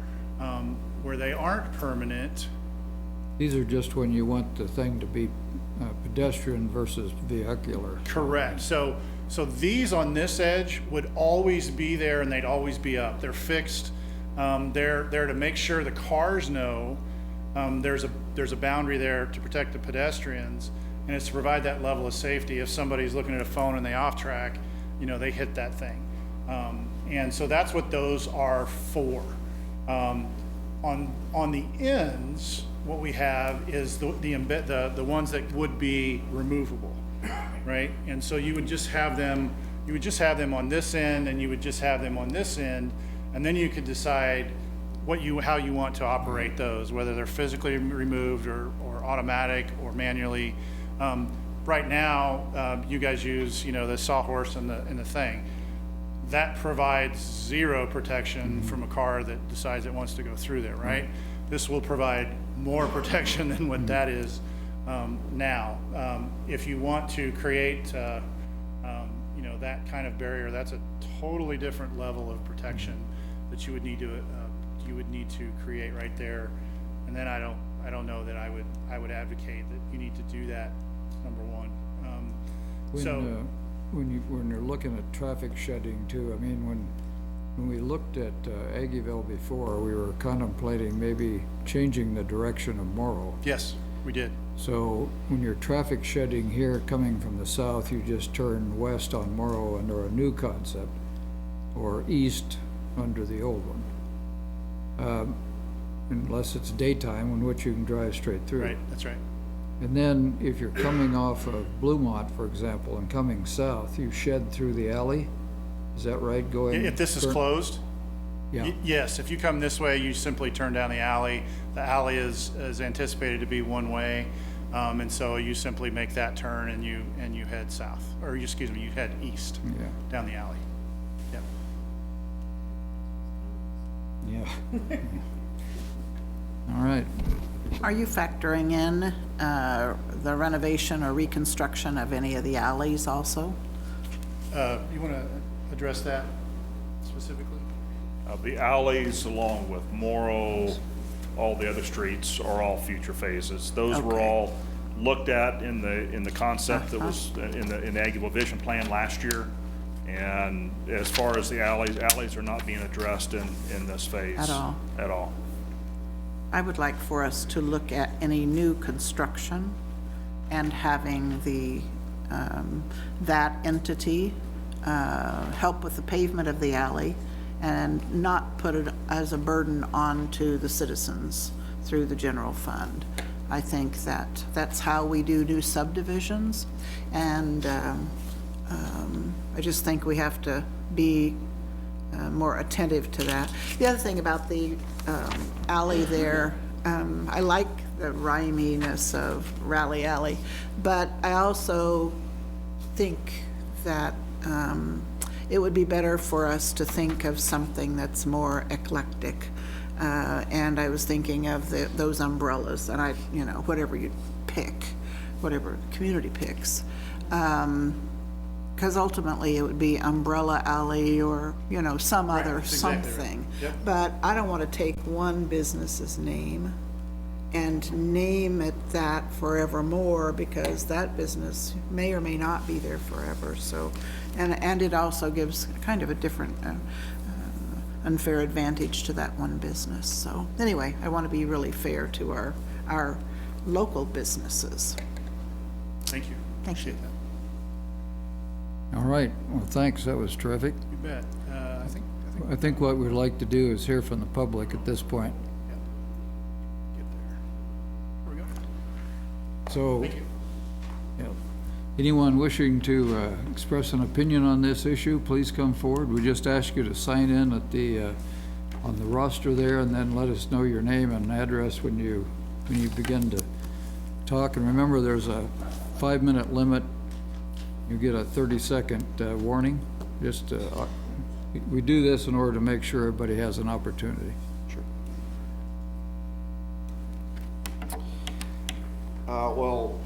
Where they aren't permanent, These are just when you want the thing to be pedestrian versus vehicular. correct. So these on this edge would always be there and they'd always be up. They're fixed. They're there to make sure the cars know there's a boundary there to protect the pedestrians, and it's to provide that level of safety. If somebody's looking at a phone and they off track, they hit that thing. And so that's what those are for. On the ends, what we have is the ones that would be removable, right? And so you would just have them on this end, and you would just have them on this end, and then you could decide how you want to operate those, whether they're physically removed or automatic or manually. Right now, you guys use the sawhorse and the thing. That provides zero protection from a car that decides it wants to go through there, right? This will provide more protection than what that is now. If you want to create, that kind of barrier, that's a totally different level of protection that you would need to create right there. And then I don't know that I would advocate that you need to do that. Number one. When you're looking at traffic shedding too, I mean, when we looked at Aggieville before, we were contemplating maybe changing the direction of Morrow. Yes, we did. So when you're traffic shedding here coming from the south, you just turn west on Morrow under a new concept, or east under the old one. Unless it's daytime, in which you can drive straight through. Right, that's right. And then if you're coming off of Bluemont, for example, and coming south, you shed through the alley? Is that right, going? If this is closed? Yeah. Yes, if you come this way, you simply turn down the alley. The alley is anticipated to be one way, and so you simply make that turn and you head south, or you head east down the alley. Yep. Yeah. All right. Are you factoring in the renovation or reconstruction of any of the alleys also? You want to address that specifically? The alleys, along with Morrow, all the other streets, are all future phases. Those were Okay. all looked at in the concept that was in the Aggieville Vision Plan last year. And as far as the alleys are not being addressed in this phase. At all? At all. I would like for us to look at any new construction and having that entity help with the pavement of the alley and not put it as a burden onto the citizens through the general fund. I think that's how we do subdivisions, and I just think we have to be more attentive to that. The other thing about the alley there, I like the rhyminess of Rally Alley, but I also think that it would be better for us to think of something that's more eclectic. And I was thinking of those umbrellas, and whatever you pick, whatever the community picks. Because ultimately it would be Umbrella Alley or, some other that's exactly right. something. Yep. But I don't want to take one business's name and name it that forevermore, because that business may or may not be there forever. So, and it also gives kind of a different unfair advantage to that one business. So anyway, I want to be really fair to our local businesses. Thank you. Thank you. Appreciate that. All right. Well, thanks. That was terrific. You bet. I think what we'd like to do is hear from the public at this point. Get there. Where we go? So, Thank you. yeah. Anyone wishing to express an opinion on this issue, please come forward. We just ask you to sign in at on the roster there, and then let us know your name and address when you begin to talk. And remember, there's a 5-minute limit. You get a 30-second warning. Just we do this in order to make sure everybody has an opportunity. Sure. Well,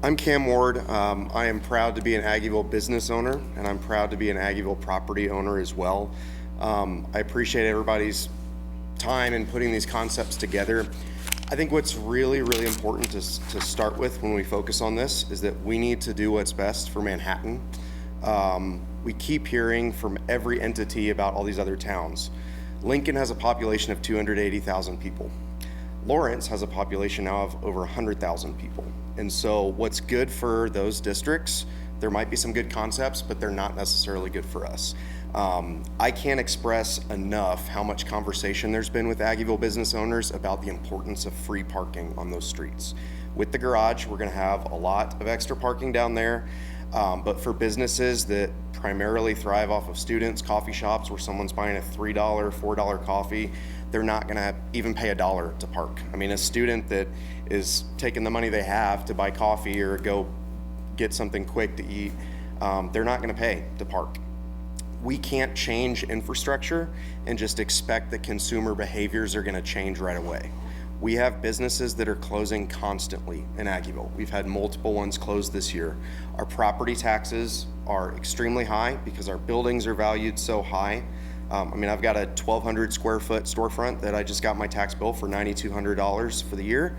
I'm Cam Ward. I am proud to be an Aggieville business owner, and I'm proud to be an Aggieville property owner as well. I appreciate everybody's time in putting these concepts together. I think what's really, really important to start with when we focus on this is that we need to do what's best for Manhattan. We keep hearing from every entity about all these other towns. Lincoln has a population of 280,000 people. Lawrence has a population now of over 100,000 people. And so what's good for those districts, there might be some good concepts, but they're not necessarily good for us. I can't express enough how much conversation there's been with Aggieville business owners about the importance of free parking on those streets. With the garage, we're gonna have a lot of extra parking down there, but for businesses that primarily thrive off of students, coffee shops where someone's buying a $3, $4 coffee, they're not gonna even pay $1 to park. I mean, a student that is taking the money they have to buy coffee or go get something quick to eat, they're not gonna pay to park. We can't change infrastructure and just expect that consumer behaviors are gonna change right away. We have businesses that are closing constantly in Aggieville. We've had multiple ones close this year. Our property taxes are extremely high because our buildings are valued so high. I mean, I've got a 1,200 square foot storefront that I just got my tax bill for $9,200 for the year.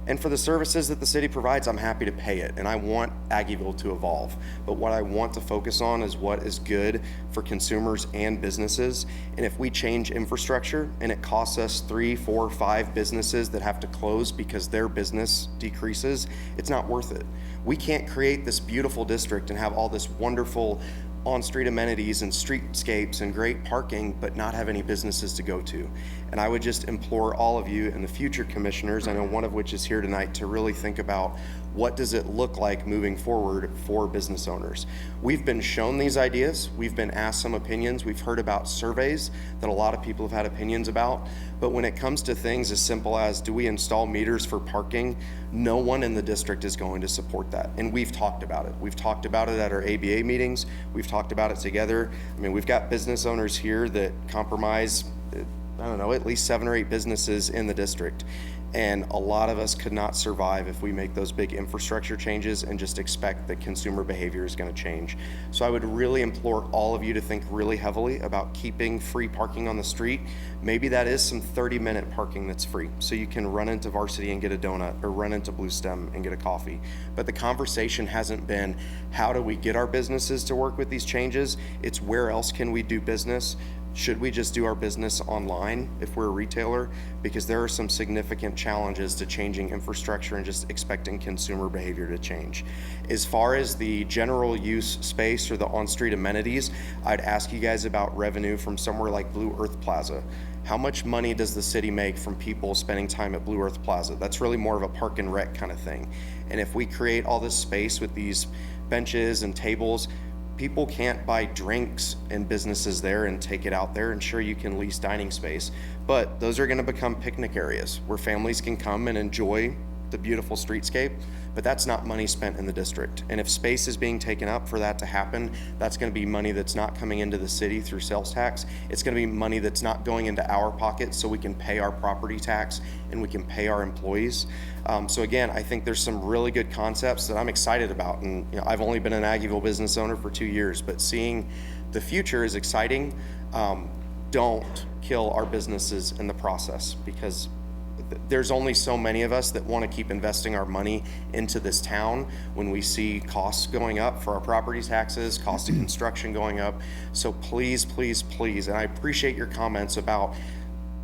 And for the services that the city provides, I'm happy to pay it. And I want Aggieville to evolve. But what I want to focus on is what is good for consumers and businesses. And if we change infrastructure and it costs us 3, 4, 5 businesses that have to close because their business decreases, it's not worth it. We can't create this beautiful district and have all this wonderful on-street amenities and streetscapes and great parking, but not have any businesses to go to. And I would just implore all of you and the future commissioners, I know one of which is here tonight, to really think about what does it look like moving forward for business owners. We've been shown these ideas, we've been asked some opinions, we've heard about surveys that a lot of people have had opinions about, but when it comes to things as simple as do we install meters for parking, no one in the district is going to support that. And we've talked about it. We've talked about it at our ABA meetings, we've talked about it together. I mean, we've got business owners here that compromise, I don't know, at least 7 or 8 businesses in the district. And a lot of us could not survive if we make those big infrastructure changes and just expect that consumer behavior is going to change. So I would really implore all of you to think really heavily about keeping free parking on the street. Maybe that is some 30-minute parking that's free, so you can run into Varsity and get a donut or run into Blue Stem and get a coffee. But the conversation hasn't been how do we get our businesses to work with these changes? It's where else can we do business? Should we just do our business online if we're a retailer? Because there are some significant challenges to changing infrastructure and just expecting consumer behavior to change. As far as the general use space or the on-street amenities, I'd ask you guys about revenue from somewhere like Blue Earth Plaza. How much money does the city make from people spending time at Blue Earth Plaza? That's really more of a park and rec kind of thing. And if we create all this space with these benches and tables, people can't buy drinks in businesses there and take it out there, and sure, you can lease dining space, but those are gonna become picnic areas where families can come and enjoy the beautiful streetscape, but that's not money spent in the district. And if space is being taken up for that to happen, that's gonna be money that's not coming into the city through sales tax. It's gonna be money that's not going into our pockets so we can pay our property tax and we can pay our employees. So again, I think there's some really good concepts that I'm excited about. And you know, I've only been an Aggieville business owner for 2 years, but seeing the future is exciting. Don't kill our businesses in the process, because there's only so many of us that want to keep investing our money into this town when we see costs going up for our property taxes, cost of construction going up. So please, please, please, and I appreciate your comments about,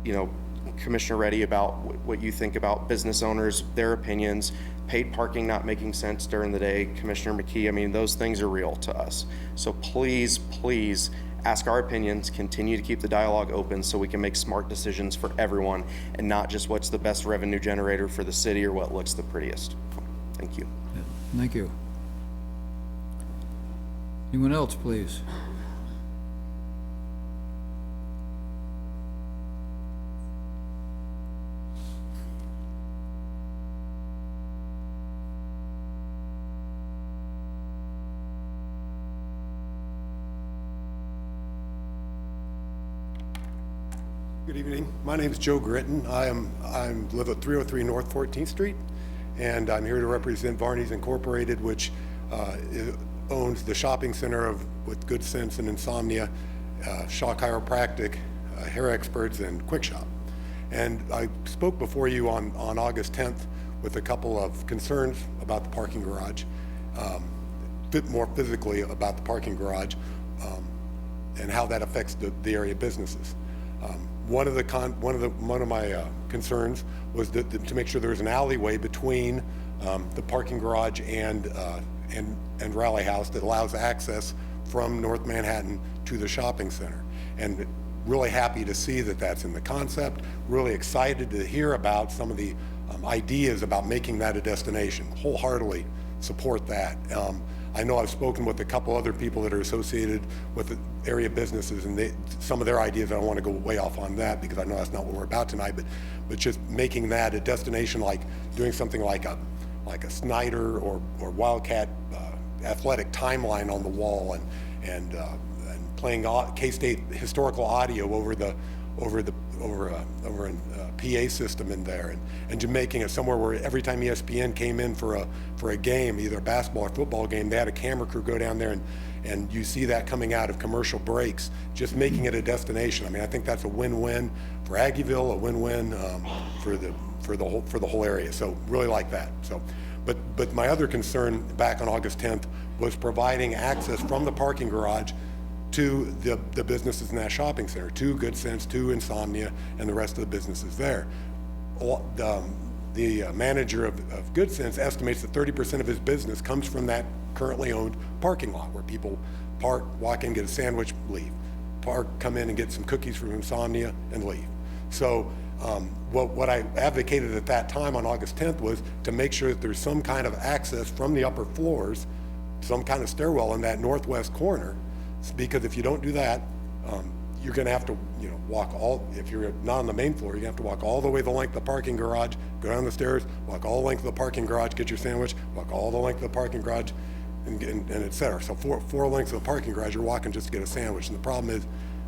you know, Commissioner Reddy, about what you think about business owners, their opinions, paid parking not making sense during the day. Commissioner McKee, I mean, those things are real to us. So please, please ask our opinions, continue to keep the dialogue open so we can make smart decisions for everyone and not just what's the best revenue generator for the city or what looks the prettiest. Thank you. Thank you. Anyone else, please? Good evening. My name is Joe Gritton. I live at 303 North 14th Street, and I'm here to represent Varney's Incorporated, which owns the shopping center with Good Sense and Insomnia, Shaw Chiropractic, Hair Experts, and Quick Shop. And I spoke before you on August 10th with a couple of concerns about the parking garage, bit more physically about the parking garage, and how that affects the area businesses. One of my concerns was to make sure there's an alleyway between the parking garage and Rally House that allows access from North Manhattan to the shopping center. And really happy to see that that's in the concept. Really excited to hear about some of the ideas about making that a destination. Wholeheartedly support that. I know I've spoken with a couple other people that are associated with the area businesses, and some of their ideas, I don't want to go way off on that because I know that's not what we're about tonight, but just making that a destination, like doing something like a Snyder or Wildcat athletic timeline on the wall, and playing K-State historical audio over a PA system in there, and just making it somewhere where every time ESPN came in for a game, either a basketball or football game, they had a camera crew go down there, and you see that coming out of commercial breaks, just making it a destination. I mean, I think that's a win-win for Aggieville, a win-win for the whole area. So really like that. So, but my other concern back on August 10th was providing access from the parking garage to the businesses in that shopping center, to Good Sense, to Insomnia, and the rest of the businesses there. The manager of Good Sense estimates that 30% of his business comes from that currently owned parking lot where people park, walk in, get a sandwich, leave. Park, come in and get some cookies from Insomnia, and leave. So what I advocated at that time on August 10th was to make sure that there's some kind of access from the upper floors, some kind of stairwell in that northwest corner, because if you don't do that, you're going to have to, walk if you're not on the main floor, you're going to have to walk all the way the length of the parking garage, go down the stairs, walk all the length of the parking garage, get your sandwich, walk all the length of the parking garage, and et cetera. So four lengths of the parking garage, you're walking just to get a sandwich. And the problem is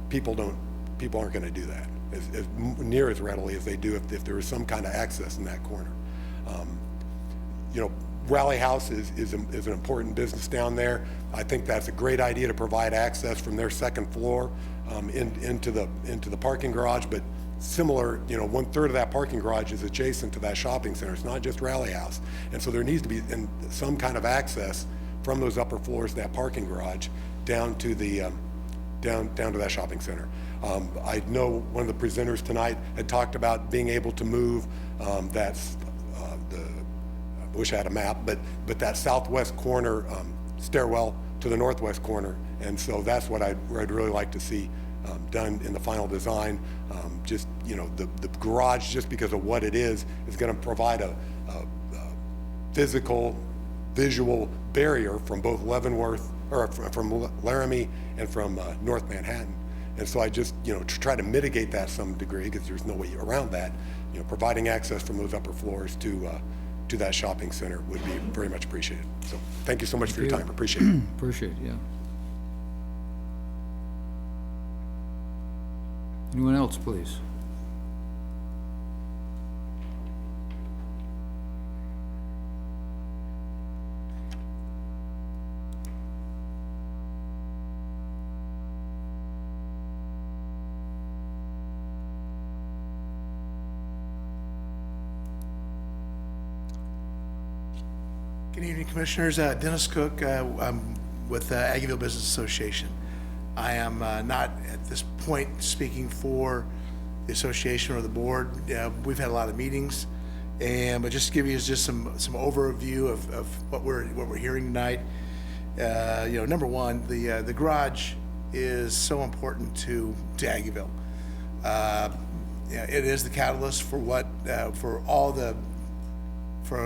people aren't going to do that as near as readily as they do if there is some kind of access in that corner. Rally House is an important business down there. I think that's a great idea to provide access from their second floor into the parking garage. But similar, 1/3 of that parking garage is adjacent to that shopping center. It's not just Rally House, and so there needs to be some kind of access from those upper floors of that parking garage down to the down to that shopping center. I know one of the presenters tonight had talked about being able to move I wish I had a map, but that southwest corner stairwell to the northwest corner, and so that's what I'd really like to see done in the final design. Just the garage, just because of what it is going to provide a visual barrier from both Leavenworth, or from Laramie and from North Manhattan. And so I just, to try to mitigate that some degree, because there's no way around that, providing access from those upper floors to that shopping center would be very much appreciated. So thank you so much for your time. Appreciate it. Appreciate it, yeah. Anyone else, please? Good evening, Commissioners. Dennis Cook. I'm with Aggieville Business Association. I am not at this point speaking for the association or the board. We've had a lot of meetings, but just to give you just some overview of what we're hearing tonight. Number one, the garage is so important to Aggieville. It is the catalyst for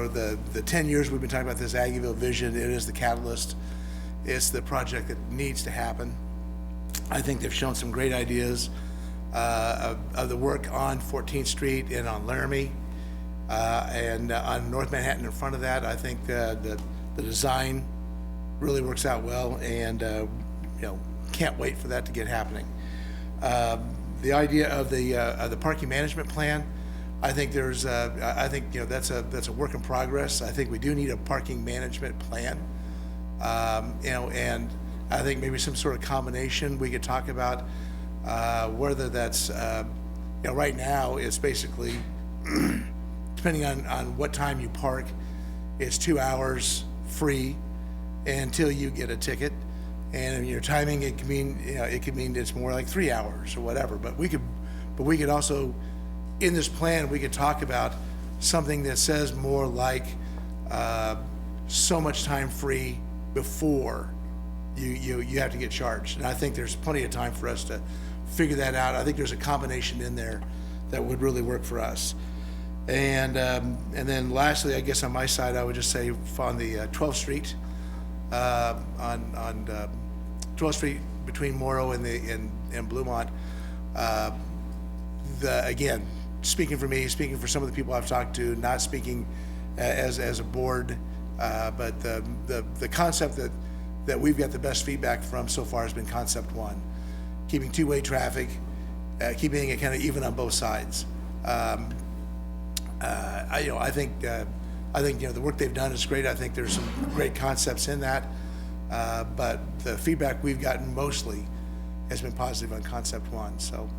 the 10 years we've been talking about this Aggieville vision. It is the catalyst. It's the project that needs to happen. I think they've shown some great ideas of the work on 14th Street and on Laramie, and on North Manhattan in front of that. I think the design really works out well, and can't wait for that to get happening. The idea of the parking management plan, I think there's, I think, you know, that's a work in progress. I think we do need a parking management plan. You know, and I think maybe some sort of combination we could talk about, whether that's, you know, right now it's basically, depending on what time you park, it's 2 hours free until you get a ticket. And your timing, it could mean, you know, it could mean it's more like 3 hours or whatever. But we could also, in this plan, we could talk about something that says more like so much time free before you have to get charged. And I think there's plenty of time for us to figure that out. I think there's a combination in there that would really work for us. And then lastly, I guess on my side, I would just say on the 12th Street, on 12th Street between Morrow and Bluemont, again, speaking for me, speaking for some of the people I've talked to, not speaking as a board, but the concept that we've got the best feedback from so far has been concept one, keeping two-way traffic, keeping it kind of even on both sides. I think you know, the work they've done is great. I think there's some great concepts in that, but the feedback we've gotten mostly has been positive on concept one. So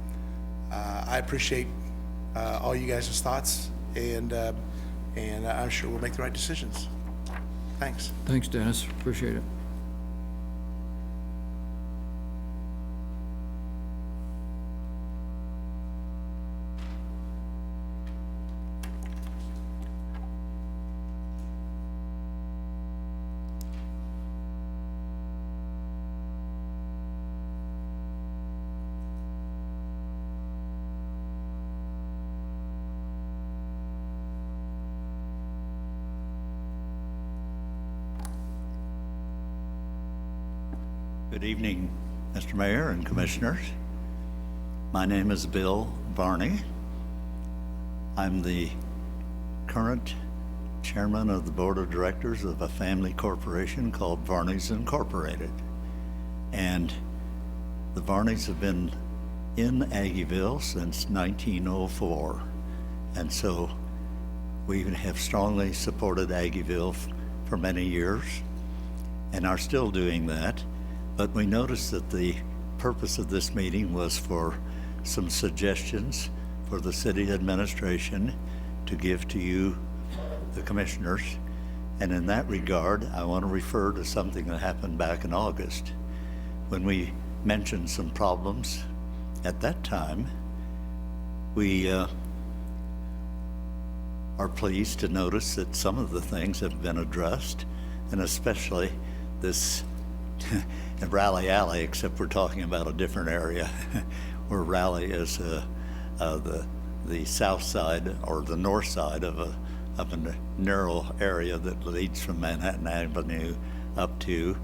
I appreciate all you guys' thoughts, and I'm sure we'll make the right decisions. Thanks. Thanks, Dennis. Appreciate it. Good evening, Mr. Mayor and Commissioners. My name is Bill Varney. I'm the current chairman of the board of directors of a family corporation called Varney's Incorporated. And the Varneys have been in Aggieville since 1904. And so we have strongly supported Aggieville for many years and are still doing that. But we noticed that the purpose of this meeting was for some suggestions for the city administration to give to you, the commissioners. And in that regard, I want to refer to something that happened back in August when we mentioned some problems. At that time, we are pleased to notice that some of the things have been addressed, and especially this Raleigh Alley, except we're talking about a different area where Raleigh is the south side or the north side of a narrow area that leads from Manhattan Avenue up to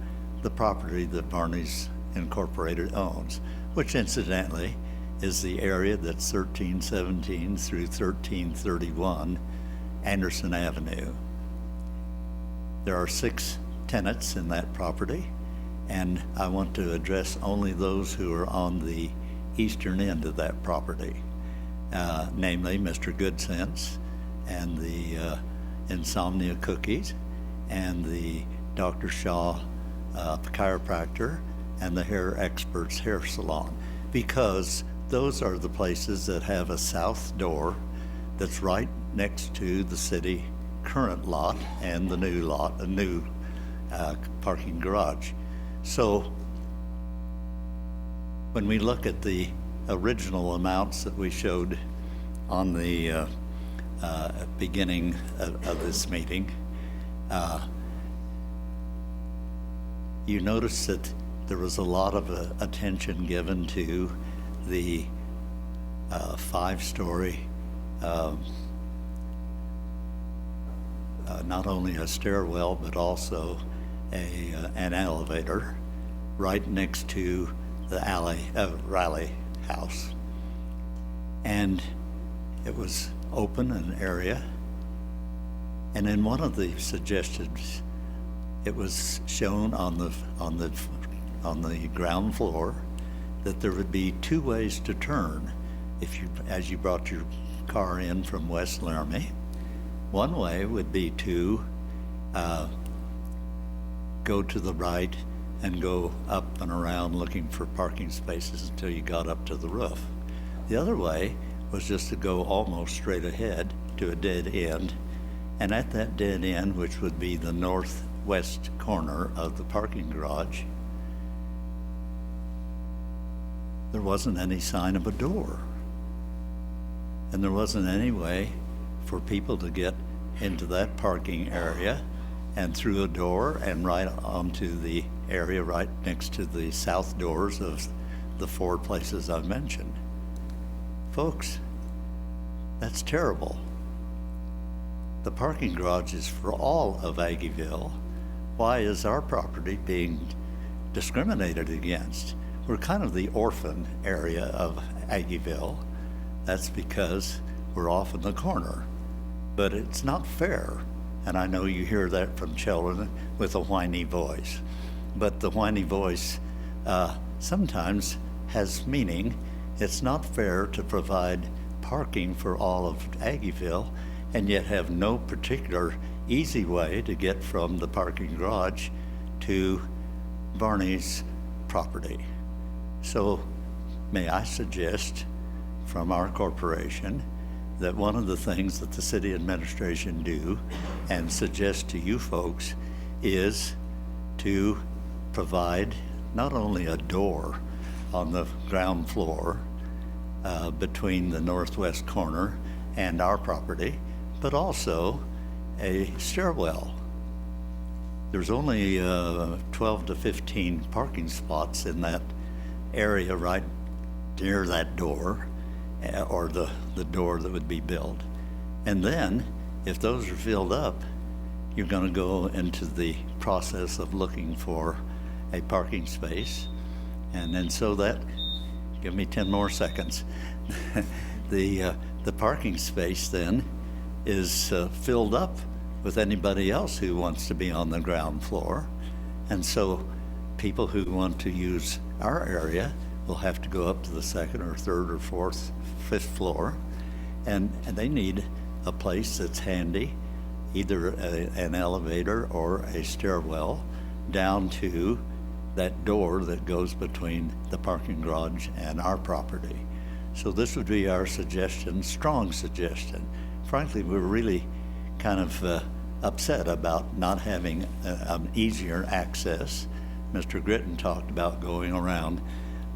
the property that Varney's Incorporated owns, which incidentally is the area that's 1317 through 1331 Anderson Avenue. There are 6 tenants in that property, and I want to address only those who are on the eastern end of that property, namely Mr. Good Sense and the Insomnia Cookies and the Dr. Shaw chiropractor and the Hair Experts Hair Salon, because those are the places that have a south door that's right next to the city current lot and the new lot, a new parking garage. So when we look at the original amounts that we showed on the beginning of this meeting, you notice that there was a lot of attention given to the 5-story, not only a stairwell, but also an elevator right next to the Raleigh house. And it was open an area. And in one of the suggestions, it was shown on the ground floor that there would be 2 ways to turn as you brought your car in from West Laramie. One way would be to go to the right and go up and around looking for parking spaces until you got up to the roof. The other way was just to go almost straight ahead to a dead end, and at that dead end, which would be the northwest corner of the parking garage, there wasn't any sign of a door. And there wasn't any way for people to get into that parking area and through a door and right onto the area right next to the south doors of the 4 places I mentioned. Folks, that's terrible. The parking garage is for all of Aggieville. Why is our property being discriminated against? We're kind of the orphan area of Aggieville. That's because we're off in the corner. But it's not fair, and I know you hear that from children with a whiny voice. But the whiny voice sometimes has meaning. It's not fair to provide parking for all of Aggieville and yet have no particular easy way to get from the parking garage to Barney's property. So may I suggest from our corporation that one of the things that the city administration do and suggest to you folks is to provide not only a door on the ground floor between the northwest corner and our property, but also a stairwell. There's only 12 to 15 parking spots in that area right near that door, or the door that would be built. And then, if those are filled up, you're going to go into the process of looking for a parking space. And then so that, give me 10 more seconds, the parking space then is filled up with anybody else who wants to be on the ground floor. And so people who want to use our area will have to go up to the second or third or fourth, fifth floor, and they need a place that's handy, either an elevator or a stairwell down to that door that goes between the parking garage and our property. So this would be our suggestion, strong suggestion. Frankly, we're really kind of upset about not having an easier access. Mr. Gritton talked about going around,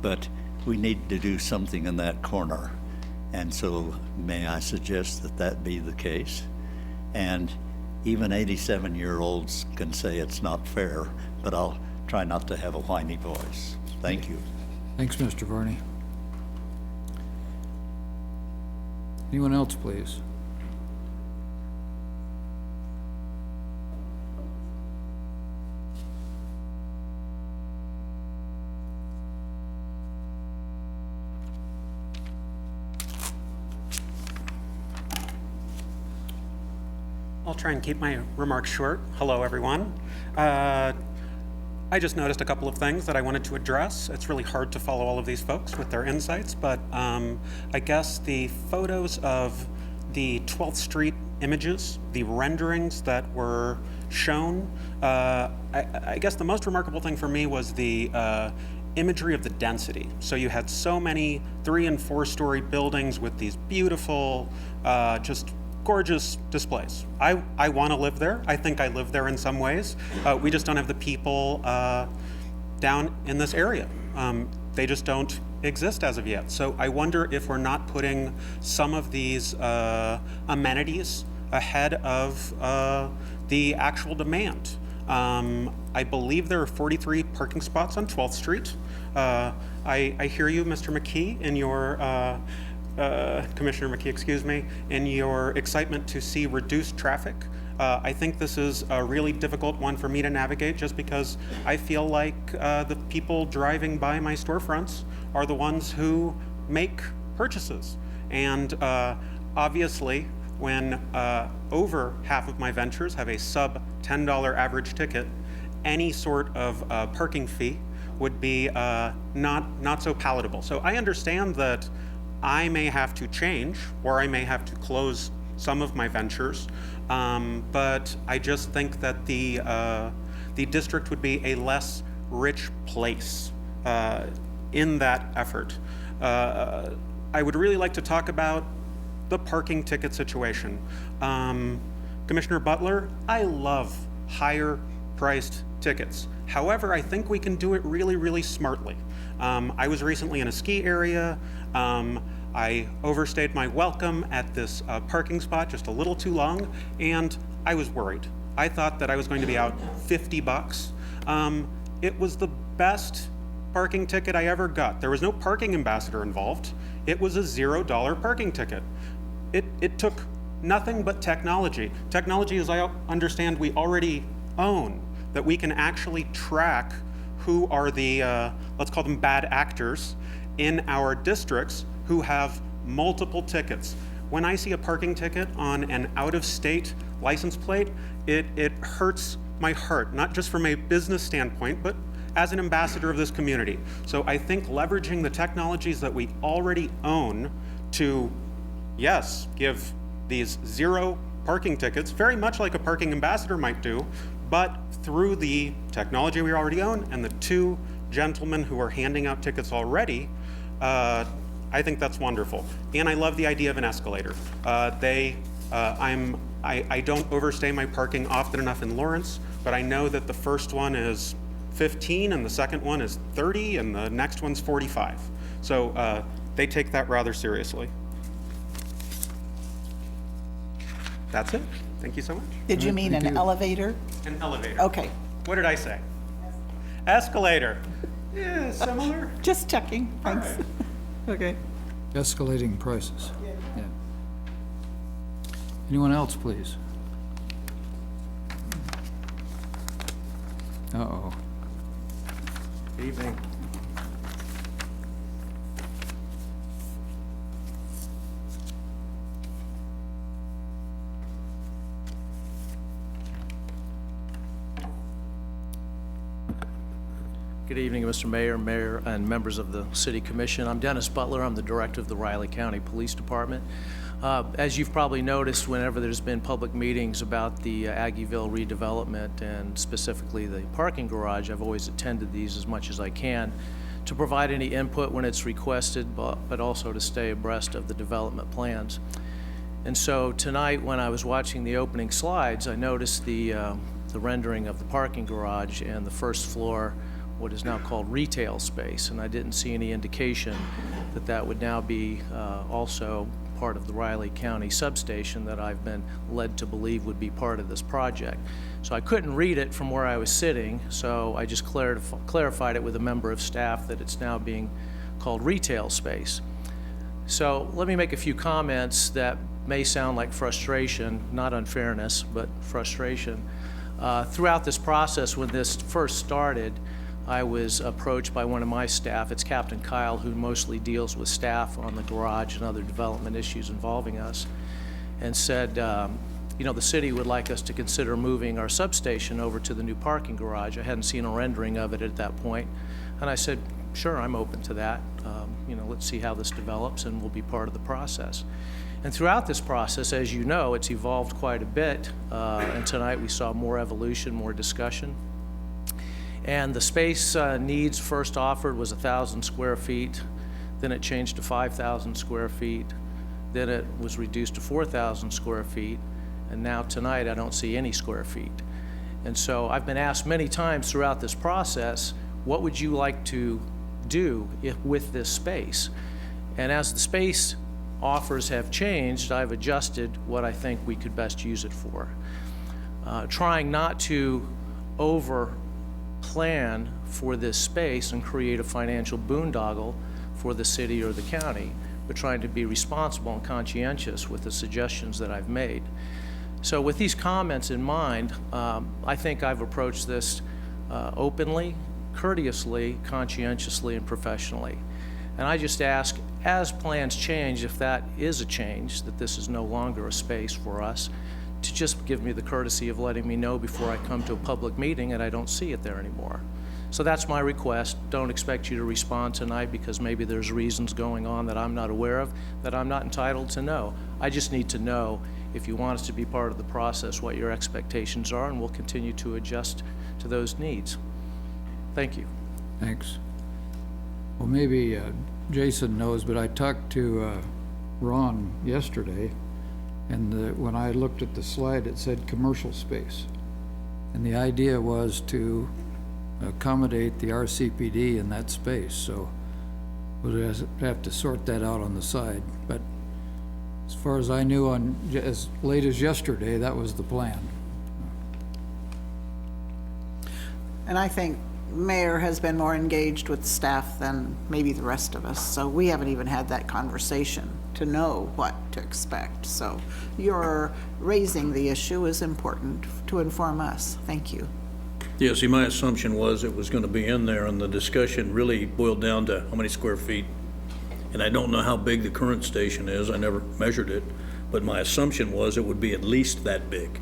but we need to do something in that corner. And so may I suggest that that be the case? And even 87-year-olds can say it's not fair, but I'll try not to have a whiny voice. Thank you. Thanks, Mr. Varney. Anyone else, please? I'll try and keep my remarks short. Hello, everyone. I just noticed a couple of things that I wanted to address. It's really hard to follow all of these folks with their insights, but I guess the photos of the 12th Street images, the renderings that were shown, I guess the most remarkable thing for me was the imagery of the density. So you had so many 3- and 4-story buildings with these beautiful, just gorgeous displays. I want to live there. I think I live there in some ways. We just don't have the people down in this area. They just don't exist as of yet. So I wonder if we're not putting some of these amenities ahead of the actual demand. I believe there are 43 parking spots on 12th Street. I hear you, Mr. McKee, in your Commissioner McKee, excuse me, in your excitement to see reduced traffic. I think this is a really difficult one for me to navigate just because I feel like the people driving by my storefronts are the ones who make purchases. And obviously, when over half of my ventures have a sub $10 average ticket, any sort of parking fee would be not so palatable. So I understand that I may have to change, or I may have to close some of my ventures, but I just think that the district would be a less rich place in that effort. I would really like to talk about the parking ticket situation. Commissioner Butler, I love higher priced tickets. However, I think we can do it really, really smartly. I was recently in a ski area. I overstayed my welcome at this parking spot just a little too long, and I was worried. I thought that I was going to be out $50. It was the best parking ticket I ever got. There was no parking ambassador involved. It was a $0 parking ticket. It took nothing but technology. Technology, as I understand, we already own, that we can actually track who are the, let's call them bad actors in our districts who have multiple tickets. When I see a parking ticket on an out-of-state license plate, it hurts my heart, not just from a business standpoint, but as an ambassador of this community. So I think leveraging the technologies that we already own to, yes, give these 0 parking tickets, very much like a parking ambassador might do, but through the technology we already own and the 2 gentlemen who are handing out tickets already, I think that's wonderful. And I love the idea of an escalator. I don't overstay my parking often enough in Lawrence, but I know that the first one is 15 and the second one is 30 and the next one's 45. So they take that rather seriously. That's it. Thank you so much. Did you mean an elevator? An elevator. Okay, What did I say? Escalator. Yeah, similar. just checking, thanks. Okay. Escalating prices. Yeah. Anyone else, please? Uh-oh. Good evening. Good evening, Mr. Mayor, and members of the City Commission. I'm Dennis Butler. I'm the Director of the Riley County Police Department. As you've probably noticed, whenever there's been public meetings about the Aggieville redevelopment and specifically the parking garage, I've always attended these as much as I can to provide any input when it's requested, but also to stay abreast of the development plans. And so tonight, when I was watching the opening slides, I noticed the rendering of the parking garage and the first floor, what is now called retail space, and I didn't see any indication that that would now be also part of the Riley County substation that I've been led to believe would be part of this project. So I couldn't read it from where I was sitting, so I just clarified it with a member of staff that it's now being called retail space. So let me make a few comments that may sound like frustration, not unfairness, but frustration. Throughout this process, when this first started, I was approached by one of my staff. It's Captain Kyle, who mostly deals with staff on the garage and other development issues involving us, and said, you know, the city would like us to consider moving our substation over to the new parking garage. I hadn't seen a rendering of it at that point, and I said, sure, I'm open to that. You know, let's see how this develops, and we'll be part of the process. And throughout this process, as you know, it's evolved quite a bit, and tonight we saw more evolution, more discussion. And the space needs first offered was 1,000 square feet, then it changed to 5,000 square feet, then it was reduced to 4,000 square feet, and now tonight I don't see any square feet. And so I've been asked many times throughout this process, what would you like to do with this space? And as the space offers have changed, I've adjusted what I think we could best use it for. Trying not to plan for this space and create a financial boondoggle for the city or the county, but trying to be responsible and conscientious with the suggestions that I've made. So with these comments in mind, I think I've approached this openly, courteously, conscientiously, and professionally. And I just ask, as plans change, if that is a change, that this is no longer a space for us, to just give me the courtesy of letting me know before I come to a public meeting and I don't see it there anymore. So that's my request. Don't expect you to respond tonight because maybe there's reasons going on that I'm not aware of, that I'm not entitled to know. I just need to know, if you want us to be part of the process, what your expectations are, and we'll continue to adjust to those needs. Thank you. Thanks. Well, maybe Jason knows, but I talked to Ron yesterday, and when I looked at the slide, it said commercial space. And the idea was to accommodate the RCPD in that space, so we'll have to sort that out on the side. But as far as I knew, on as late as yesterday, that was the plan. And I think Mayor has been more engaged with staff than maybe the rest of us, so we haven't even had that conversation to know what to expect. So your raising the issue is important to inform us. Thank you. Yeah, see, my assumption was it was gonna be in there, and the discussion really boiled down to how many square feet. And I don't know how big the current station is, I never measured it, but my assumption was it would be at least that big.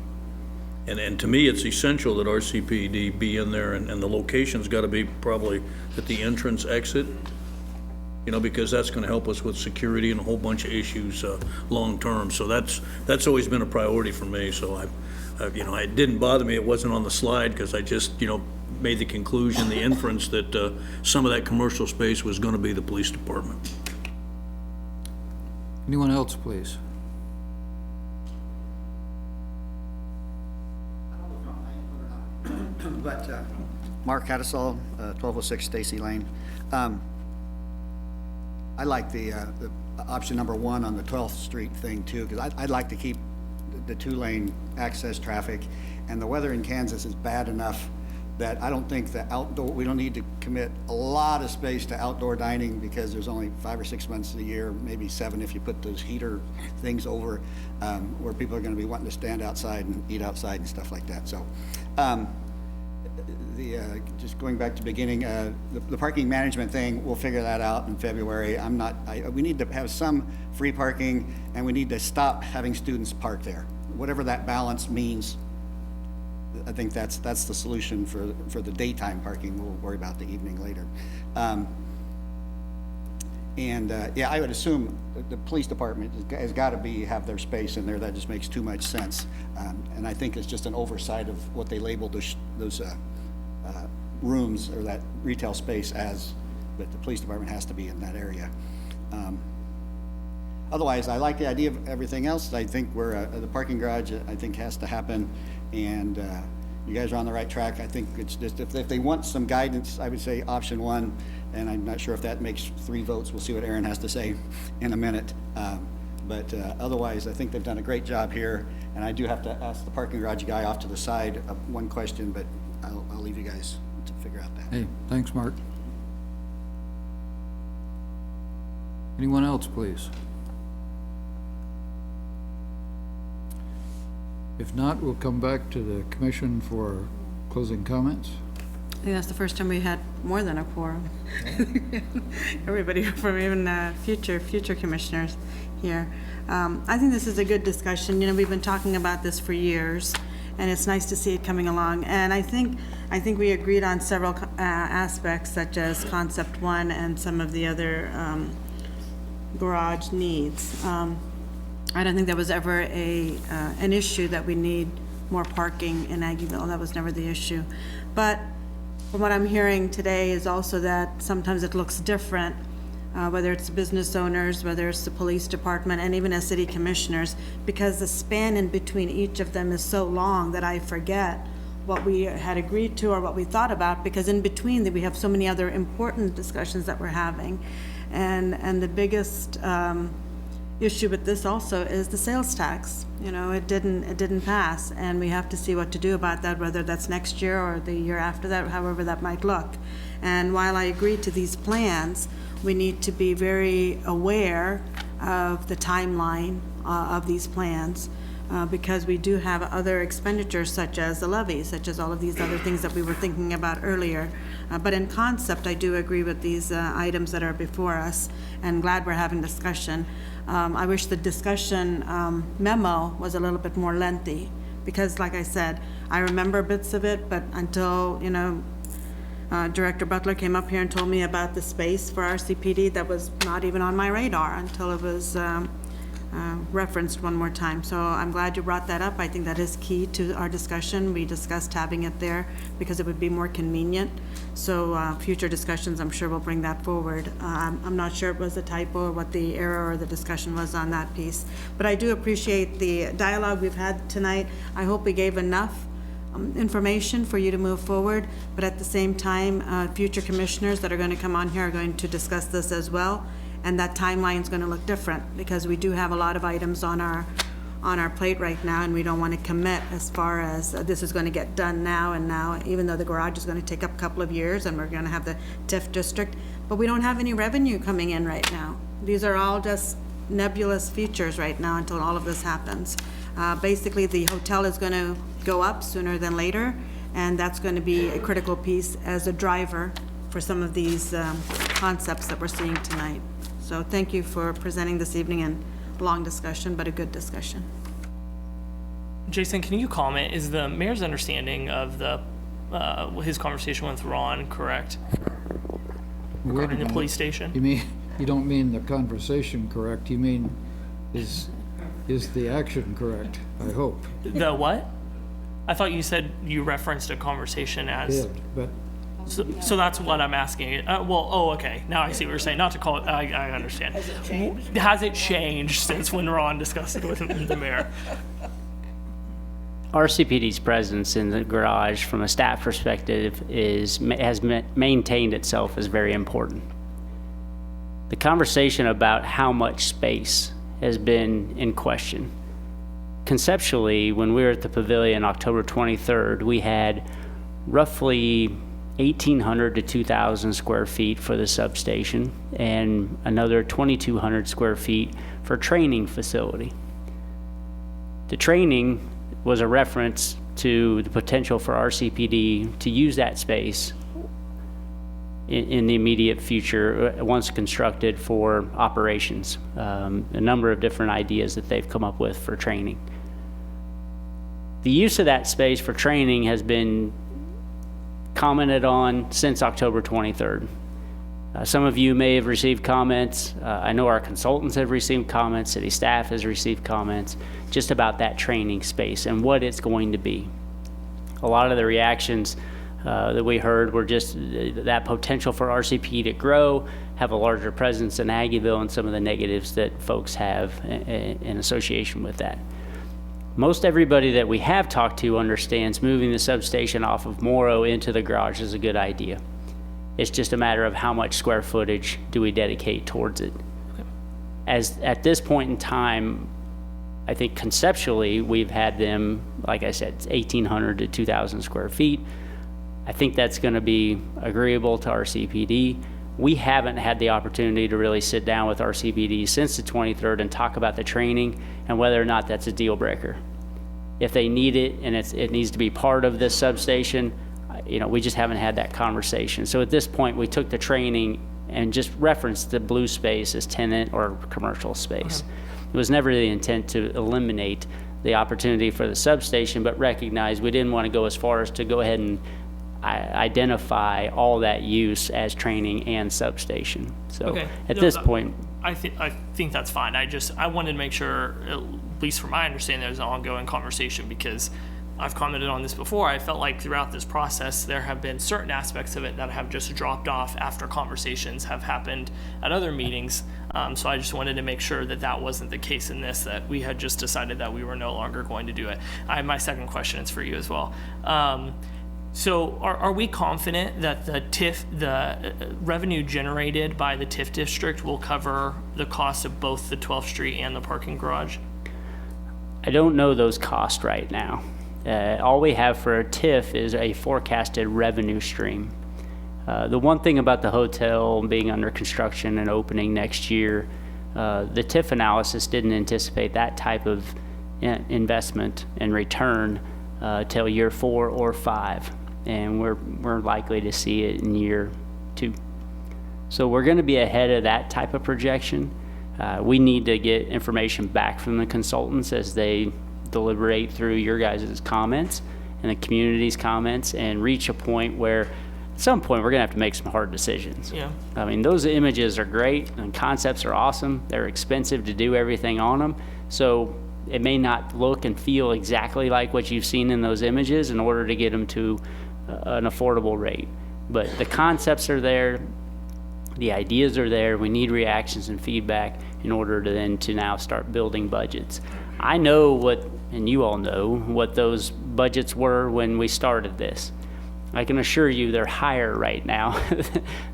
And to me, it's essential that RCPD be in there, and the location's gotta be probably at the entrance exit, you know, because that's gonna help us with security and a whole bunch of issues, long-term. So that's always been a priority for me, so you know, it didn't bother me, it wasn't on the slide, because I just, you know, made the conclusion, the inference that some of that commercial space was gonna be the police department. Anyone else, please? But Mark Hattisall, 1206 Stacy Lane. I like the option number 1 on the 12th Street thing too, because I'd like to keep the 2-lane access traffic, and the weather in Kansas is bad enough that I don't think we don't need to commit a lot of space to outdoor dining, because there's only 5 or 6 months a year, maybe 7 if you put those heater things over, where people are gonna be wanting to stand outside and eat outside and stuff like that. So, just going back to the beginning, the parking management thing, we'll figure that out in February. We need to have some free parking, and we need to stop having students park there. Whatever that balance means, I think that's the solution for the daytime parking. We'll worry about the evening later. Yeah, I would assume the police department has got to have their space in there. That just makes too much sense. And I think it's just an oversight of what they labeled those rooms, or that retail space, as that the police department has to be in that area. Otherwise, I like the idea of everything else. I think the parking garage, I think, has to happen, and you guys are on the right track. I think it's just, if they want some guidance, I would say option 1, and I'm not sure if that makes 3 votes. We'll see what Aaron has to say in a minute. But otherwise, I think they've done a great job here, and I do have to ask the parking garage guy off to the side one question, but I'll leave you guys to figure out that. Hey, thanks, Mark. Anyone else, please? If not, we'll come back to the commission for closing comments. I think that's the first time we had more than a quorum. Everybody from even future commissioners here. I think this is a good discussion. You know, we've been talking about this for years, and it's nice to see it coming along. And I think we agreed on several aspects, such as concept 1 and some of the other garage needs. I don't think there was ever an issue that we need more parking in Aggieville. That was never the issue. But from what I'm hearing today is also that sometimes it looks different, whether it's the business owners, whether it's the police department, and even as city commissioners, because the span in between each of them is so long that I forget what we had agreed to or what we thought about, because in between that we have so many other important discussions that we're having. And the biggest issue with this also is the sales tax. You know, it didn't pass, and we have to see what to do about that, whether that's next year or the year after that, however that might look. And while I agree to these plans, we need to be very aware of the timeline of these plans, because we do have other expenditures, such as the levies, such as all of these other things that we were thinking about earlier. But in concept, I do agree with these items that are before us, and glad we're having discussion. I wish the discussion memo was a little bit more lengthy, because like I said, I remember bits of it, but until, you know, Director Butler came up here and told me about the space for RCPD that was not even on my radar until it was referenced one more time. So I'm glad you brought that up. I think that is key to our discussion. We discussed having it there because it would be more convenient. So future discussions, I'm sure, will bring that forward. I'm not sure it was a typo or what the error or the discussion was on that piece. But I do appreciate the dialogue we've had tonight. I hope we gave enough information for you to move forward, but at the same time, future commissioners that are going to come on here are going to discuss this as well, and that timeline is going to look different because we do have a lot of items on our plate right now, and we don't want to commit as far as this is going to get done now and now, even though the garage is going to take up a couple of years and we're going to have the TIF district, but we don't have any revenue coming in right now. These are all just nebulous features right now until all of this happens. Basically, the hotel is going to go up sooner than later, and that's going to be a critical piece as a driver for some of these concepts that we're seeing tonight. So thank you for presenting this evening, and long discussion, but a good discussion. Jason, can you comment, is the mayor's understanding of the his conversation with Ron correct? Regarding the police station? You don't mean the conversation correct, you mean is the action correct, I hope. The what? I thought you said you referenced a conversation as... Did, but... So that's what I'm asking. Okay. Now I see what you're saying. Not to call it, I understand. Has it changed since when Ron discussed it with the mayor? RCPD's presence in the garage from a staff perspective has maintained itself as very important. The conversation about how much space has been in question. Conceptually, when we were at the pavilion October 23rd, we had roughly 1,800 to 2,000 square feet for the substation and another 2,200 square feet for training facility. The training was a reference to the potential for RCPD to use that space in the immediate future once constructed for operations. A number of different ideas that they've come up with for training. The use of that space for training has been commented on since October 23rd. Some of you may have received comments. I know our consultants have received comments, city staff has received comments just about that training space and what it's going to be. A lot of the reactions that we heard were just that potential for RCP to grow, have a larger presence in Aggieville, and some of the negatives that folks have in association with that. Most everybody that we have talked to understands moving the substation off of Morrow into the garage is a good idea. It's just a matter of how much square footage do we dedicate towards it. As at this point in time, I think conceptually we've had them, like I said, 1,800 to 2,000 square feet. I think that's going to be agreeable to RCPD. We haven't had the opportunity to really sit down with RCPD since the 23rd and talk about the training and whether or not that's a deal breaker. If they need it and it needs to be part of this substation, we just haven't had that conversation. So at this point, we took the training and just referenced the blue space as tenant or commercial space. It was never the intent to eliminate the opportunity for the substation, but recognize we didn't want to go as far as to go ahead and identify all that use as training and substation. So at this point, I think that's fine. I wanted to make sure, at least from my understanding, there's an ongoing conversation, because I've commented on this before. I felt like throughout this process, there have been certain aspects of it that have just dropped off after conversations have happened at other meetings. So I just wanted to make sure that that wasn't the case in this, that we had just decided that we were no longer going to do it. My second question is for you as well. So are we confident that the TIF, the revenue generated by the TIF district will cover the cost of both the 12th Street and the parking garage? I don't know those costs right now. All we have for a TIF is a forecasted revenue stream. The one thing about the hotel being under construction and opening next year, the TIF analysis didn't anticipate that type of investment and return till year 4 or 5. And we're likely to see it in year 2. So we're going to be ahead of that type of projection. We need to get information back from the consultants as they deliberate through your guys' comments and the community's comments and reach a point where at some point, we're gonna have to make some hard decisions. Yeah. I mean, those images are great and concepts are awesome. They're expensive to do everything on them. So it may not look and feel exactly like what you've seen in those images in order to get them to an affordable rate. But the concepts are there, the ideas are there. We need reactions and feedback in order to then to now start building budgets. I know what, and you all know, what those budgets were when we started this. I can assure you they're higher right now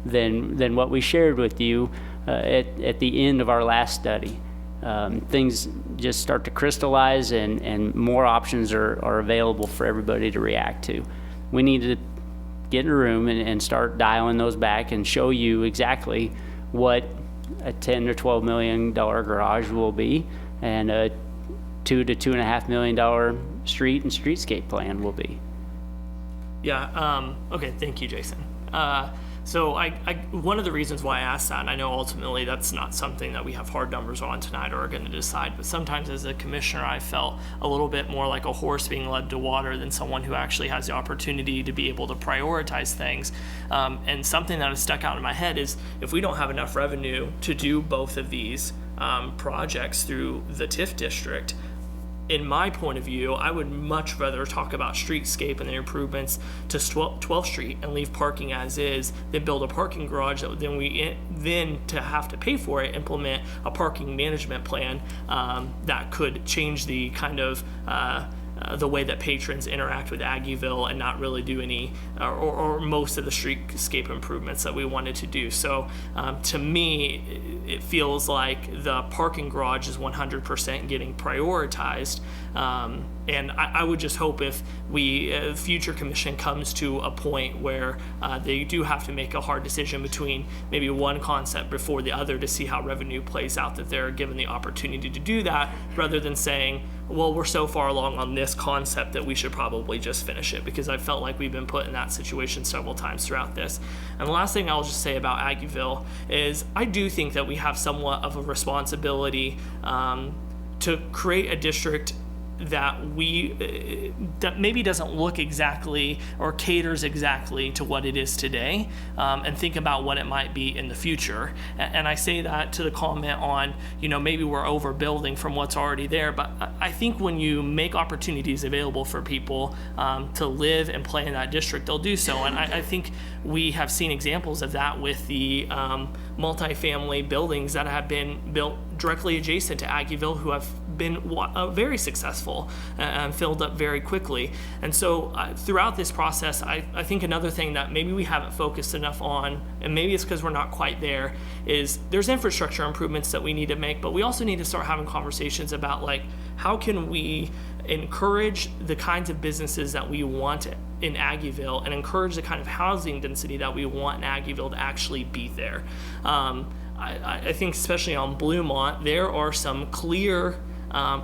than what we shared with you at the end of our last study. Things just start to crystallize and more options are available for everybody to react to. We need to get in a room and start dialing those back and show you exactly what a $10 or $12 million garage will be and a $2 to $2.5 million street and streetscape plan will be. Yeah, okay, thank you, Jason. So one of the reasons why I asked that, and I know ultimately that's not something that we have hard numbers on tonight or are going to decide, but sometimes as a commissioner, I felt a little bit more like a horse being led to water than someone who actually has the opportunity to be able to prioritize things. And something that has stuck out in my head is if we don't have enough revenue to do both of these projects through the TIF district, in my point of view, I would much rather talk about streetscape and the improvements to 12th Street and leave parking as is than build a parking garage that then to have to pay for it, implement a parking management plan that could change the kind of the way that patrons interact with Aggieville and not really do any or most of the streetscape improvements that we wanted to do. So to me, it feels like the parking garage is 100% getting prioritized. And I would just hope if future commission comes to a point where they do have to make a hard decision between maybe one concept before the other to see how revenue plays out, that they're given the opportunity to do that rather than saying, well, we're so far along on this concept that we should probably just finish it, because I felt like we've been put in that situation several times throughout this. And the last thing I'll just say about Aggieville is I do think that we have somewhat of a responsibility to create a district that that maybe doesn't look exactly or caters exactly to what it is today, and think about what it might be in the future. And I say that to the comment on, maybe we're overbuilding from what's already there, but I think when you make opportunities available for people to live and play in that district, they'll do so. And I think we have seen examples of that with the multifamily buildings that have been built directly adjacent to Aggieville, who have been very successful and filled up very quickly. And so throughout this process, I think another thing that maybe we haven't focused enough on, and maybe it's because we're not quite there, is there's infrastructure improvements that we need to make, but we also need to start having conversations about how can we encourage the kinds of businesses that we want in Aggieville and encourage the kind of housing density that we want in Aggieville to actually be there. I think especially on Bluemont, there are some clear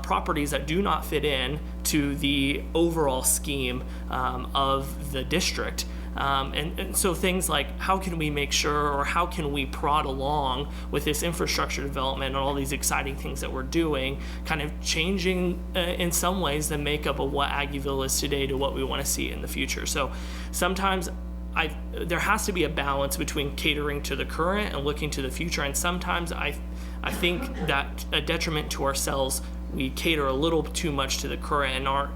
properties that do not fit in to the overall scheme of the district. And so things like how can we make sure, or how can we prod along with this infrastructure development and all these exciting things that we're doing, kind of changing in some ways the makeup of what Aggieville is today to what we want to see in the future. So sometimes there has to be a balance between catering to the current and looking to the future, and sometimes I think that a detriment to ourselves, we cater a little too much to the current and aren't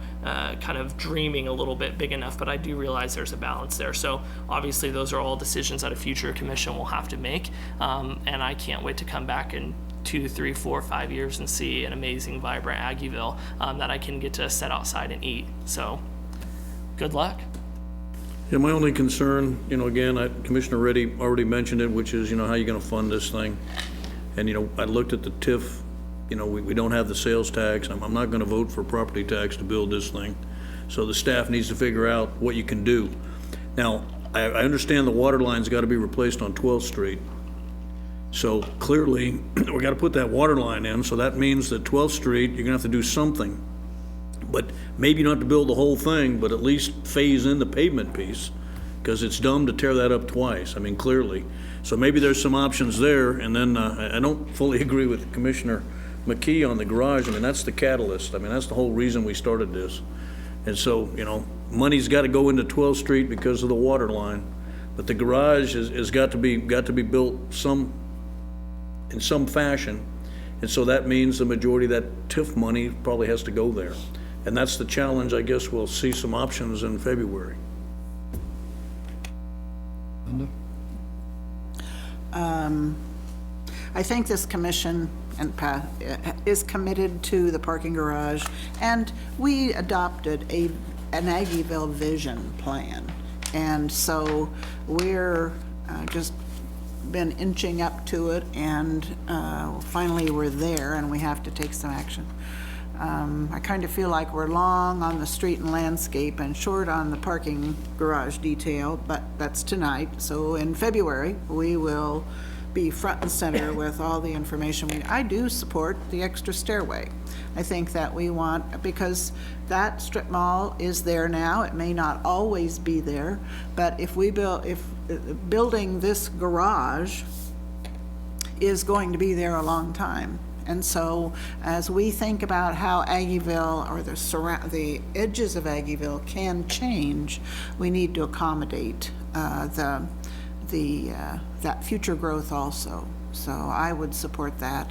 kind of dreaming a little bit big enough, but I do realize there's a balance there. So obviously those are all decisions that a future commission will have to make, and I can't wait to come back in 2, 3, 4, 5 years and see an amazing, vibrant Aggieville that I can get to sit outside and eat. So good luck. Yeah, my only concern, again, Commissioner Reddy already mentioned it, which is, how you're gonna fund this thing. And, I looked at the TIF, we don't have the sales tax. I'm not gonna vote for property tax to build this thing. So the staff needs to figure out what you can do. Now, I understand the water line's gotta be replaced on 12th Street. So clearly, we gotta put that water line in, so that means that 12th Street, you're gonna have to do something. But maybe not to build the whole thing, but at least phase in the pavement piece, because it's dumb to tear that up twice, clearly. So maybe there's some options there, and then I don't fully agree with Commissioner McKee on the garage. That's the catalyst. That's the whole reason we started this. And so, money's got to go into 12th Street because of the water line, But the garage is got to be built in some fashion. And so that means the majority of that TIF money probably has to go there. And that's the challenge. I guess we'll see some options in February. Linda? I think this commission is committed to the parking garage, and we adopted an Aggieville vision plan. And so we're just been inching up to it, and finally we're there, and we have to take some action. I kind of feel like we're long on the street and landscape and short on the parking garage detail, but that's tonight. So in February, we will be front and center with all the information. I do support the extra stairway. I think that we want, because that strip mall is there now, it may not always be there, but if building this garage is going to be there a long time. And so as we think about how Aggieville, or the edges of Aggieville can change, we need to accommodate that future growth also. So I would support that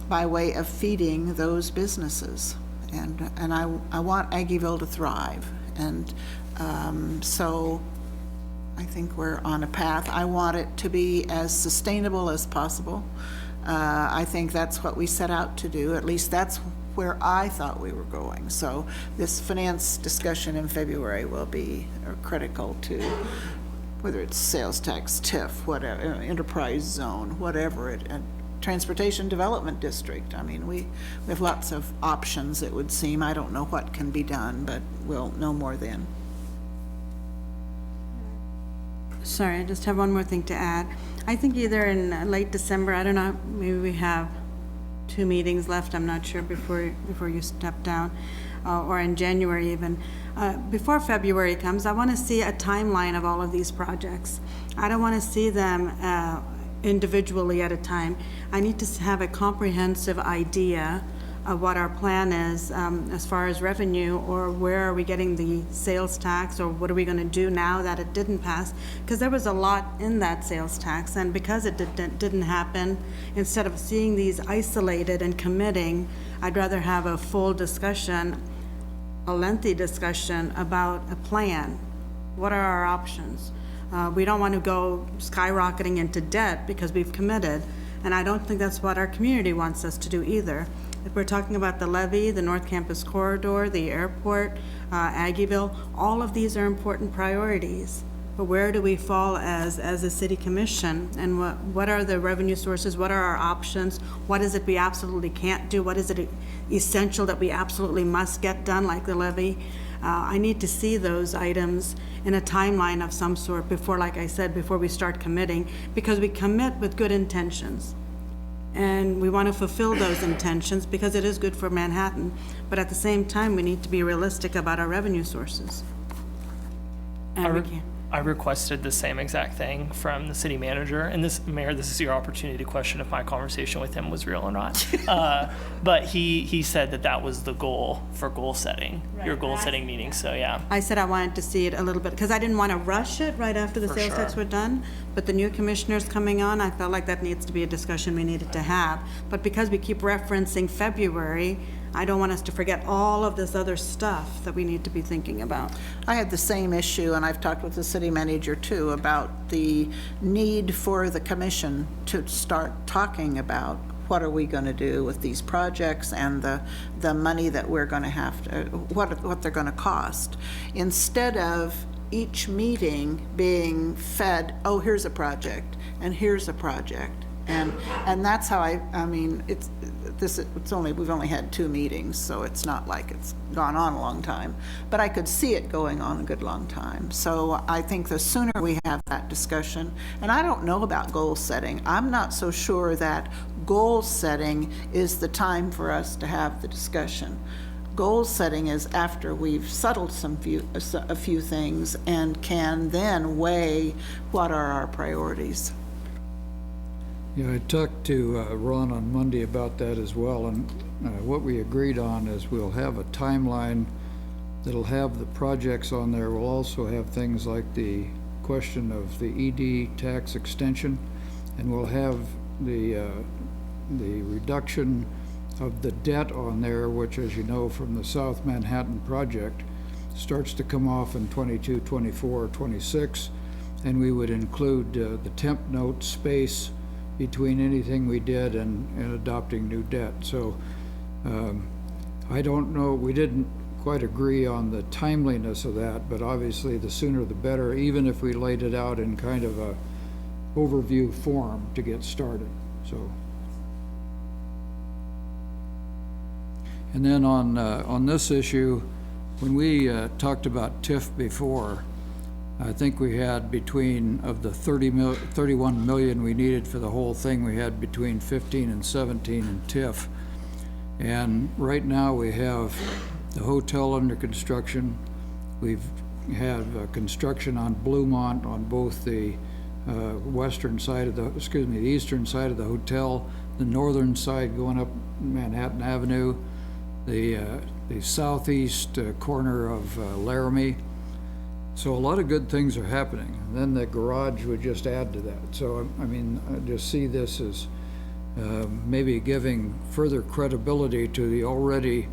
by way of feeding those businesses. And I want Aggieville to thrive. And so I think we're on a path. I want it to be as sustainable as possible. I think that's what we set out to do. At least that's where I thought we were going. So this finance discussion in February will be critical to whether it's sales tax, TIF, whatever, enterprise zone, whatever it, transportation development district. I mean, we have lots of options, it would seem. I don't know what can be done, but we'll know more then. Sorry, I just have one more thing to add. I think either in late December, I don't know, maybe we have 2 meetings left, I'm not sure, before you step down, or in January even. Before February comes, I want to see a timeline of all of these projects. I don't want to see them individually at a time. I need to have a comprehensive idea of what our plan is as far as revenue, or where are we getting the sales tax, or what are we going to do now that it didn't pass, because there was a lot in that sales tax, and because it didn't happen, instead of seeing these isolated and committing, I'd rather have a full discussion, a lengthy discussion about a plan. What are our options? We don't want to go skyrocketing into debt because we've committed, and I don't think that's what our community wants us to do either. If we're talking about the levee, the North Campus Corridor, the airport, Aggieville, all of these are important priorities. But where do we fall as a city commission? And what are the revenue sources? What are our options? What is it we absolutely can't do? What is it essential that we absolutely must get done, like the levee? I need to see those items in a timeline of some sort before, like I said, before we start committing, because we commit with good intentions. And we want to fulfill those intentions because it is good for Manhattan. But at the same time, we need to be realistic about our revenue sources. And we can't. I requested the same exact thing from the city manager, and Mayor, this is your opportunity to question if my conversation with him was real or not. But he said that was the goal for goal setting, your goal setting meeting, so yeah. I said I wanted to see it a little bit, because I didn't want to rush it right after the For sales tax sure. were done, but the new commissioners coming on, I felt like that needs to be a discussion we needed to have. But because we keep referencing February, I don't want us to forget all of this other stuff that we need to be thinking about. I had the same issue, and I've talked with the city manager too, about the need for the commission to start talking about what are we going to do with these projects and the money that we're going to have to, what they're going to cost. Instead of each meeting being fed, oh, here's a project, and here's a project. And that's how I mean, we've only had 2 meetings, so it's not like it's gone on a long time, but I could see it going on a good long time. So I think the sooner we have that discussion, and I don't know about goal setting. I'm not so sure that goal setting is the time for us to have the discussion. Goal setting is after we've settled a few things and can then weigh what are our priorities. Yeah, I talked to Ron on Monday about that as well, and what we agreed on is we'll have a timeline that'll have the projects on there will also have things like the question of the ED tax extension, and we'll have the reduction of the debt on there, which, as you know, from the South Manhattan project, starts to come off in 22, 24, 26, and we would include the temp note space between anything we did and adopting new debt. So I don't know, we didn't quite agree on the timeliness of that, but obviously the sooner the better, even if we laid it out in kind of a overview form to get started, so. And then on this issue, when we talked about TIF before, I think we had between, of the 31 million we needed for the whole thing, we had between 15 and 17 in TIF. And right now we have the hotel under construction. We've had construction on Bluemont on both the western side of the, excuse me, the eastern side of the hotel, the northern side going up Manhattan Avenue, the southeast corner of Laramie. So a lot of good things are happening. And then the garage would just add to that. So, I mean, I just see this as maybe giving further credibility to the already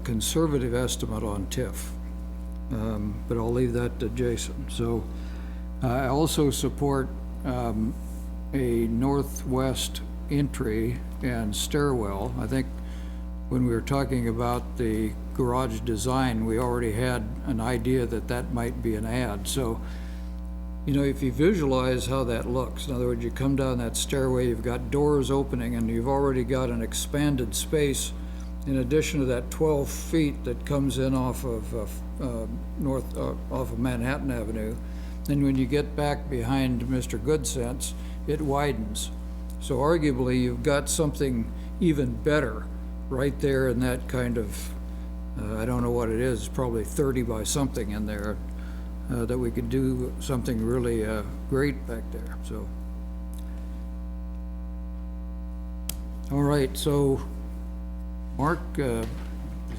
conservative estimate on TIF. But I'll leave that to Jason. So I also support a northwest entry and stairwell. I think when we were talking about the garage design, we already had an idea that that might be an add. So, you know, if you visualize how that looks, in other words, you come down that stairway, you've got doors opening, and you've already got an expanded space in addition to that 12 feet that comes in off of off of Manhattan Avenue. Then when you get back behind Mr. Goodsense, it widens. So arguably, you've got something even better right there in that kind of, I don't know what it is, probably 30 by something in there, that we could do something really great back there, so. All right, so Mark, does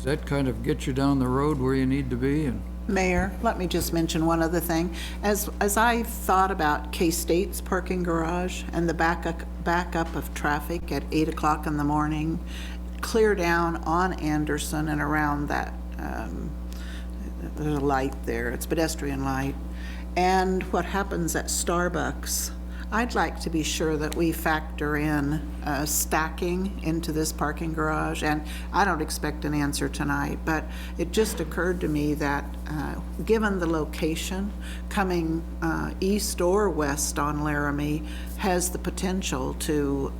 that kind of get you down the road where you need to be? And Mayor, let me just mention one other thing. As I thought about K-State's parking garage and the backup of traffic at 8 o'clock in the morning, clear down on Anderson and around that, there's a light there, it's pedestrian light, and what happens at Starbucks, I'd like to be sure that we factor in stacking into this parking garage, and I don't expect an answer tonight, but it just occurred to me that given the location, coming east or west on Laramie has the potential to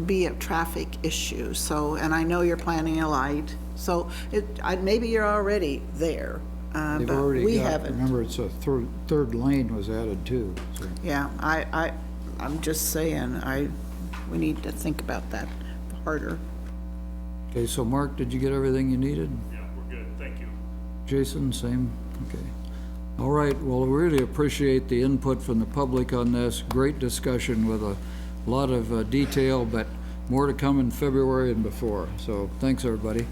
be a traffic issue. So, and I know you're planning a light, so maybe you're already there. they've But already we got, haven't. remember, it's a third lane was added too, so. Yeah, I'm just saying, we need to think about that harder. Okay, so Mark, did you get everything you needed? Yeah, we're good, thank you. Jason, same? Okay. All right, well, we really appreciate the input from the public on this. Great discussion with a lot of detail, but more to come in February and before. So thanks, everybody.